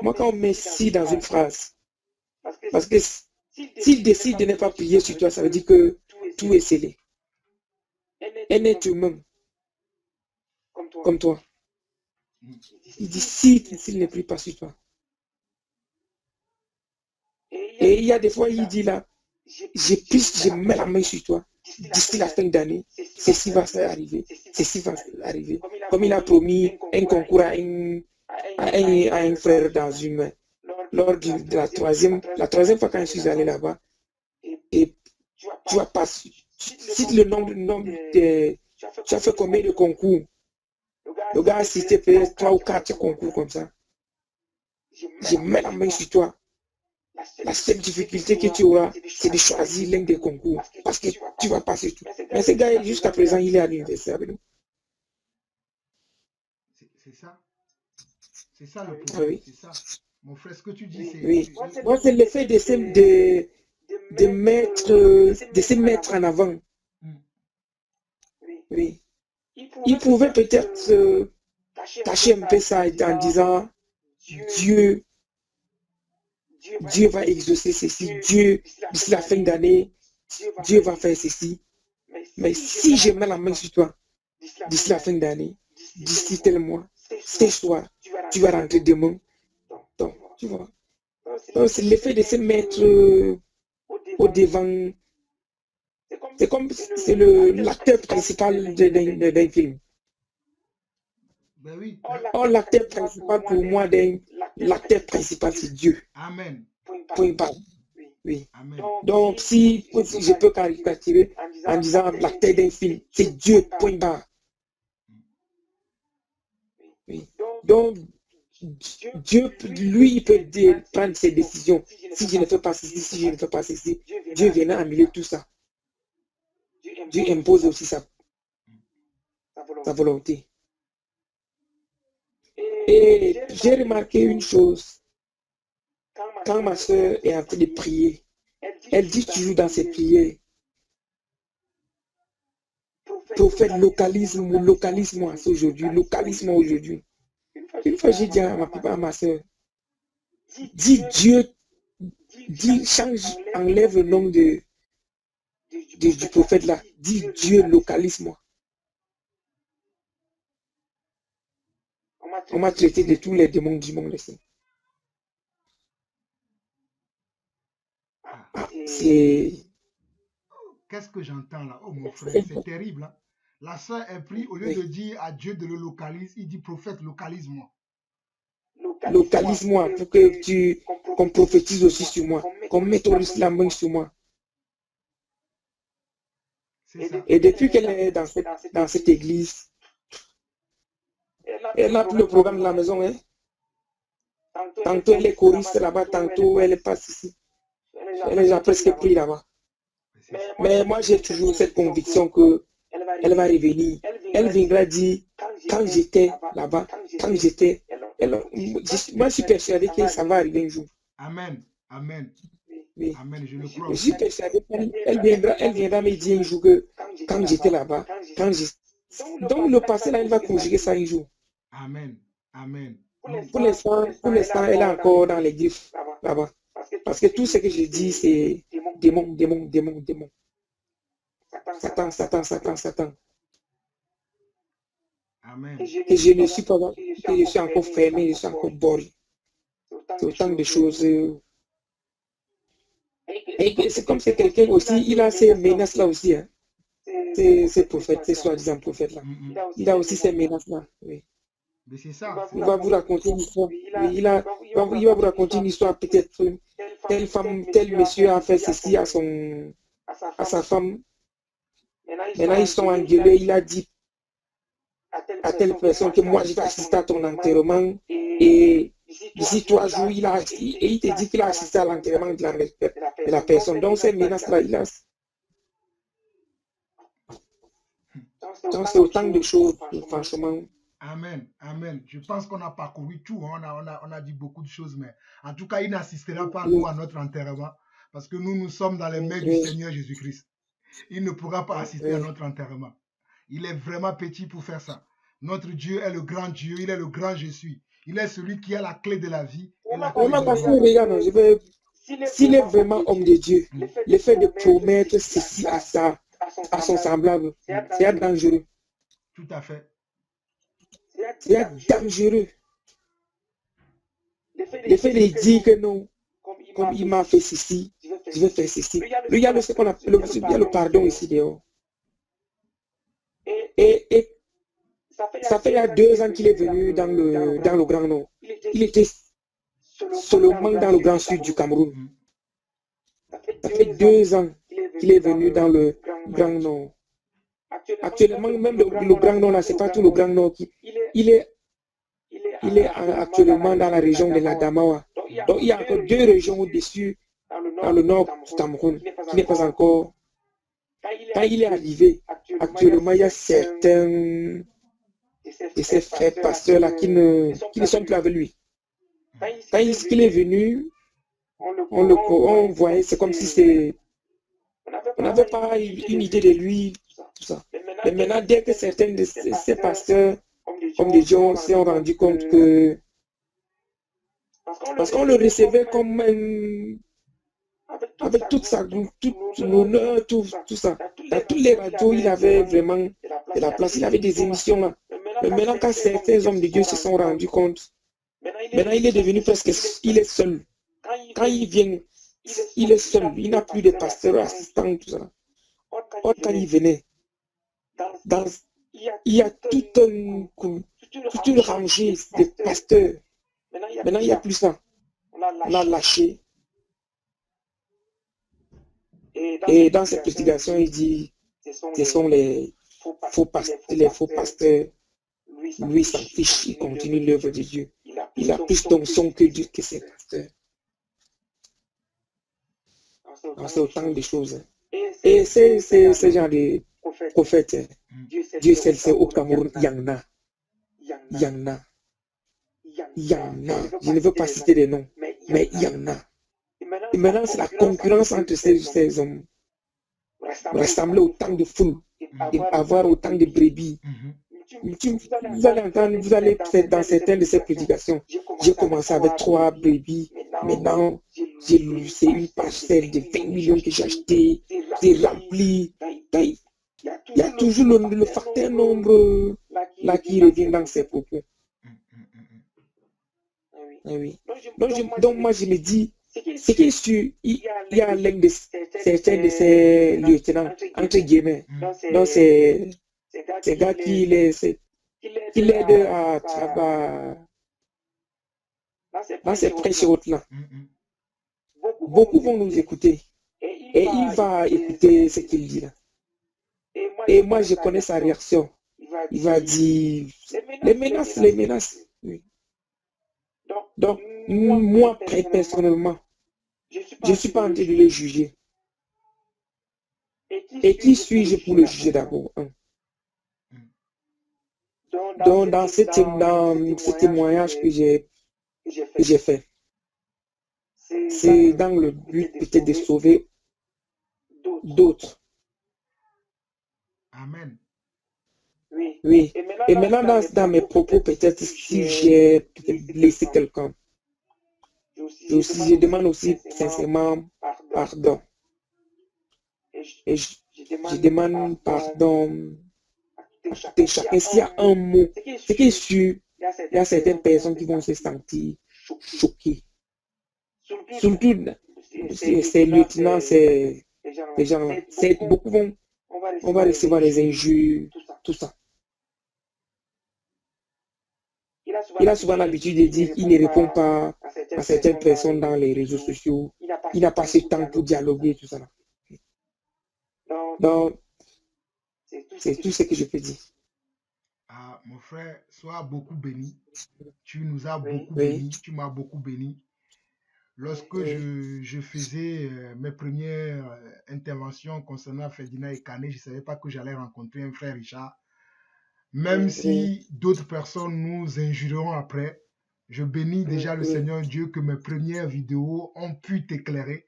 Moi, quand on met si dans une phrase, parce que s'il décide de ne pas prier sur toi, ça veut dire que tout est scellé. Un être humain, comme toi, il dit s'il ne prie pas sur toi. Et il y a des fois, il dit là, je mets la main sur toi. D'ici la fin d'année, ceci va arriver. Comme il a promis un concours à un frère dans une main. Lors de la troisième fois quand je suis allé là-bas, et tu vas pas, cite le nombre de, tu as fait combien de concours? Le gars a cité peut-être 3 ou 4 concours comme ça. Je mets la main sur toi. La seule difficulté que tu auras, c'est de choisir l'un des concours, parce que tu vas passer tout. Mais ce gars, jusqu'à présent, il est à l'université avec nous. C'est ça le problème. Oui. C'est ça. Mon frère, ce que tu dis, c'est... Oui. Moi, c'est le fait de se mettre en avant. Oui. Il pouvait peut-être cacher un peu ça en disant Dieu va exaucer ceci, Dieu, d'ici la fin d'année, Dieu va faire ceci. Mais si je mets la main sur toi, d'ici la fin d'année, d'ici tel mois, ce soir, tu vas rentrer demain. Donc, tu vois. Donc, c'est l'effet de se mettre au devant. C'est comme c'est l'acteur principal d'un film. Ben oui. Or, l'acteur principal pour moi, l'acteur principal, c'est Dieu. Amen. Point barre. Oui. Amen. Donc, si je peux caricaturer en disant l'acteur d'un film, c'est Dieu, point barre. Oui. Donc, Dieu, lui, il peut prendre ses décisions. Si je ne fais pas ceci, si je ne fais pas ceci, Dieu viendra annuler tout ça. Dieu impose aussi sa volonté. Et j'ai remarqué une chose, quand ma soeur est en train de prier, elle dit toujours dans ses prières, prophète, localise-moi aujourd'hui, localise-moi aujourd'hui. Une fois, j'ai dit à ma soeur, dis Dieu, dis, change, enlève le nom du prophète là, dis Dieu, localise-moi. On m'a traité de tous les démons du monde ici. C'est... Qu'est-ce que j'entends là? Oh mon frère, c'est terrible. Hein? La sœur est prise, au lieu de dire à Dieu de le localiser, il dit prophète, localise-moi. Localise-moi pour que qu'on prophétise aussi sur moi, qu'on mette aussi la main sur moi. Et depuis qu'elle est dans cette église, elle a tout le programme de la maison. Hein? Tantôt elle est choriste là-bas, tantôt elle passe ici. Elle est déjà presque pris là-bas. Mais moi j'ai toujours cette conviction que elle va revenir. Elle viendra dire, quand j'étais là-bas, quand j'étais... Moi je suis persuadé que ça va arriver un jour. Amen. Amen. Oui. Amen, je le crois. Je suis persuadé qu'elle viendra me dire un jour que quand j'étais là-bas, donc le passé là, elle va conjuguer ça un jour. Amen. Amen. Pour l'instant, elle est encore dans les griffes là-bas. Parce que tout ce que je dis, c'est démon, démon, démon, démon. Satan, Satan, Satan, Satan. Amen. Et je ne suis pas, que je suis encore fermé, je suis encore borné. C'est autant de choses. Et c'est comme si quelqu'un aussi, il a ces menaces-là aussi. Hein. Ces prophètes, ces soi-disant prophètes-là. Il a aussi ces menaces-là. Oui. Mais c'est ça. Il va vous raconter une histoire. Oui, il va vous raconter une histoire. Peut-être telle femme, tel monsieur a fait ceci à sa femme. Maintenant, ils sont engueulés. Il a dit à telle personne que moi, je vais assister à ton enterrement. Et d'ici 3 jours, il te dit qu'il a assisté à l'enterrement de la personne. Donc, ces menaces-là, il a. Donc, c'est autant de choses, franchement. Amen, amen. Je pense qu'on a parcouru tout. Hein. On a dit beaucoup de choses, mais en tout cas, il n'assistera pas, nous, à notre enterrement, parce que nous sommes dans les mains du Seigneur Jésus-Christ. Il ne pourra pas assister à notre enterrement. Il est vraiment petit pour faire ça. Notre Dieu est le grand Dieu, il est le grand je suis. Il est celui qui a la clé de la vie. S'il est vraiment homme de Dieu, le fait de promettre ceci à son semblable, c'est dangereux. Tout à fait. C'est dangereux. Le fait de dire que non, comme il m'a fait ceci, je vais faire ceci. Regarde ce qu'on appelle le pardon ici dehors. Et ça fait il y a 2 ans qu'il est venu dans le Grand Nord. Il était seulement dans le Grand Sud du Cameroun. Ça fait 2 ans qu'il est venu dans le Grand Nord. Actuellement, même le Grand Nord, là, c'est pas tout le Grand Nord il est actuellement dans la région de la Damawa. Donc, il y a encore 2 régions au-dessus, dans le nord du Cameroun, qui n'est pas encore. Quand il est arrivé, actuellement, il y a certains de ses frères pasteurs-là qui ne sont plus avec lui. Quand il est venu, on voyait, c'est comme si on n'avait pas une idée de lui, tout ça. Mais maintenant, dès que certains de ces pasteurs, comme des gens, se sont rendus compte que, parce qu'on le recevait comme avec toute l'honneur, tout ça. Dans toutes les radios, il avait vraiment de la place, il avait des émissions là. Mais maintenant, quand certains hommes de Dieu se sont rendus compte, maintenant il est devenu presque, il est seul. Quand il vient, il est seul, il n'a plus de pasteurs assistants, tout ça. Or, quand il venait, il y a toute une rangée de pasteurs. Maintenant, il n'y a plus ça. On a lâché. Et dans cette prédication, il dit, ce sont les faux pasteurs. Lui s'en fiche, il continue l'œuvre de Dieu. Il a plus d'onction que Dieu que ses pasteurs. C'est autant de choses. Et c'est ce genre de prophètes, Mm. Dieu seul sait au Cameroun, il y en a. Il y en a. Il y en a. Je ne veux pas citer des noms, mais il y en a. Et maintenant, c'est la concurrence entre ces hommes. Rassembler autant de foules et avoir autant de brebis. Vous allez entendre, vous allez faire dans certaines de ces prédications. J'ai commencé avec 3 brebis. Maintenant, c'est une parcelle de 20 millions que j'ai acheté. C'est rempli. Il y a toujours le facteur nombre là qui revient dans ces propos. Oui. Donc moi, je me dis, ce qui est sûr, il y a l'un de certains de ces lieutenants, entre guillemets. Donc, c'est gars qui l'aide à travailler dans ces prêches hautes-là. Beaucoup vont nous écouter. Et il va écouter ce qu'il dit là. Et moi, je connais sa réaction. Il va dire, les menaces. Oui. Donc, moi, personnellement, je ne suis pas en train de les juger. Et qui suis-je pour le juger d'abord? Donc, dans ce témoignage que j'ai fait, c'est dans le but peut-être de sauver d'autres. Amen. Oui. Et maintenant, dans mes propos, peut-être si j'ai blessé quelqu'un, je demande aussi sincèrement pardon. Et je demande pardon à tout et chacun. S'il y a un mot, ce qui est sûr, il y a certaines personnes qui vont se sentir choquées. Surtout ces lieutenants, ces gens-là. Beaucoup on va recevoir des injures, tout ça. Il a souvent l'habitude de dire qu'il ne répond pas à certaines personnes dans les réseaux sociaux. Il n'a pas ce temps pour dialoguer, tout ça. Donc, c'est tout ce que je peux dire. Ah, mon frère, sois beaucoup béni. Tu nous as beaucoup béni. Tu m'as beaucoup béni. Lorsque je faisais mes premières interventions concernant Ferdinand et Canet, je ne savais pas que j'allais rencontrer un frère Richard. Même si d'autres personnes nous injureront après, je bénis déjà le Seigneur Dieu que mes premières vidéos ont pu t'éclairer,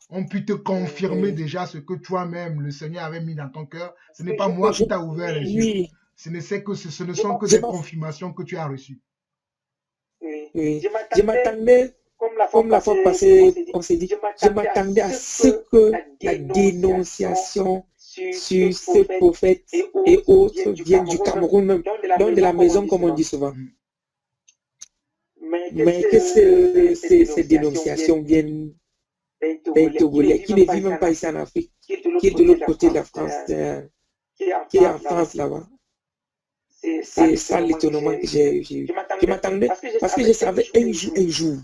ont pu te confirmer déjà ce que toi-même, le Seigneur avait mis dans ton cœur. Ce n'est pas moi qui t'ai ouvert les yeux. Ce ne sont que des confirmations que tu as reçues. Oui. Je m'attendais, comme la fois passée, on s'est dit, je m'attendais à ce que la dénonciation sur ces prophètes et autres viennent du Cameroun même, donc de la maison comme on dit souvent. Mais que ces dénonciations viennent d'un Togolais qui ne vit même pas ici en Afrique, qui est de l'autre côté de la France, qui est en France là-bas. C'est ça l'étonnement que j'ai eu. Je m'attendais parce que je savais un jour,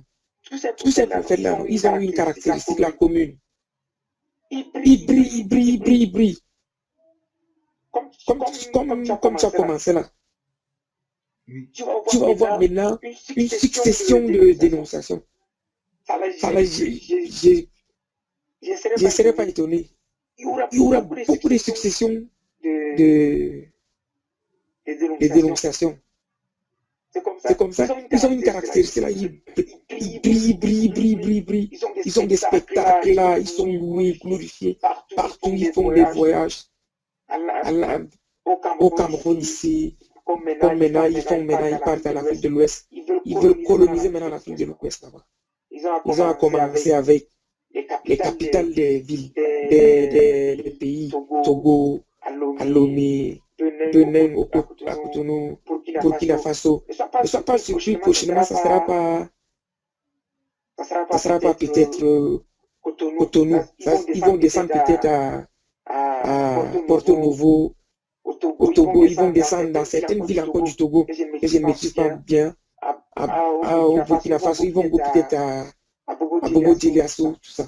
tous ces prophètes-là, ils ont une caractéristique, la commune. Ils brillent. Comme tu as commencé là. Tu vas voir maintenant une succession de dénonciations. Ça va, je ne serais pas étonné. Il y aura beaucoup de successions de dénonciations. C'est comme ça. Ils ont une caractéristique là. Ils brillent. Ils ont des spectacles là. Ils sont loués, glorifiés. Partout, ils font des voyages. Au Cameroun ici. Comme maintenant, ils partent à l'Afrique de l'Ouest. Ils veulent coloniser maintenant l'Afrique de l'Ouest là-bas. Ils ont commencé avec les capitales des villes, des pays, Togo, Lomé, Benin, à Cotonou, Burkina Faso. Ne sois pas surpris, prochainement, ça ne sera pas peut-être Cotonou. Ils vont descendre peut-être à Porto Novo, au Togo. Ils vont descendre dans certaines villes encore du Togo, que je ne maîtrise pas bien. Au Burkina Faso, ils vont peut-être à Bobo Diliasso, tout ça.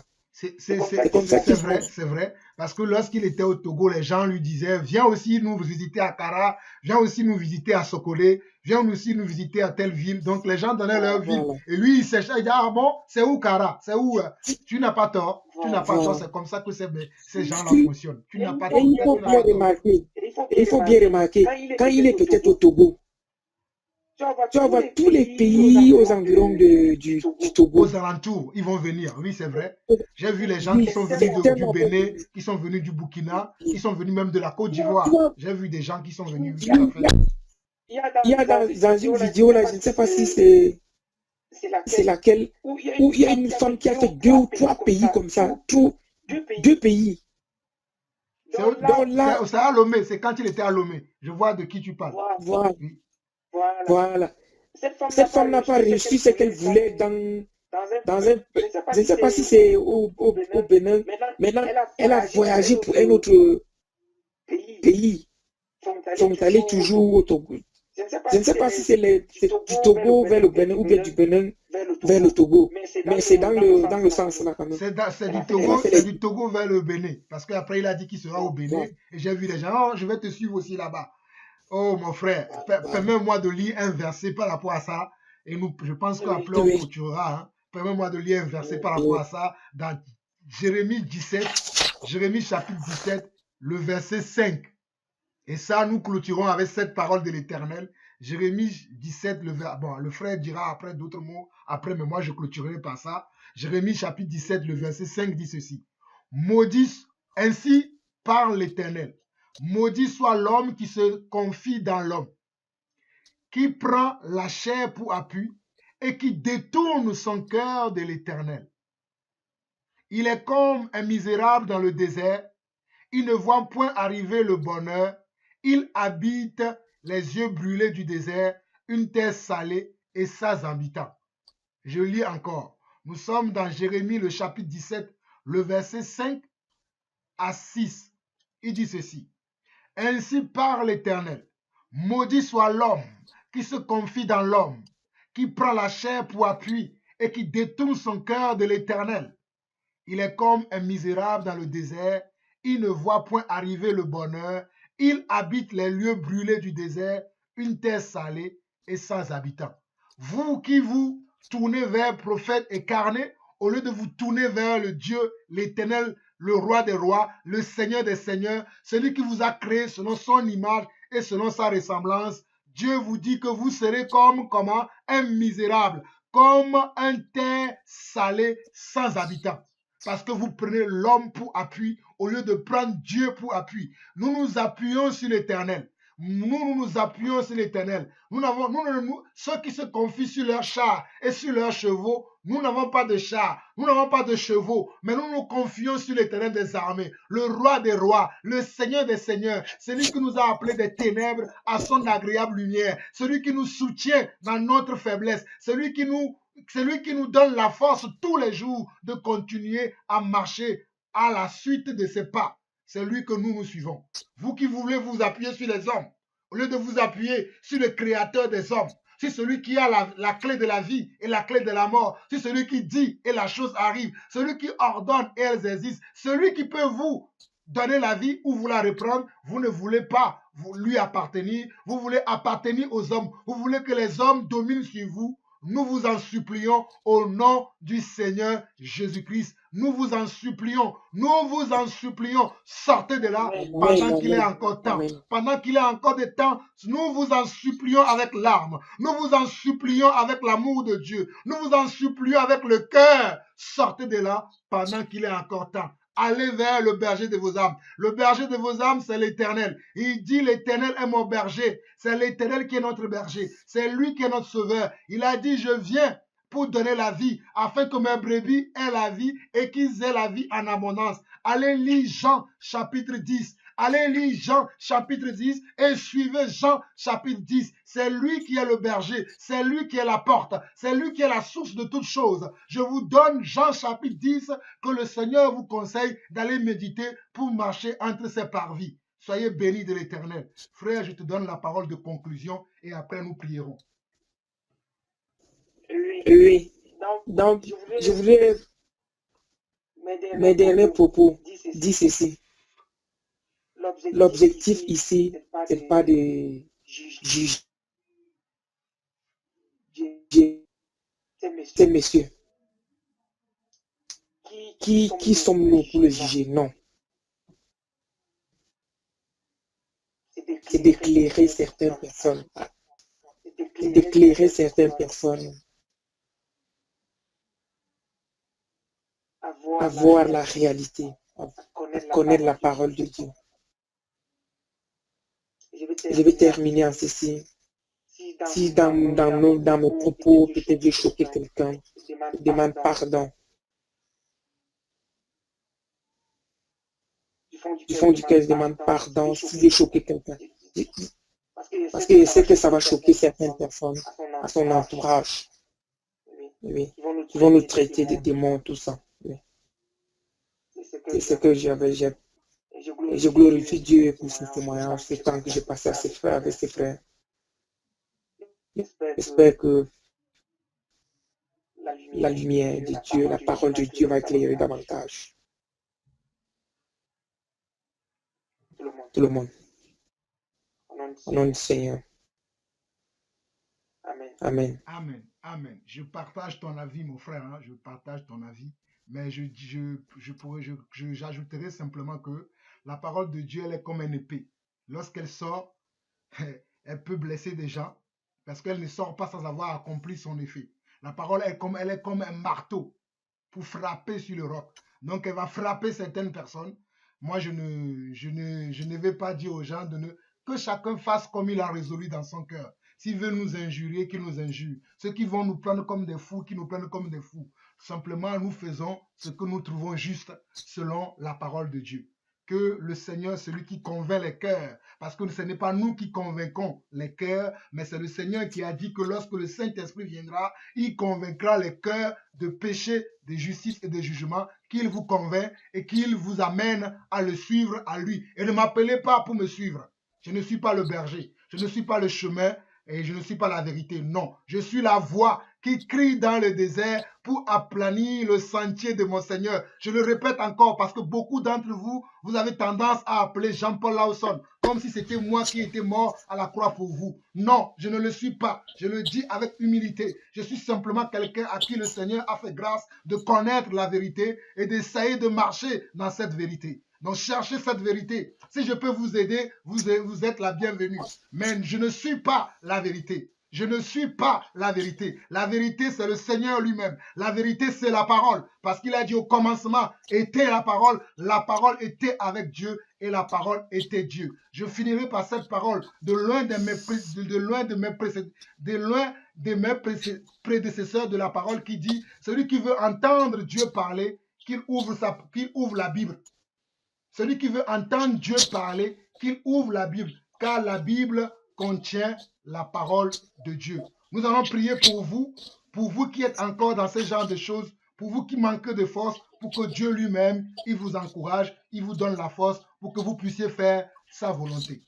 C'est comme ça qu'il faut. C'est vrai. Parce que lorsqu'il était au Togo, les gens lui disaient, viens aussi nous visiter à Kara, viens aussi nous visiter à Sokolé, viens aussi nous visiter à telle ville. Donc les gens donnaient leur ville. Voilà. Et lui, il cherchait, il disait, ah bon, c'est où Kara? C'est où? Tu n'as pas tort. Tu n'as pas tort. Voilà. C'est comme ça que ces gens-là Et fonctionnent. Tu n'as pas et il faut tort. bien remarquer, il faut bien remarquer, quand il est peut-être au Togo, tu vas voir tous les pays aux environs du Togo. Aux alentours, ils vont venir. Oui, c'est vrai. J'ai vu les gens Oui, qui sont c'est venus du tellement Bénin, bon. qui sont venus du Burkina, qui sont venus même de la Côte Tu d'Ivoire. vois, J'ai vu des gens qui sont venus, oui, il y tout a, à fait. il y a dans une vidéo là, je ne sais pas si c'est laquelle, où il y a une femme qui a fait 2 ou 3 pays comme ça, 2 pays. Donc là, C'est à Lomé, c'est quand il était à Lomé. Je vois de qui tu parles. voilà, Oui. voilà. Cette femme n'a pas réussi ce qu'elle voulait dans un, je ne sais pas si c'est au Bénin. Maintenant, elle a voyagé pour un autre pays. Sont allés toujours au Togo. Je ne sais pas si c'est du Togo vers le Bénin ou bien du Bénin vers le Togo. Mais c'est dans le sens là quand même. C'est du Togo vers le Bénin. Parce qu'après, il a dit qu'il sera au Bénin. Ouais. Et j'ai vu les gens, oh, je vais te suivre aussi là-bas. Oh, mon frère, permets-moi de lire un verset par rapport à ça. Et je pense qu'après, on Oui. clôturera. Hein. Permets-moi de lire un verset par rapport à ça dans Jérémie 17, Jérémie chapitre 17, le verset 5. Et ça, nous clôturons avec cette parole de l'Éternel. Jérémie 17, bon, le frère dira après d'autres mots, après, mais moi je clôturerai par ça. Jérémie chapitre 17, le verset 5 dit ceci. Maudit, ainsi parle l'Éternel. Maudit soit l'homme qui se confie dans l'homme, qui prend la chair pour appui et qui détourne son cœur de l'Éternel. Il est comme un misérable dans le désert. Il ne voit point arriver le bonheur. Il habite les yeux brûlés du désert, une terre salée et sans habitants. Je lis encore. Nous sommes dans Jérémie, le chapitre 17, le verset 5 à 6. Il dit ceci. Ainsi parle l'Éternel. Maudit soit l'homme qui se confie dans l'homme, qui prend la chair pour appui et qui détourne son cœur de l'Éternel. Il est comme un misérable dans le désert. Il ne voit point arriver le bonheur. Il habite les lieux brûlés du désert, une terre salée et sans habitants. Vous qui vous tournez vers prophète écarné, au lieu de vous tourner vers le Dieu, l'Éternel, le roi des rois, le Seigneur des seigneurs, celui qui vous a créé selon son image et selon sa ressemblance, Dieu vous dit que vous serez comme comment? Un misérable, comme un terre salée sans habitants. Parce que vous prenez l'homme pour appui au lieu de prendre Dieu pour appui. Nous nous appuyons sur l'Éternel. Nous nous appuyons sur l'Éternel. Ceux qui se confient sur leurs chars et sur leurs chevaux, nous n'avons pas de chars, nous n'avons pas de chevaux, mais nous nous confions sur l'Éternel des armées, le roi des rois, le Seigneur des seigneurs, celui qui nous a appelés des ténèbres à son agréable lumière, celui qui nous soutient dans notre faiblesse, celui qui nous donne la force tous les jours de continuer à marcher à la suite de ses pas. C'est lui que nous suivons. Vous qui voulez vous appuyer sur les hommes, au lieu de vous appuyer sur le créateur des hommes, sur celui qui a la clé de la vie et la clé de la mort, sur celui qui dit et la chose arrive, celui qui ordonne et elles existent, celui qui peut vous donner la vie ou vous la reprendre, vous ne voulez pas lui appartenir, vous voulez appartenir aux hommes, vous voulez que les hommes dominent sur vous. Nous vous en supplions au nom du Seigneur Jésus-Christ. Nous vous en supplions, sortez de là pendant qu'il est encore temps. Pendant qu'il est encore de temps, nous vous en supplions avec larmes. Nous vous en supplions avec l'amour de Dieu. Nous vous en supplions avec le cœur. Sortez de là pendant qu'il est encore temps. Allez vers le berger de vos âmes. Le berger de vos âmes, c'est l'Éternel. Il dit, l'Éternel est mon berger. C'est l'Éternel qui est notre berger. C'est lui qui est notre sauveur. Il a dit, je viens pour donner la vie, afin que mes brebis aient la vie et qu'ils aient la vie en abondance. Allez lire Jean chapitre 10. Allez lire Jean chapitre 10 et suivez Jean chapitre 10. C'est lui qui est le berger, c'est lui qui est la porte, c'est lui qui est la source de toutes choses. Je vous donne Jean chapitre 10 que le Seigneur vous conseille d'aller méditer pour marcher entre ses parvis. Soyez bénis de l'Éternel. Frère, je te donne la parole de conclusion et après nous prierons. Oui. Donc, je voudrais Mes derniers propos disent ceci. L'objectif ici, ce n'est pas de juger ces messieurs. Qui sommes-nous pour le juger? Non. C'est d'éclairer certaines personnes. C'est d'éclairer certaines personnes à voir la réalité, à connaître la parole de Dieu. Je vais terminer en ceci. Si dans mes propos, peut-être j'ai choqué quelqu'un, je demande pardon. Du fond du cœur, je demande pardon si j'ai choqué quelqu'un. Parce que je sais que ça va choquer certaines personnes à son entourage. Oui. Ils vont nous traiter de démons, tout ça. Oui. C'est ce que j'avais. Et je glorifie Dieu pour ce témoignage, ce temps que j'ai passé avec ses frères. J'espère que la lumière de Dieu, la parole de Dieu va éclairer davantage tout le monde. Au nom du Seigneur. Amen. Amen. Amen. Je partage ton avis, mon frère. Hein, je partage ton avis. Mais j'ajouterai simplement que la parole de Dieu, elle est comme une épée. Lorsqu'elle sort, elle peut blesser des gens parce qu'elle ne sort pas sans avoir accompli son effet. La parole elle est comme un marteau pour frapper sur le roc. Donc, elle va frapper certaines personnes. Moi, je ne vais pas dire aux gens que chacun fasse comme il a résolu dans son cœur. S'ils veulent nous injurier, qu'ils nous injurent. Ceux qui vont nous prendre comme des fous, qu'ils nous prennent comme des fous. Simplement, nous faisons ce que nous trouvons juste selon la parole de Dieu. Que le Seigneur, celui qui convainc les cœurs, parce que ce n'est pas nous qui convainquons les cœurs, mais c'est le Seigneur qui a dit que lorsque le Saint-Esprit viendra, il convaincra les cœurs de péché, de justice et de jugement, qu'il vous convainc et qu'il vous amène à le suivre à lui. Et ne m'appelez pas pour me suivre. Je ne suis pas le berger, je ne suis pas le chemin et je ne suis pas la vérité. Non, je suis la voix qui crie dans le désert pour aplanir le sentier de mon Seigneur. Je le répète encore parce que beaucoup d'entre vous, vous avez tendance à appeler Jean-Paul Lawson comme si c'était moi qui étais mort à la croix pour vous. Non, je ne le suis pas. Je le dis avec humilité. Je suis simplement quelqu'un à qui le Seigneur a fait grâce de connaître la vérité et d'essayer de marcher dans cette vérité. Donc, cherchez cette vérité. Si je peux vous aider, vous êtes la bienvenue. Mais je ne suis pas la vérité. Je ne suis pas la vérité. La vérité, c'est le Seigneur lui-même. La vérité, c'est la parole. Parce qu'il a dit au commencement, était la parole était avec Dieu et la parole était Dieu. Je finirai par cette parole de loin de mes prédécesseurs de la parole qui dit, celui qui veut entendre Dieu parler, qu'il ouvre la Bible. Celui qui veut entendre Dieu parler, qu'il ouvre la Bible, car la Bible contient la parole de Dieu. Nous allons prier pour vous qui êtes encore dans ce genre de choses, pour vous qui manquez de force, pour que Dieu lui-même, il vous encourage, il vous donne la force pour que vous puissiez faire sa volonté.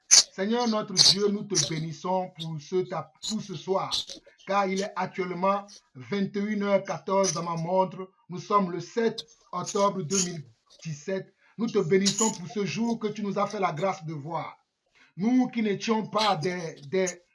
Seigneur notre Dieu, nous te bénissons pour ce soir, car il est actuellement 21h14 dans ma montre. Nous sommes le 7 octobre 2017. Nous te bénissons pour ce jour que tu nous as fait la grâce de voir. Nous qui n'étions pas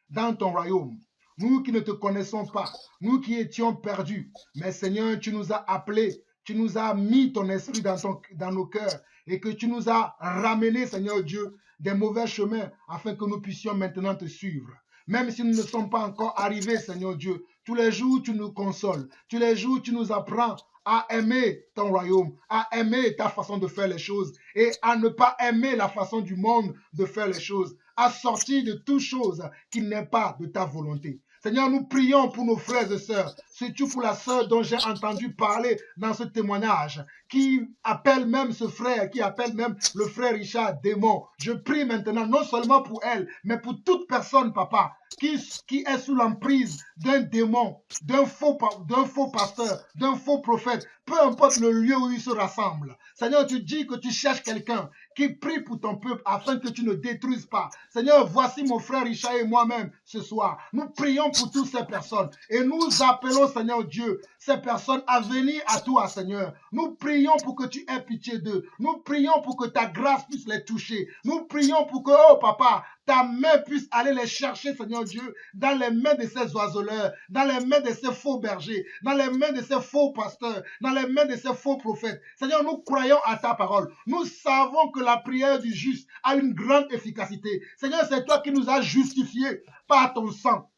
dans ton royaume, nous qui ne te connaissons pas, nous qui étions perdus. Mais Seigneur, tu nous as appelés, tu nous as mis ton esprit dans nos cœurs et que tu nous as ramenés, Seigneur Dieu, des mauvais chemins afin que nous puissions maintenant te suivre. Même si nous ne sommes pas encore arrivés, Seigneur Dieu, tous les jours tu nous consoles, tous les jours tu nous apprends à aimer ton royaume, à aimer ta façon de faire les choses et à ne pas aimer la façon du monde de faire les choses, à sortir de toute chose qui n'est pas de ta volonté. Seigneur, nous prions pour nos frères et sœurs, surtout pour la sœur dont j'ai entendu parler dans ce témoignage, qui appelle même ce frère, qui appelle même le frère Richard démon. Je prie maintenant, non seulement pour elle, mais pour toute personne, papa, qui est sous l'emprise d'un démon, d'un faux pasteur, d'un faux prophète, peu importe le lieu où ils se rassemblent. Seigneur, tu dis que tu cherches quelqu'un qui prie pour ton peuple afin que tu ne détruises pas. Seigneur, voici mon frère Richard et moi-même ce soir. Nous prions pour toutes ces personnes et nous appelons, Seigneur Dieu, ces personnes à venir à toi, Seigneur. Nous prions pour que tu aies pitié d'eux. Nous prions pour que ta grâce puisse les toucher. Nous prions pour que, oh papa, ta main puisse aller les chercher, Seigneur Dieu, dans les mains de ces oiseleurs, dans les mains de ces faux bergers, dans les mains de ces faux pasteurs, dans les mains de ces faux prophètes. Seigneur, nous croyons à ta parole. Nous savons que la prière du juste a une grande efficacité. Seigneur, c'est toi qui nous as justifiés par ton sang.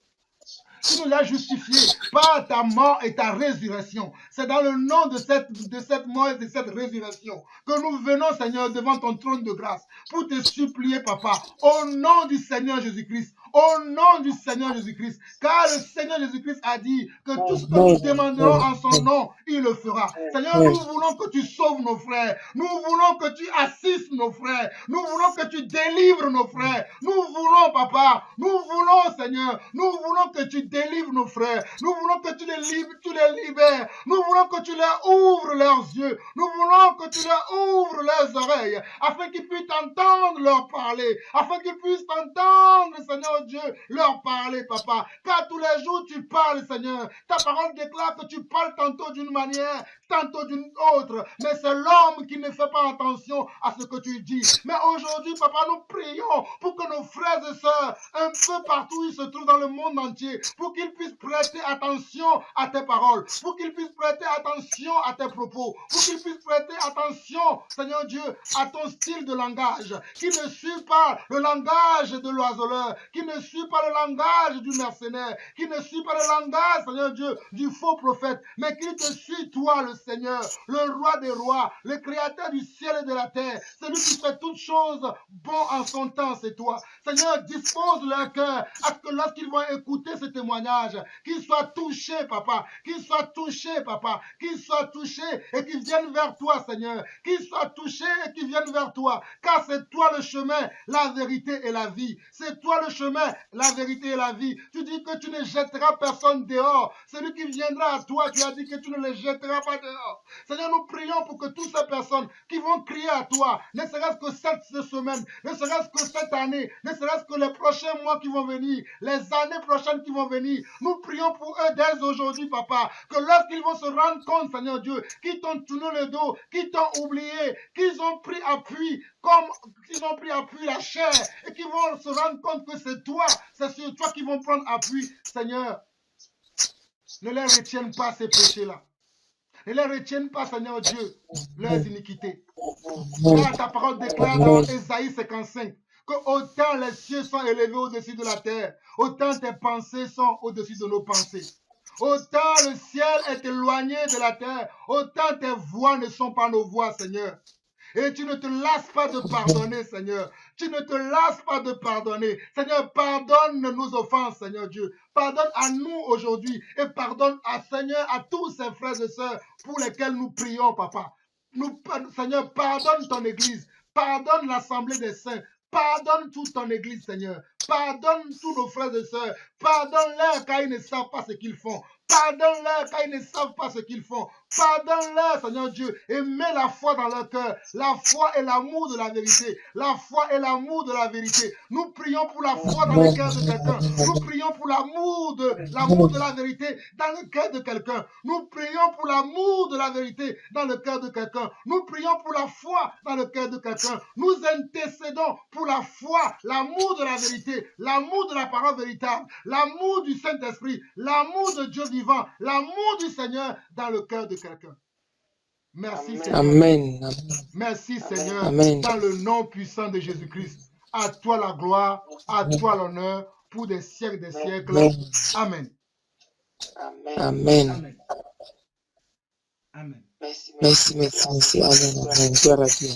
Tu nous as justifiés par ta mort et ta résurrection. C'est dans le nom de cette mort et de cette résurrection que nous venons, Seigneur, devant ton trône de grâce pour te supplier, Papa, au nom du Seigneur Jésus-Christ. Au nom du Seigneur Jésus-Christ. Car le Seigneur Jésus-Christ a dit que tout ce que nous demanderons en son nom, il le fera. Seigneur, nous voulons que tu sauves nos frères. Nous voulons que tu assistes nos frères. Nous voulons que tu délivres nos frères. Nous voulons, Papa, nous voulons, Seigneur, nous voulons que tu délivres nos frères. Nous voulons que tu les libères. Nous voulons que tu leur ouvres leurs yeux. Nous voulons que tu leur ouvres leurs oreilles afin qu'ils puissent t'entendre leur parler. Afin qu'ils puissent t'entendre, Seigneur Dieu, leur parler, Papa. Car tous les jours, tu parles, Seigneur. Ta parole déclare que tu parles tantôt d'une manière, tantôt d'une autre. Mais c'est l'homme qui ne fait pas attention à ce que tu dis. Mais aujourd'hui, Papa, nous prions pour que nos frères et sœurs, un peu partout où ils se trouvent dans le monde entier, pour qu'ils puissent prêter attention à tes paroles, pour qu'ils puissent prêter attention à tes propos, pour qu'ils puissent prêter attention, Seigneur Dieu, à ton style de langage, qui ne suit pas le langage de l'oiseleur, qui ne suit pas le langage du mercenaire, qui ne suit pas le langage, Seigneur Dieu, du faux prophète, mais qui te suit, toi, le Seigneur, le roi des rois, le créateur du ciel et de la terre, celui qui fait toutes choses bon en son temps, c'est toi. Seigneur, dispose leur cœur à ce que lorsqu'ils vont écouter ce témoignage, qu'ils soient touchés, Papa, qu'ils soient touchés, Papa, qu'ils soient touchés et qu'ils viennent vers toi, Seigneur, qu'ils soient touchés et qu'ils viennent vers toi, car c'est toi le chemin, la vérité et la vie. C'est toi le chemin, la vérité et la vie. Tu dis que tu ne jetteras personne dehors. Celui qui viendra à toi, tu as dit que tu ne les jetteras pas dehors. Seigneur, nous prions pour que toutes ces personnes qui vont crier à toi, ne serait-ce que cette semaine, ne serait-ce que cette année, ne serait-ce que les prochains mois qui vont venir, les années prochaines qui vont venir, nous prions pour eux dès aujourd'hui, Papa, que lorsqu'ils vont se rendre compte, Seigneur Dieu, qu'ils t'ont tourné le dos, qu'ils t'ont oublié, qu'ils ont pris appui, comme ils ont pris appui la chair, et qu'ils vont se rendre compte que c'est toi, c'est sur toi qu'ils vont prendre appui, Seigneur. Ne les retiennent pas ces péchés-là. Ne les retiennent pas, Seigneur Dieu, leurs iniquités. Car ta parole déclare dans Ésaïe 55 que autant les cieux sont élevés au-dessus de la terre, autant tes pensées sont au-dessus de nos pensées. Autant le ciel est éloigné de la terre, autant tes voies ne sont pas nos voies, Seigneur. Et tu ne te lasses pas de pardonner, Seigneur. Tu ne te lasses pas de pardonner. Seigneur, pardonne nos offenses, Seigneur Dieu. Pardonne à nous aujourd'hui et pardonne à Seigneur, à tous ces frères et sœurs pour lesquels nous prions, Papa. Seigneur, pardonne ton Église. Pardonne l'assemblée des saints. Pardonne toute ton Église, Seigneur. Pardonne tous nos frères et sœurs. Pardonne-leur car ils ne savent pas ce qu'ils font. Pardonne-leur car ils ne savent pas ce qu'ils font. Pardonne-leur, Seigneur Dieu, et mets la foi dans leur cœur. La foi et l'amour de la vérité. La foi et l'amour de la vérité. Nous prions pour la foi dans le cœur de quelqu'un. Nous prions pour l'amour de la vérité dans le cœur de quelqu'un. Nous prions pour l'amour de la vérité dans le cœur de quelqu'un. Nous prions pour la foi dans le cœur de quelqu'un. Nous intercédons pour la foi, l'amour de la vérité, l'amour de la parole véritable, l'amour du Saint-Esprit, l'amour de Dieu vivant, l'amour du Seigneur dans le cœur de quelqu'un. Merci, Seigneur. Amen. Merci, Seigneur, Amen. dans le nom puissant de Jésus-Christ. À toi la gloire, à toi l'honneur, pour des siècles des siècles. Amen. Amen. Amen. Amen. Merci. Amen. Gloire à Dieu.